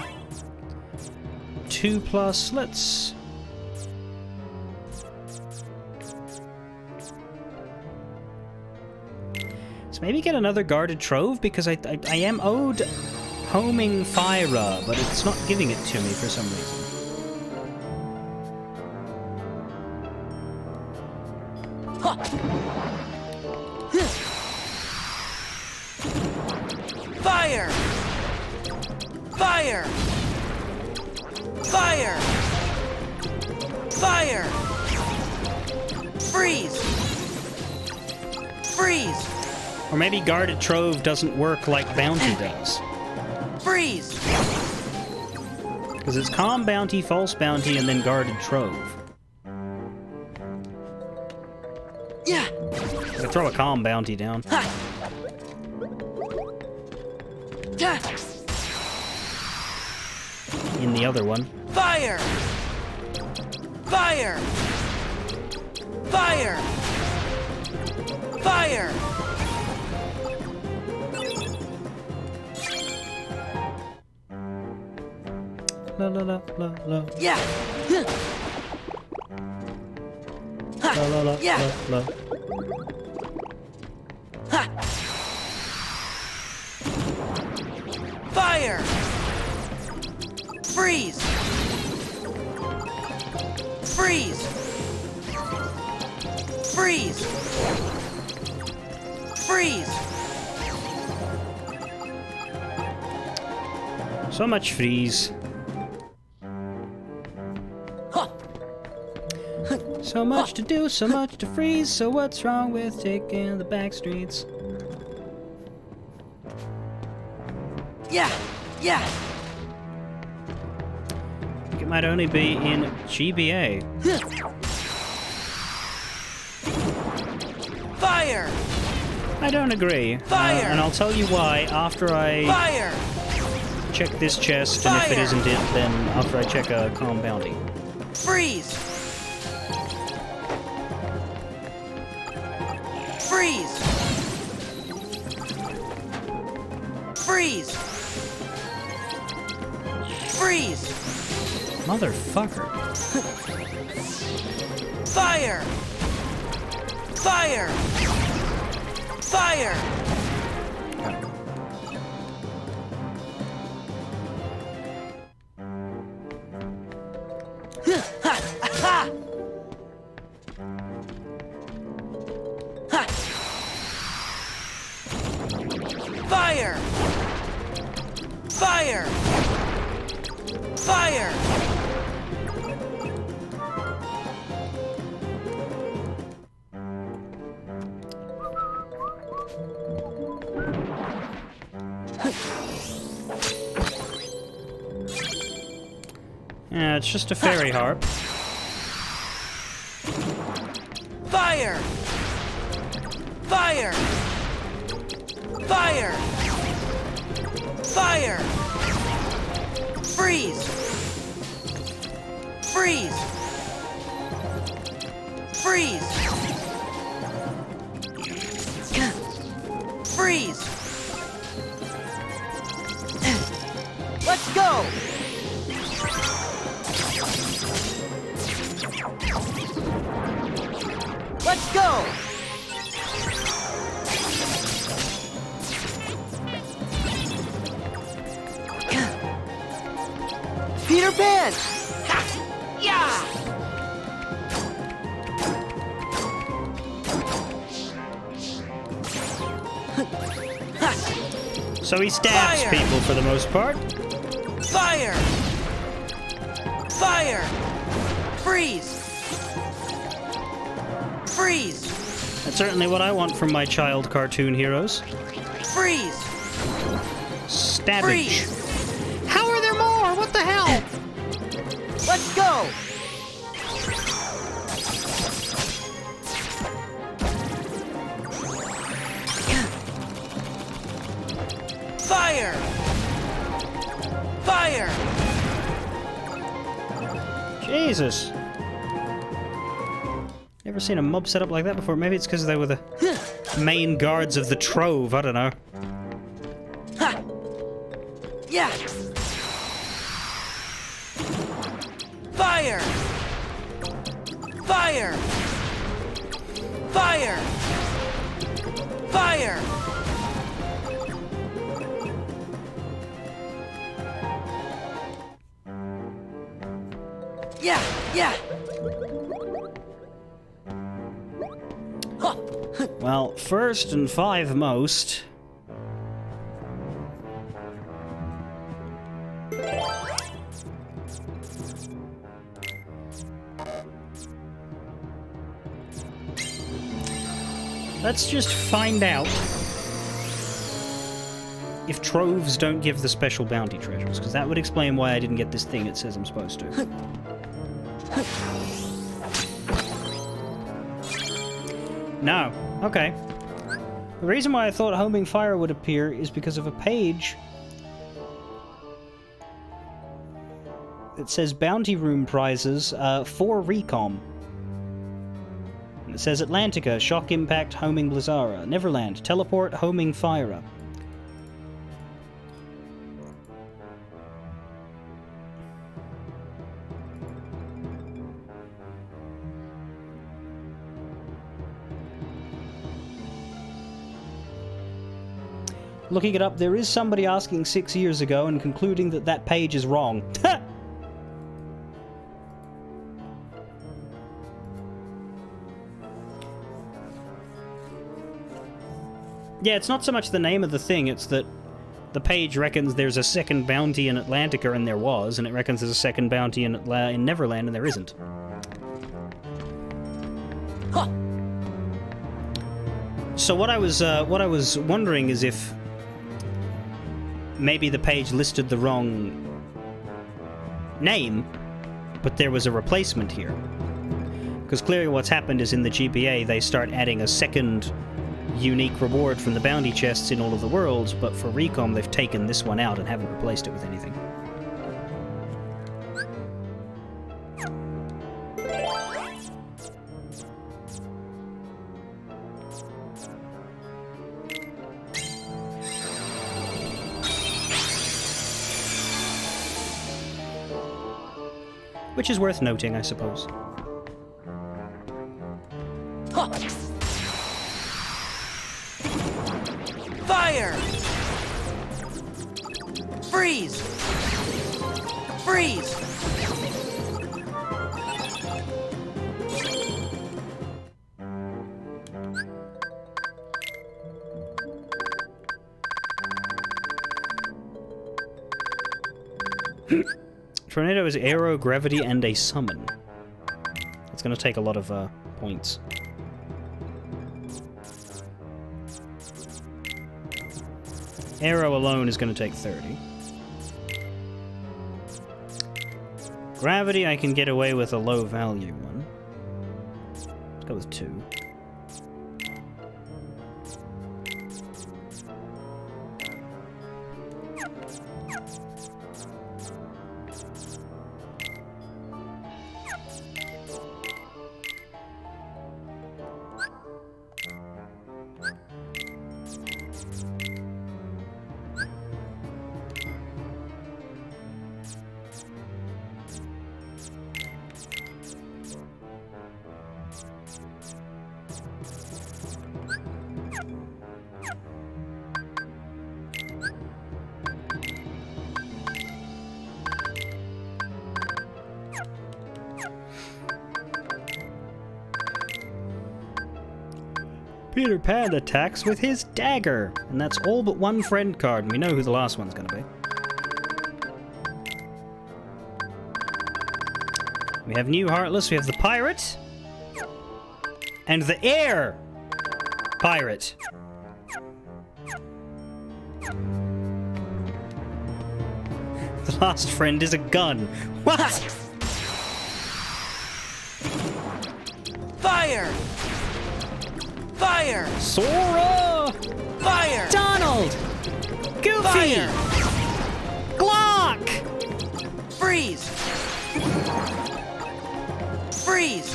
2+, let's... So maybe get another guarded trove, because I am owed homing Fyra, but it's not giving it to me for some reason. Fire! Fire! Fire! Fire! Freeze! Freeze! Or maybe guarded trove doesn't work like bounty does. Freeze! Because it's calm bounty, false bounty, and then guarded trove. Yeah! I could throw a calm bounty down. Ha! Yeah! In the other one. Fire! Fire! Fire! Fire! La la la la la. Yeah! Ha! La la la Yeah! la la. Ha! Fire! Freeze! Freeze! Freeze! Freeze! So much freeze. Huh. So much to do, so much to freeze. So what's wrong with taking the back streets? Yeah! Yeah! I think it might only be in GBA. Fire! I don't agree. Fire! And I'll tell you why after I Fire! check this chest, and if it Fire! isn't it, then after I check a calm bounty. Freeze! Freeze! Freeze! Freeze! Motherfucker. Fire! Fire! Fire! Fire! Fire! Fire! Yeah, it's just a fairy harp. Fire! Fire! Fire! Fire! Freeze! Freeze! Freeze! Freeze! Let's go! Let's go! Peter Pan! Ha! Yeah! So he stabs Fire! people for the most part. Fire! Fire! Freeze! Freeze! That's certainly what I want from my child cartoon heroes. Freeze! Stabbage. Freeze! How are there more? What the hell? Let's go! Fire! Fire! Jesus. Never seen a mob set up like that before. Maybe it's because they were the main guards of the Trove. I don't know. Ha! Yeah! Fire! Fire! Fire! Fire! Yeah! Yeah! Huh. Well, first and foremost, let's just find out if troves don't give the special bounty treasures, because that would explain why I didn't get this thing it says I'm supposed to. No. Okay. The reason why I thought Homing Fire would appear is because of a page that says Bounty Room prizes for Recom. And it says Atlantica, Shock Impact, Homing Blizzara, Neverland, Teleport, Homing Fire. Looking it up, there is somebody asking 6 years ago and concluding that that page is wrong. Yeah, it's not so much the name of the thing, it's that the page reckons there's a second bounty in Atlantica, and there was, and it reckons there's a second bounty in Neverland, and there isn't. Huh. So what I was wondering is if maybe the page listed the wrong name, but there was a replacement here. Because clearly what's happened is in the GBA they start adding a second unique reward from the bounty chests in all of the worlds, but for Recom they've taken this one out and haven't replaced it with anything. Which is worth noting, I suppose. Fire! Freeze! Freeze! Tornado is aero, gravity, and a summon. It's going to take a lot of points. Aero alone is going to take 30. Gravity, I can get away with a low value one. Let's go with 2. Peter Pan attacks with his dagger. And that's all but one friend card, and we know who the last one's gonna be. We have New Heartless, we have the Pirate. And the Air Pirate. The last friend is a gun. What? Fire! Fire! Sora! Fire! Donald! Goofy! Fire! Glock! Freeze! Freeze!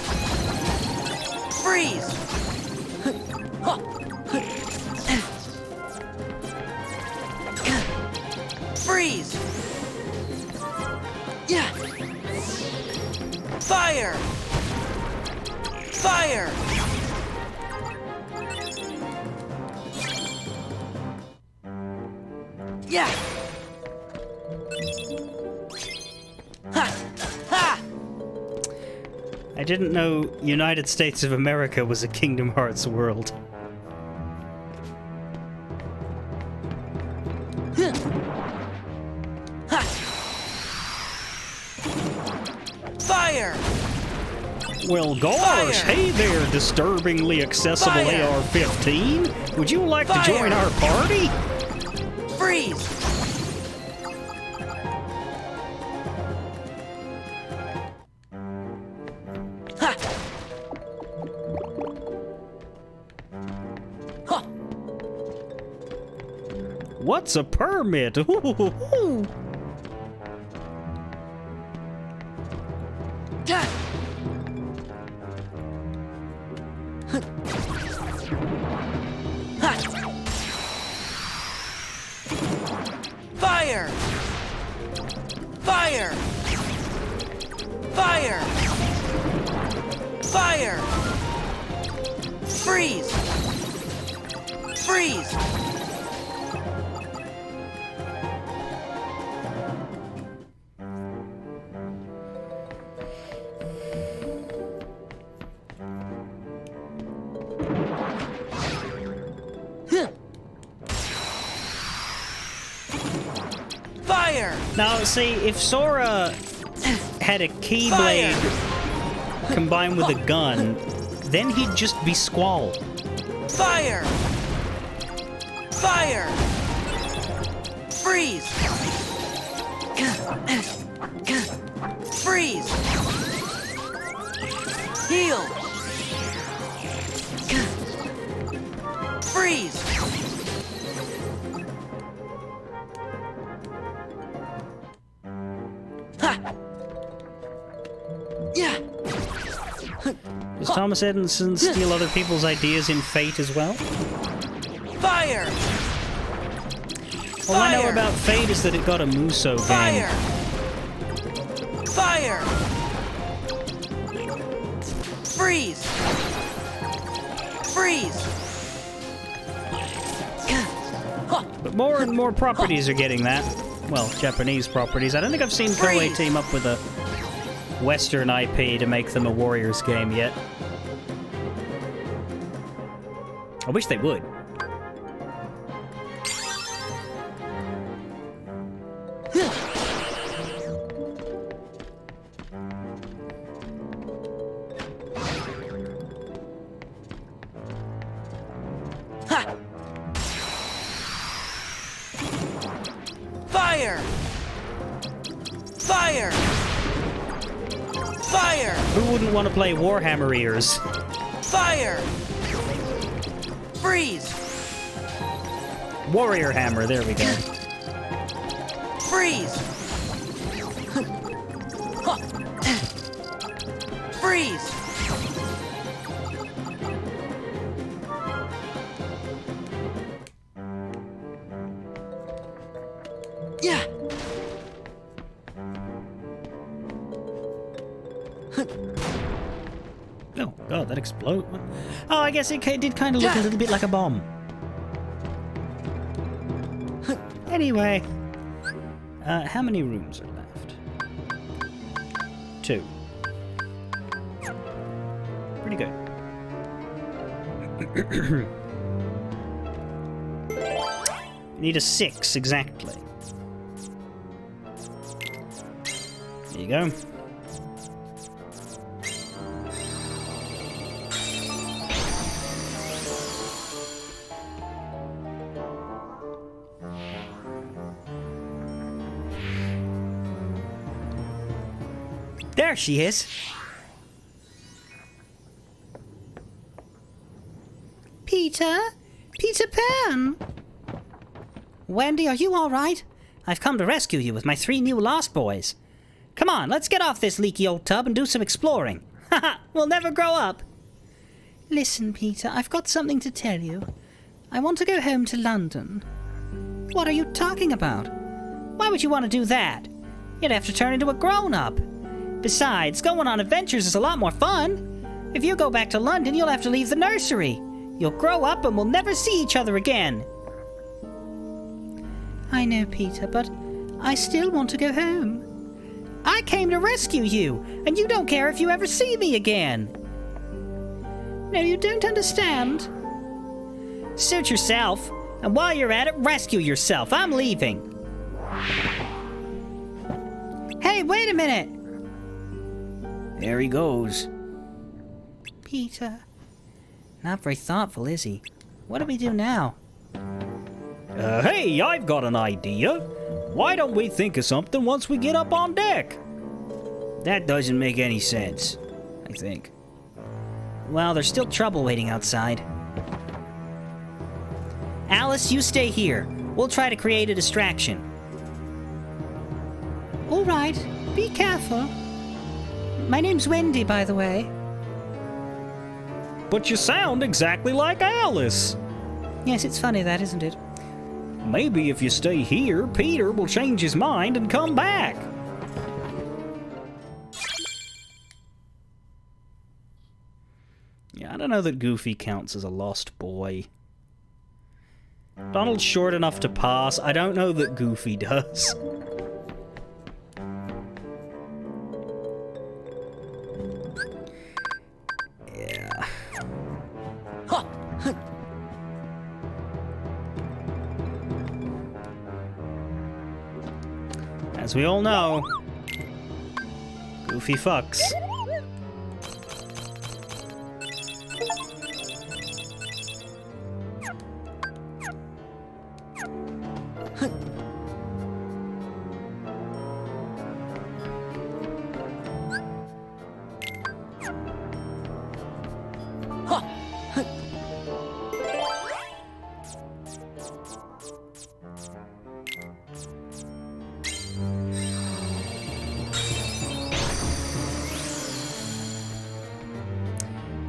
Freeze! Freeze! Yeah! Fire! Fire! Yeah! Ha! Ha! I didn't know United States of America was a Kingdom Hearts world. Ha! Fire! Well, gosh, Fire! hey there, disturbingly accessible Fire! AR-15. Would you like Fire! to join our party? Freeze! Ha! Huh. What's a permit? Ooh. Ha! Ha! Fire! Fire! Fire! Fire! Freeze! Freeze! Fire! Now, see, if Sora had a Keyblade combined with a gun, then he'd just be Squall. Fire! Fire! Freeze! Freeze! Heal! Freeze! Ha! Yeah! Does Thomas Edison steal other people's ideas in Fate as well? Fire! All I know Fire! about Fate is that it got a Muso game. Fire! Fire! Freeze! Freeze! But more and more properties are getting that. Well, Japanese properties. I don't think I've seen Koei Freeze! team up with a Western IP to make them a Warriors game yet. I wish they would. Ha! Fire! Fire! Fire! Who wouldn't want to play Warhammer Ears? Fire! Freeze! Warrior Hammer, there we go. Freeze! Freeze! Yeah! Oh, God, that exploded. Oh, I guess it did kind of look a little bit like a bomb. Anyway, how many rooms are left? 2. Pretty good. Need a 6, exactly. There you go. There she is. Peter? Peter Pan? Wendy, are you all right? I've come to rescue you with my 3 new Lost Boys. Come on, let's get off this leaky old tub and do some exploring. Haha, we'll never grow up. Listen, Peter, I've got something to tell you. I want to go home to London. What are you talking about? Why would you want to do that? You'd have to turn into a grown-up. Besides, going on adventures is a lot more fun. If you go back to London, you'll have to leave the nursery. You'll grow up and we'll never see each other again. I know, Peter, but I still want to go home. I came to rescue you, and you don't care if you ever see me again. No, you don't understand. Suit yourself, and while you're at it, rescue yourself. I'm leaving. Hey, wait a minute! There he goes. Peter. Not very thoughtful, is he? What do we do now? Hey, I've got an idea. Why don't we think of something once we get up on deck? That doesn't make any sense, I think. Well, there's still trouble waiting outside. Alice, you stay here. We'll try to create a distraction. All right. Be careful. My name's Wendy, by the way. But you sound exactly like Alice. Yes, it's funny that, isn't it? Maybe if you stay here, Peter will change his mind and come back. Yeah, I don't know that Goofy counts as a lost boy. Donald's short enough to pass. I don't know that Goofy does. Yeah. As we all know, Goofy fucks.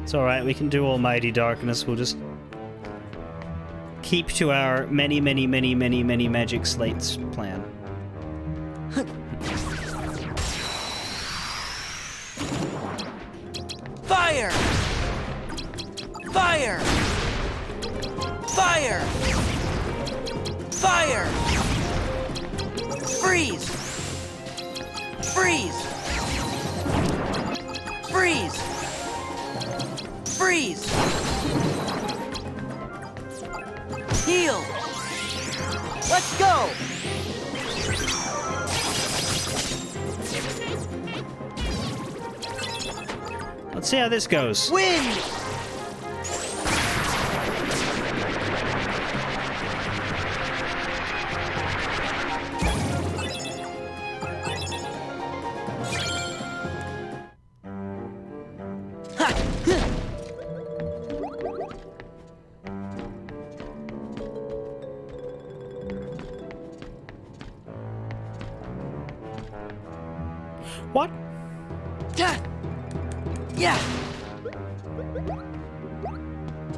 It's alright, we can do Almighty Darkness. We'll just keep to our many magic slates plan. Fire! Fire! Fire! Fire! Fire! Freeze! Freeze! Freeze! Freeze! Heal! Let's go! Let's see how this goes. Wind! Ha! Huh. What? Yeah! Yeah!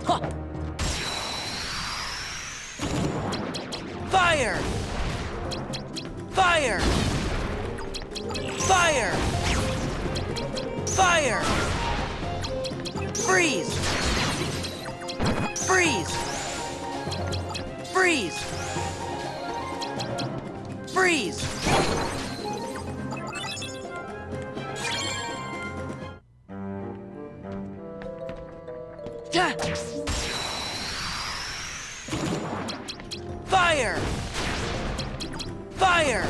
Huh. Fire! Fire! Fire! Fire! Freeze! Freeze! Freeze! Freeze! Yeah. Fire! Fire!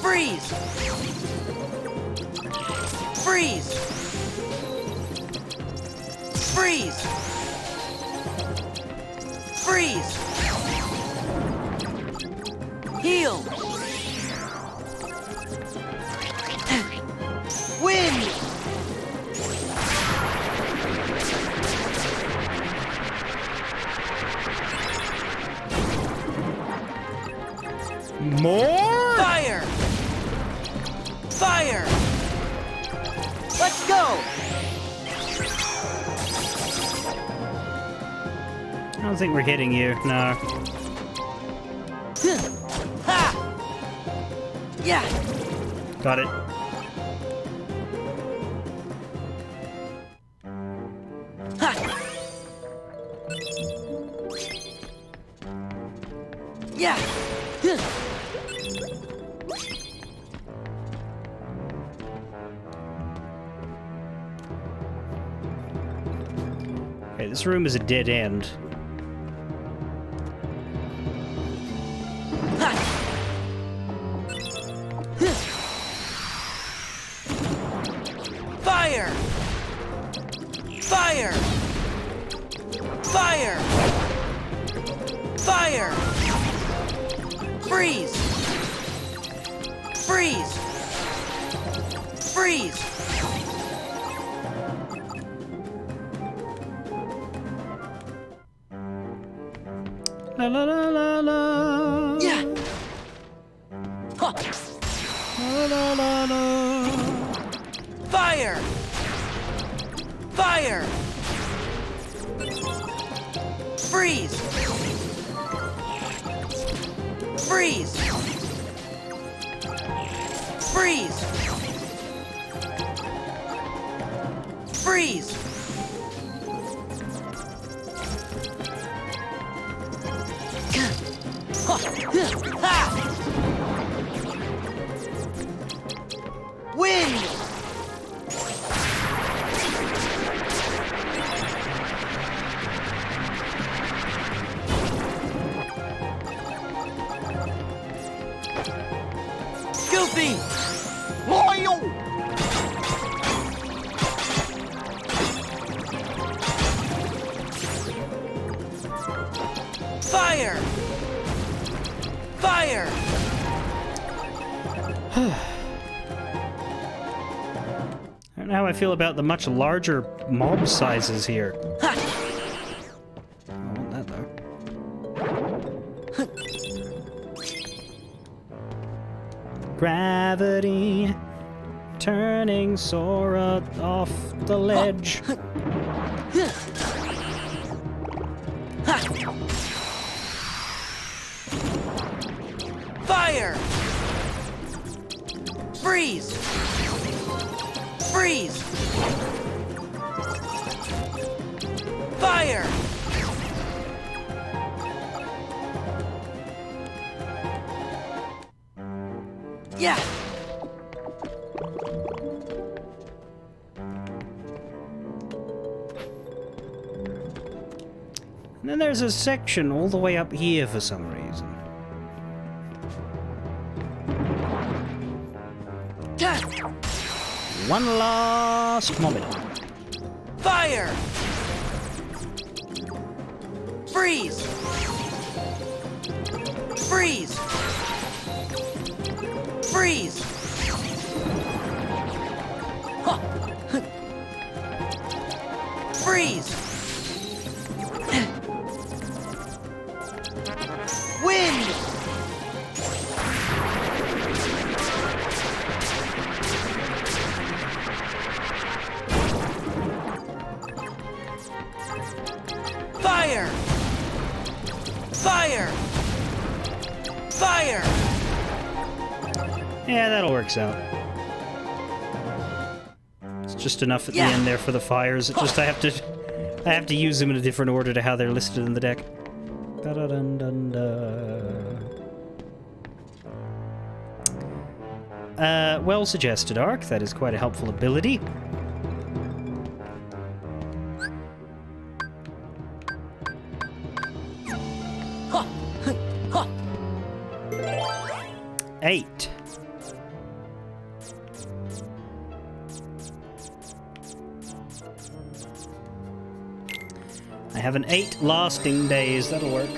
Freeze! Freeze! Freeze! Freeze! Heal! Wind! More? Fire! Fire! Let's go! I don't think we're hitting you. No. Ha! Yeah! Got it. Ha! Yeah! Okay, this room is a dead end. Fire! Fire! Fire! Fire! Freeze! Freeze! Freeze! La la la la la. Yeah! Huh. La la la la. Fire! Fire! Freeze! Freeze! Freeze! Freeze! Ha! Wind! Goofy! Loyal! Fire! Fire! I don't know how I feel about the much larger mob sizes here. Ha! I want that though. Gravity turning Sora off the ledge. Fire! Freeze! Freeze! Fire! Yeah! And then there's a section all the way up here for some reason. One last moment. Fire! Freeze! Freeze! Freeze! Huh. Freeze! Wind! Fire! Fire! Fire! Yeah, that'll works out. It's just enough at the end there for the fires. It just I have to use them in a different order to how they're listed in the deck. Well suggested, Ark. That is quite a helpful ability. Eight. I have an 8 lasting days. That'll work.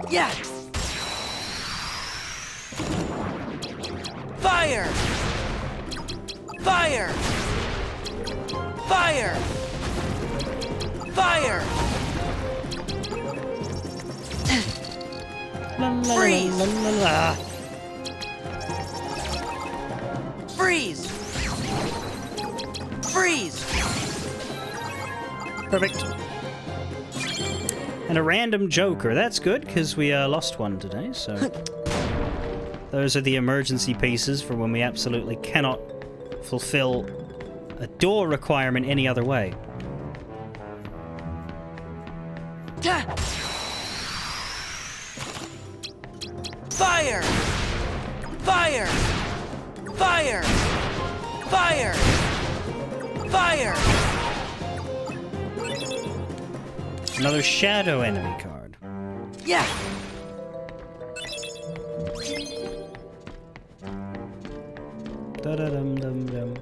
Yeah! Fire! Fire! Fire! Fire! Freeze! Freeze! Freeze! Perfect. And a random joker. That's good, because we lost one today, so... Those are the emergency pieces for when we absolutely cannot fulfill a door requirement any other way. Fire! Fire! Fire! Fire! Fire! Another shadow enemy card. Yeah! Da-da-dum-dum-dum.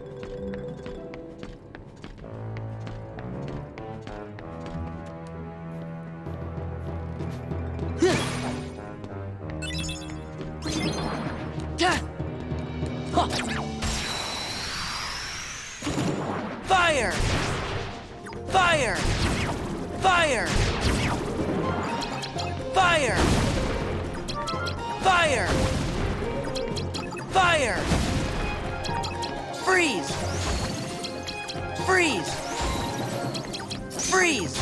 Fire! Fire! Fire! Fire! Fire! Fire! Freeze! Freeze! Freeze!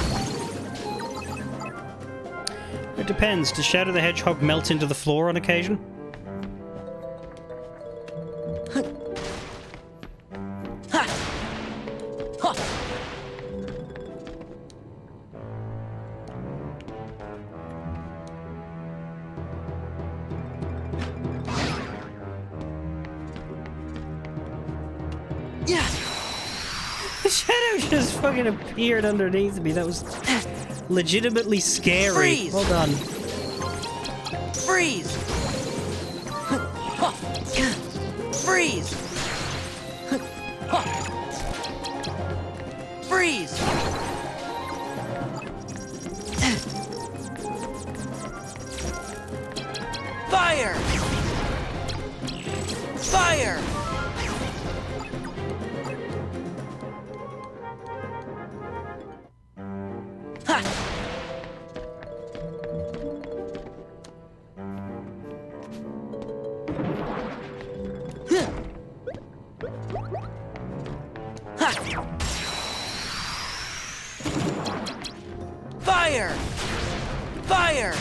It depends. Does Shadow the Hedgehog melt into the floor on occasion? Yeah! The shadow just fucking appeared underneath me. That was legitimately scary. Freeze! Hold on. Freeze! Freeze! Freeze! Fire! Fire! Ha! Fire! Fire!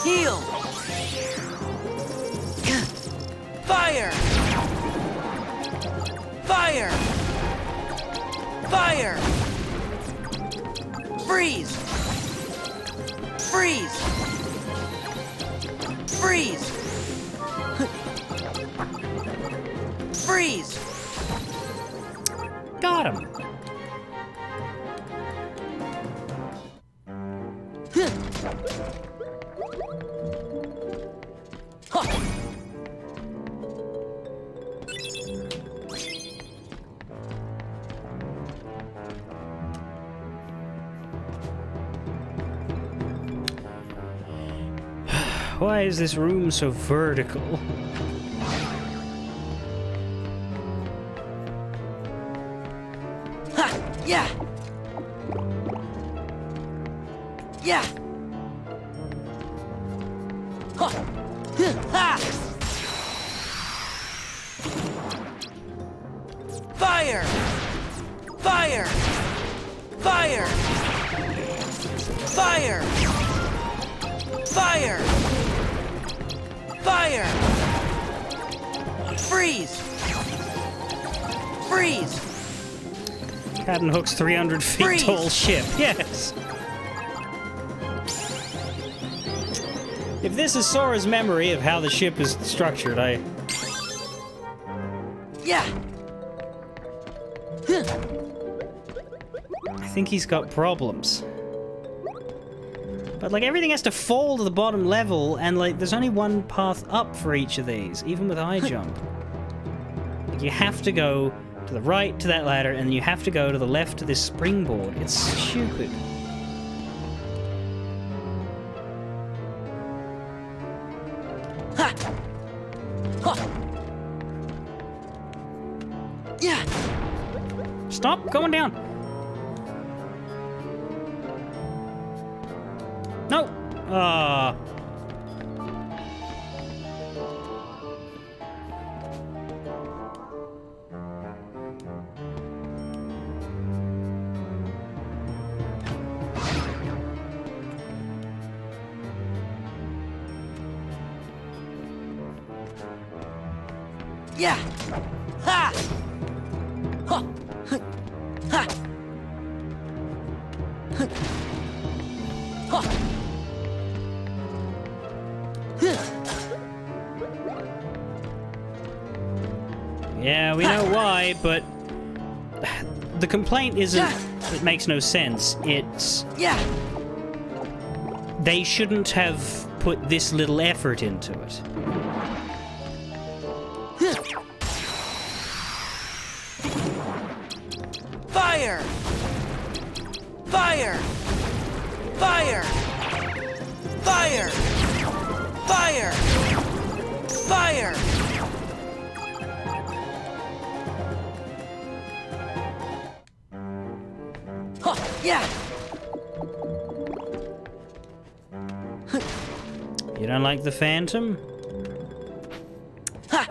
Heal! Fire! Fire! Fire! Freeze! Freeze! Freeze! Freeze! Got him. Why is this room so vertical? Ha! Yeah! Yeah! Ha! Ha! Fire! Fire! Fire! Fire! Fire! Fire! Freeze! Freeze! Captain Hook's 300 feet Freeze. tall ship. Yes. If this is Sora's memory of how the ship is structured, I Yeah! think he's got problems. But like everything has to fall to the bottom level, and like there's only one path up for each of these, even with high jump. Like, you have to go to the right to that ladder, and then you have to go to the left to this springboard. It's stupid. Ha! Ha! Yeah! Stop going down. No. Yeah! Ha! Ha! Ha! Ha! Yeah, we know why, but the complaint isn't it makes no sense. It's Yeah! they shouldn't have put this little effort into it. Fire! Fire! Fire! Fire! Fire! Fire! Huh, yeah! You don't like the Phantom? Ha!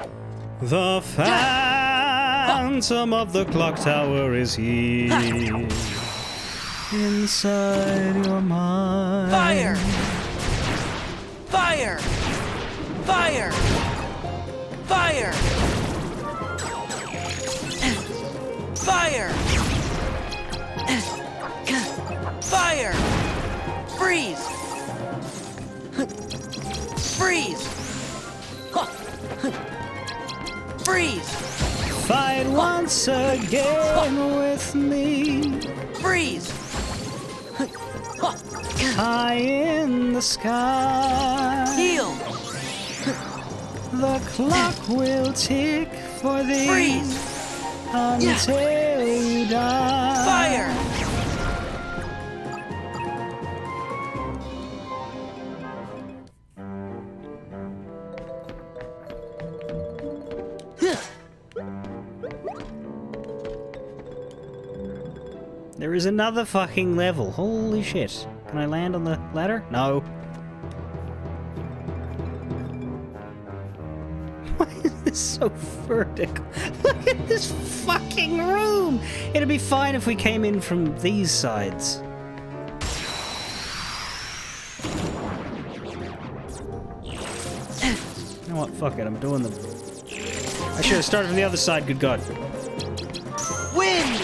The Phantom of the clock tower is here. Inside your mind. Fire! Fire! Fire! Fire! Fire! Fire! Freeze! Freeze! Freeze! Fight once again with me. Freeze! High in the sky. Heal! The clock will tick for thee. Freeze! Until you die. Fire! There is another fucking level. Holy shit. Can I land on the ladder? No. Why is this so vertical? Look at this fucking room! It'd be fine if we came in from these sides. know what? Fuck it. I'm doing the... I should have started from the other side, good God. Wind!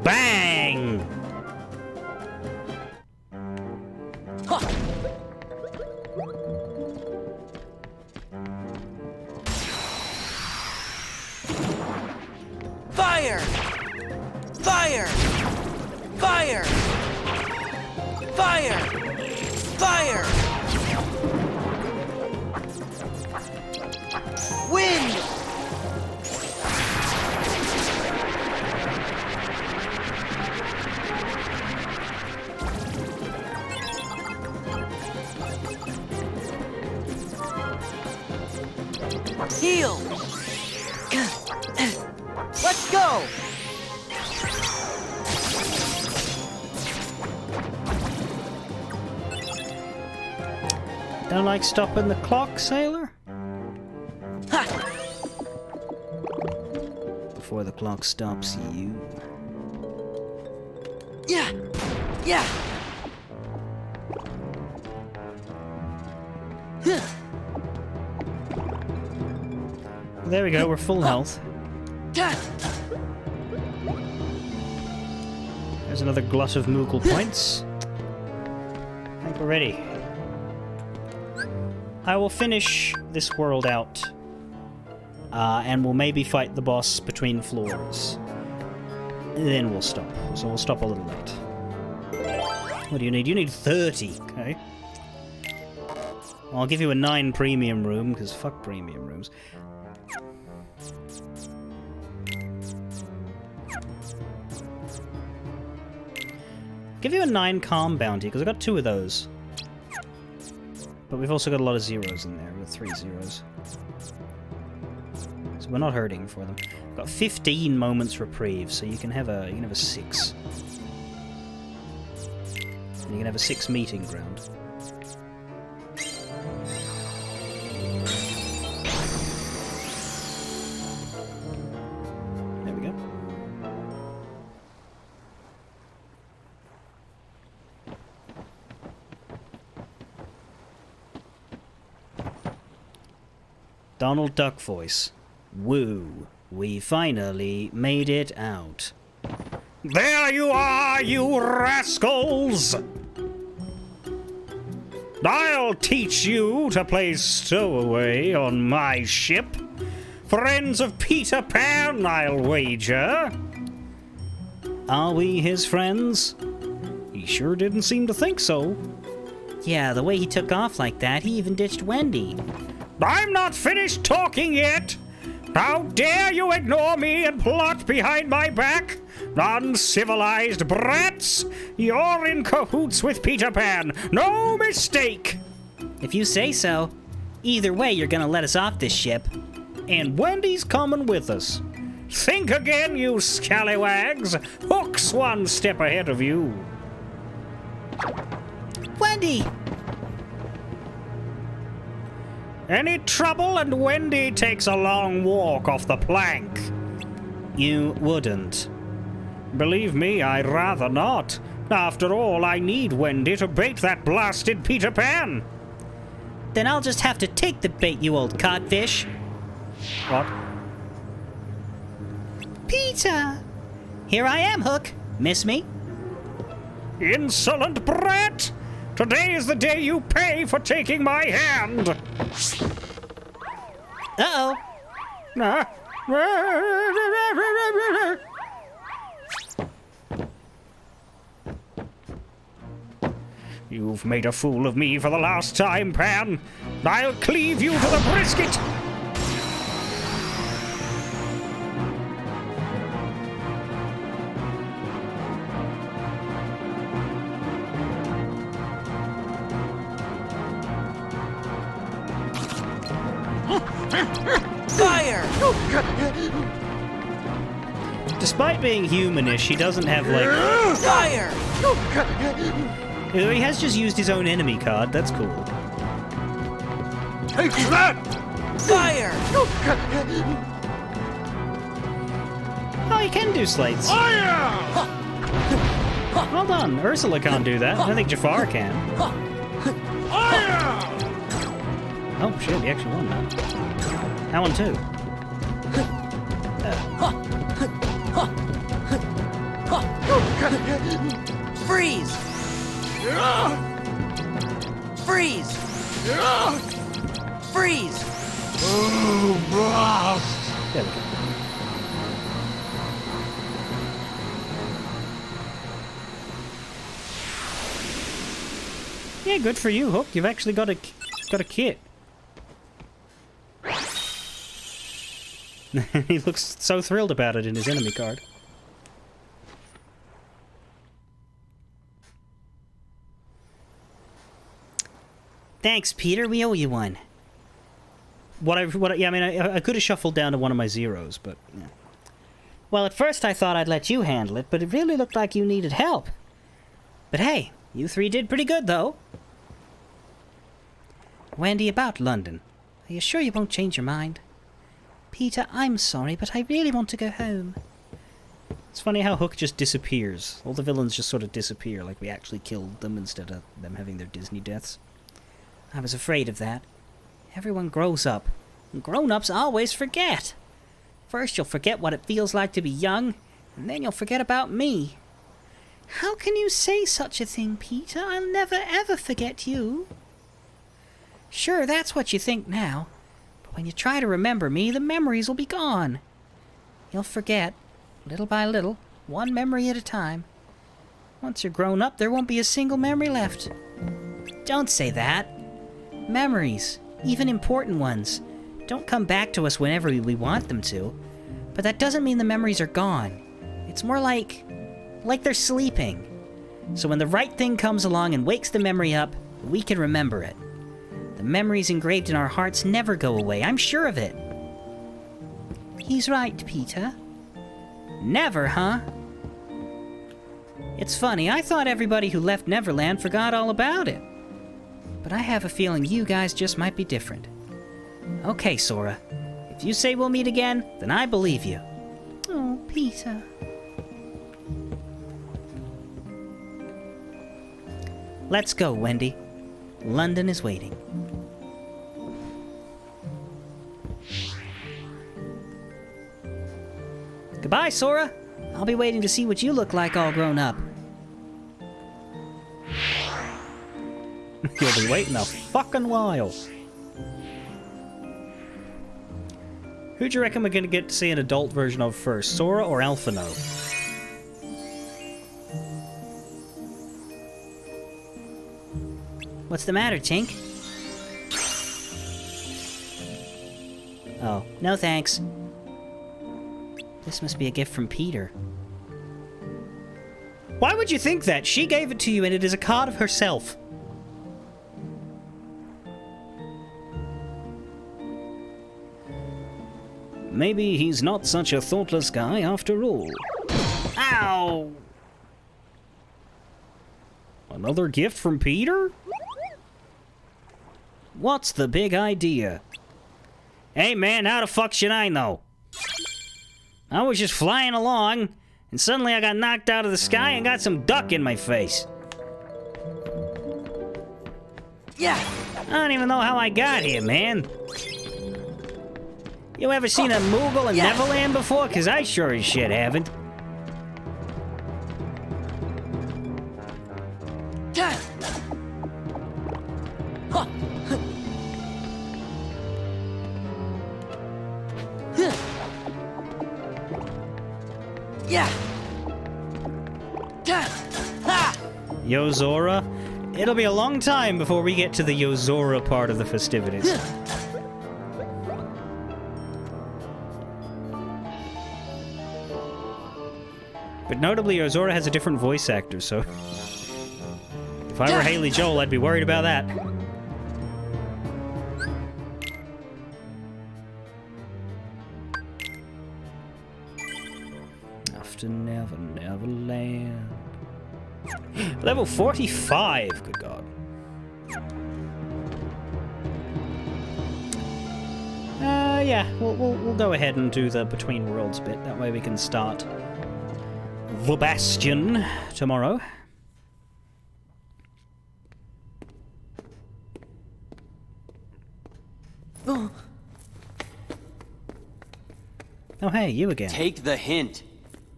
Bang! Fire! Fire! Fire! Fire! Fire! Wind! Heal! Let's go! Don't like stopping the clock, sailor? Ha! Before the clock stops you. Yeah! Yeah! There we go, we're full health. Yeah! There's another glut of Moogle points. I think we're ready. I will finish this world out. And we'll maybe fight the boss between floors. Then we'll stop. So we'll stop a little late. What do you need? You need 30, okay? Well, I'll give you a 9 premium room, because fuck premium rooms. Give you a 9 calm bounty, because I've got 2 of those. But we've also got a lot of zeros in there. We've got 3 zeros. So we're not hurting for them. We've got 15 moments reprieve, so you can have a 6. And you can have a 6 meeting ground. There we go. Donald Duck voice. Woo. We finally made it out. There you are, you rascals! I'll teach you to play stowaway on my ship. Friends of Peter Pan, I'll wager. Are we his friends? He sure didn't seem to think so. Yeah, the way he took off like that, he even ditched Wendy. I'm not finished talking yet! How dare you ignore me and plot behind my back? Uncivilized brats! You're in cahoots with Peter Pan! No mistake! If you say so. Either way, you're gonna let us off this ship. And Wendy's coming with us. Think again, you scallywags! Hook's one step ahead of you. Wendy! Any trouble and Wendy takes a long walk off the plank. You wouldn't. Believe me, I'd rather not. After all, I need Wendy to bait that blasted Peter Pan. Then I'll just have to take the bait, you old codfish. What? Peter! Here I am, Hook. Miss me? Insolent brat! Today is the day you pay for taking my hand! Uh-oh. You've made a fool of me for the last time, Pan. I'll cleave you to the brisket! Fire! Despite being humanish, he doesn't have, like... Fire! He has just used his own enemy card, that's cool. Take that! Fire! Oh, he can do slates. Well done. Ursula can't do that. I don't think Jafar can. Oh shit, he actually won that. That one too. Freeze! Freeze! Freeze! There we go. Yeah, good for you, Hook. You've actually got a kit. He looks so thrilled about it in his enemy card. Thanks, Peter. We owe you one. Yeah, I mean, I could have shuffled down to one of my zeros, but yeah. Well, at first I thought I'd let you handle it, but it really looked like you needed help. But hey, you three did pretty good, though. Wendy, about London. Are you sure you won't change your mind? Peter, I'm sorry, but I really want to go home. It's funny how Hook just disappears. All the villains just sort of disappear, like we actually killed them instead of them having their Disney deaths. I was afraid of that. Everyone grows up, and grown-ups always forget. First you'll forget what it feels like to be young, and then you'll forget about me. How can you say such a thing, Peter? I'll never ever forget you. Sure, that's what you think now, but when you try to remember me, the memories will be gone. You'll forget, little by little, one memory at a time. Once you're grown up, there won't be a single memory left. Don't say that. Memories, even important ones, don't come back to us whenever we want them to. But that doesn't mean the memories are gone. It's more like they're sleeping. So when the right thing comes along and wakes the memory up, we can remember it. The memories engraved in our hearts never go away, I'm sure of it. He's right, Peter. Never, huh? It's funny, I thought everybody who left Neverland forgot all about it. But I have a feeling you guys just might be different. Okay, Sora. If you say we'll meet again, then I believe you. Oh, Peter. Let's go, Wendy. London is waiting. Goodbye, Sora. I'll be waiting to see what you look like all grown up. You'll be waiting a fucking while. Who do you reckon we're gonna get to see an adult version of first, Sora or Alphino? What's the matter, Tink? Oh, no thanks. This must be a gift from Peter. Why would you think that? She gave it to you and it is a card of herself. Maybe he's not such a thoughtless guy after all. Ow! Another gift from Peter? What's the big idea? Hey man, how the fuck should I know? I was just flying along, and suddenly I got knocked out of the sky and got some duck in my face. Yeah! I don't even know how I got here, man. You ever seen a Moogle in Neverland before? Cause I sure as shit haven't. Yo Zora, it'll be a long time before we get to the Yo Zora part of the festivities. But notably, Yo Zora has a different voice actor, so if I were Haley Joel, I'd be worried about that. After Neverland. Level 45, good God. Yeah, we'll go ahead and do the Between Worlds bit. That way we can start The Bastion tomorrow. Oh, hey, you again. Take the hint.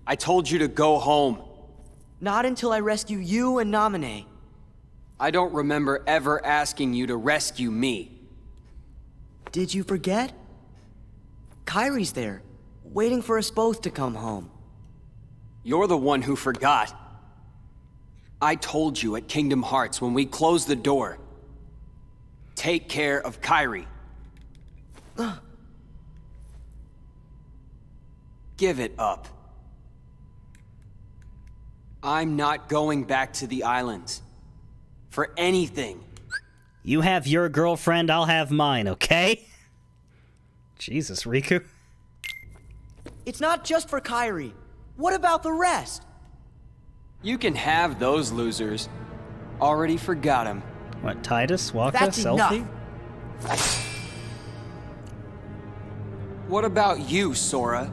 I told you to go home. Not until I rescue you and Naminé. I don't remember ever asking you to rescue me. Did you forget? Kairi's there, waiting for us both to come home. You're the one who forgot. I told you at Kingdom Hearts when we closed the door. Take care of Kairi. Give it up. I'm not going back to the islands. For anything. You have your girlfriend, I'll have mine, okay? Jesus, Riku. It's not just for Kairi. What about the rest? You can have those losers. Already forgot him. What, Titus, Waka, That's Selfie? enough. What about you, Sora?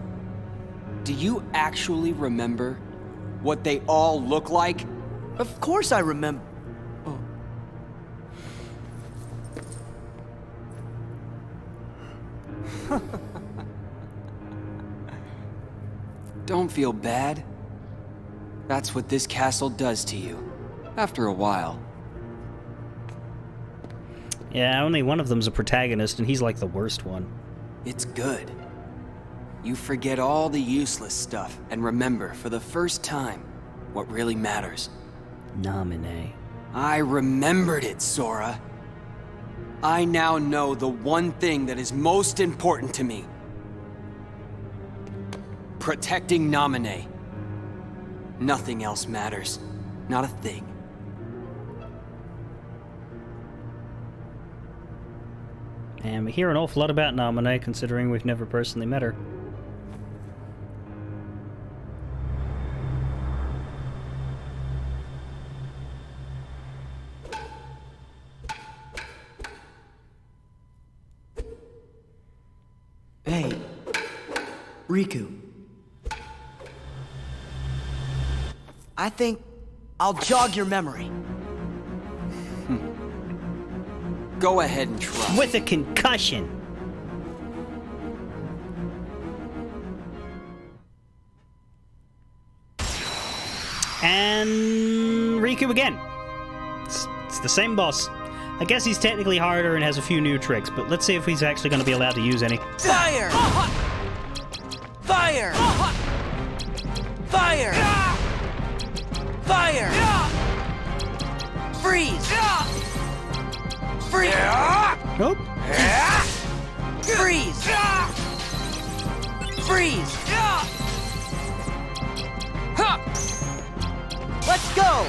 Do you actually remember what they all look like? Of course I remember. Oh. Don't feel bad. That's what this castle does to you. After a while. Yeah, only one of them's a protagonist, and he's like the worst one. It's good. You forget all the useless stuff and remember for the first time what really matters. Naminé. I remembered it, Sora. I now know the one thing that is most important to me. Protecting Naminé. Nothing else matters. Not a thing. And we hear an awful lot about Naminé, considering we've never personally met her. Hey, Riku. I think I'll jog your memory. Go ahead and try. With a concussion! And Riku again. It's the same boss. I guess he's technically harder and has a few new tricks, but let's see if he's actually going to be allowed to use any. Fire! Fire! Fire! Fire! Freeze! Freeze! Nope. Freeze! Freeze! Let's go!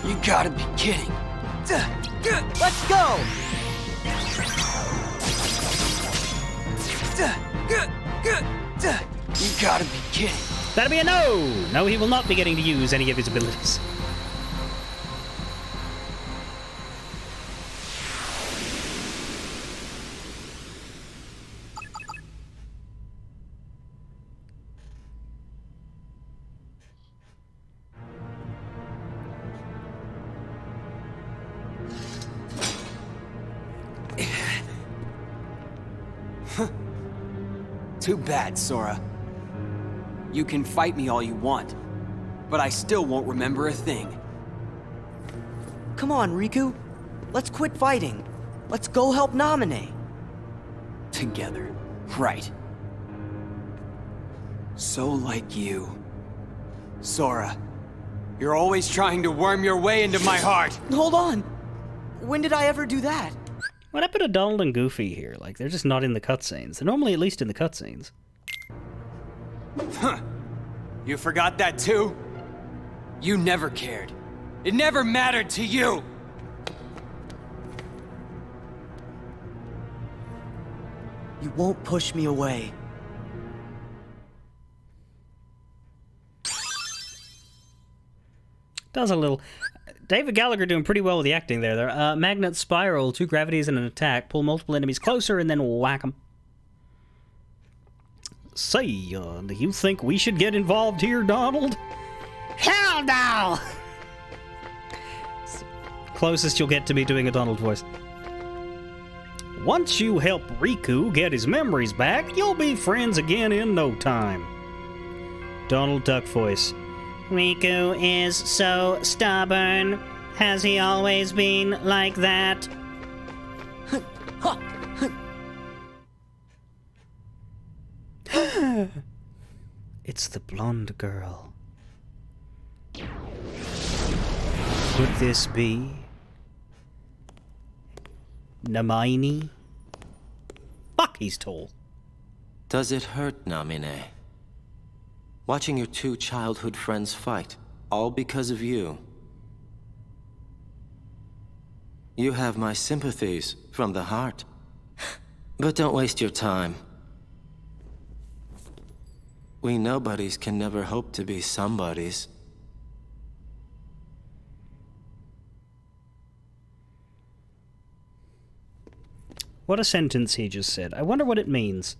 You gotta be kidding. Let's go! You gotta be kidding. That'll be a no! No, he will not be getting to use any of his abilities. Too bad, Sora. You can fight me all you want, but I still won't remember a thing. Come on, Riku. Let's quit fighting. Let's go help Naminé. Together, right. So like you. Sora, you're always trying to worm your way into my heart. Hold on. When did I ever do that? What happened to Donald and Goofy here? Like, they're just not in the cutscenes. They're normally at least in the cutscenes. Huh. You forgot that too? You never cared. It never mattered to you! You won't push me away. Does a little... David Gallagher doing pretty well with the acting there. Magnet spiral, 2 gravities and an attack. Pull multiple enemies closer and then whack them. Say, do you think we should get involved here, Donald? Hell no! Closest you'll get to me doing a Donald voice. Once you help Riku get his memories back, you'll be friends again in no time. Donald Duck voice. Riku is so stubborn. Has he always been like that? It's the blonde girl. Could this be Namaini? Fuck, he's tall. Does it hurt, Namine? Watching your 2 childhood friends fight, all because of you. You have my sympathies from the heart. But don't waste your time. We nobodies can never hope to be somebodies. What a sentence he just said. I wonder what it means.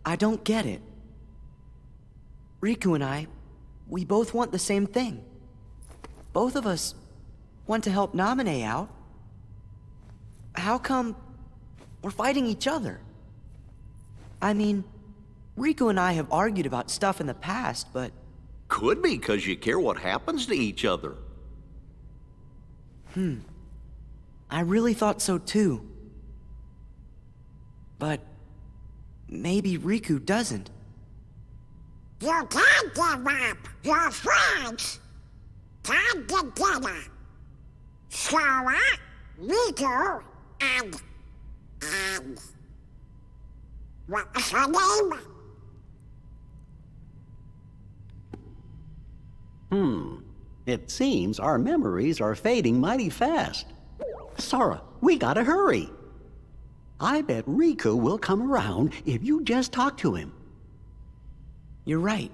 I don't get it. Riku and I, we both want the same thing. Both of us want to help Namine out. How come we're fighting each other? I mean, Riku and I have argued about stuff in the past, but... Could be because you care what happens to each other. I really thought so too. But maybe Riku doesn't. You can't give up your friends. Time together. Sora, Riku, and... What was her name? It seems our memories are fading mighty fast. Sora, we gotta hurry. I bet Riku will come around if you just talk to him. You're right.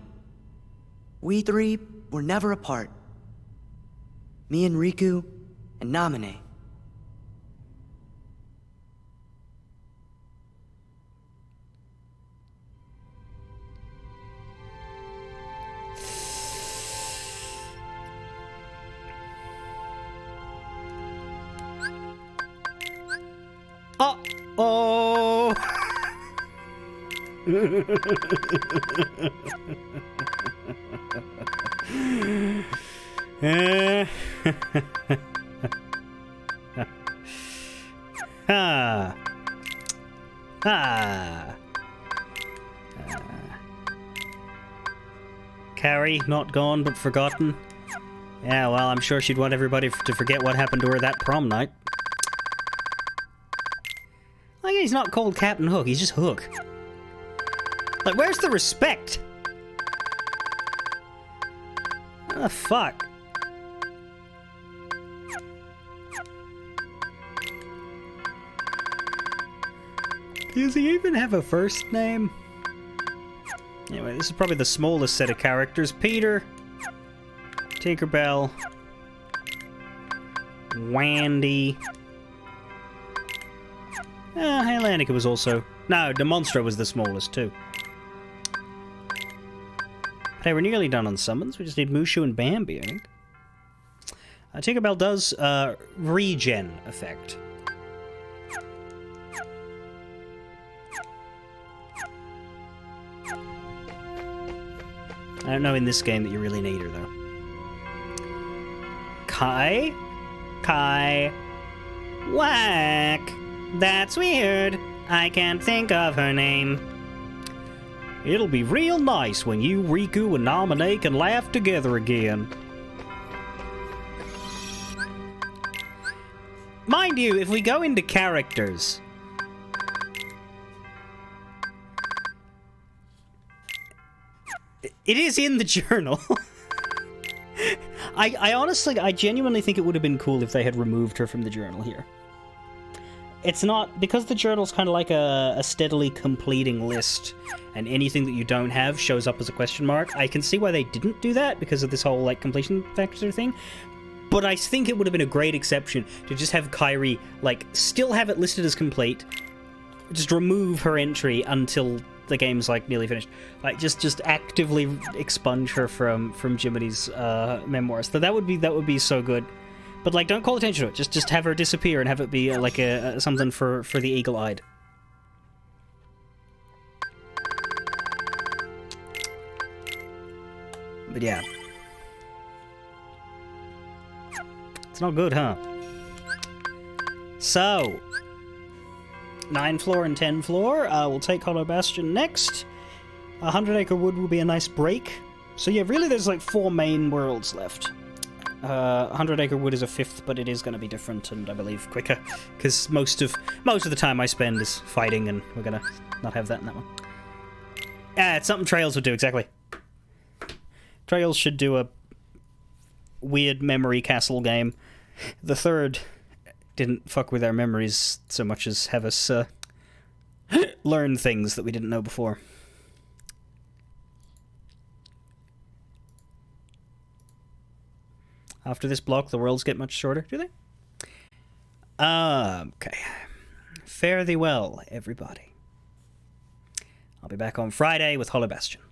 We 3 were never apart. Me and Riku and Namine. Oh. Carrie, not gone but forgotten. Yeah, well, I'm sure she'd want everybody to forget what happened to her that prom night. Like, he's not called Captain Hook, he's just Hook. Like, where's the respect? What the fuck? Does he even have a first name? Anyway, this is probably the smallest set of characters. Peter, Tinkerbell, Wandy. Atlantica was also... No, Demonstra was the smallest too. Hey, we're nearly done on summons. We just need Mushu and Bambi, I think. Tinkerbell does regen effect. I don't know in this game that you really need her, though. Kai? Whack! That's weird. I can't think of her name. It'll be real nice when you, Riku, and Namine can laugh together again. Mind you, if we go into characters... It is in the journal. I genuinely think it would have been cool if they had removed her from the journal here. it's not, because the journal's kind of like a steadily completing list, and anything that you don't have shows up as a question mark. I can see why they didn't do that because of this whole like completion factor thing. But I think it would have been a great exception to just have Kairi, like, still have it listed as complete, just remove her entry until the game's, like, nearly finished. Like, just actively expunge her from Jiminy's memoirs. So that would be so good. But, like, don't call attention to it. Just have her disappear and have it be, like, something for the eagle-eyed. But yeah. It's not good, huh? So, 9th floor and 10th floor. We'll take Hollow Bastion next. 100 Acre Wood will be a nice break. So yeah, really there's like 4 main worlds left. 100 Acre Wood is a 5th, but it is going to be different and I believe quicker, because most of the time I spend is fighting, and we're gonna not have that in that one. It's something Trails would do, exactly. Trails should do a weird memory castle game. The 3rd didn't fuck with our memories so much as have us learn things that we didn't know before. After this block, the worlds get much shorter, do they? Okay. Fare thee well, everybody. I'll be back on Friday with Hollow Bastion.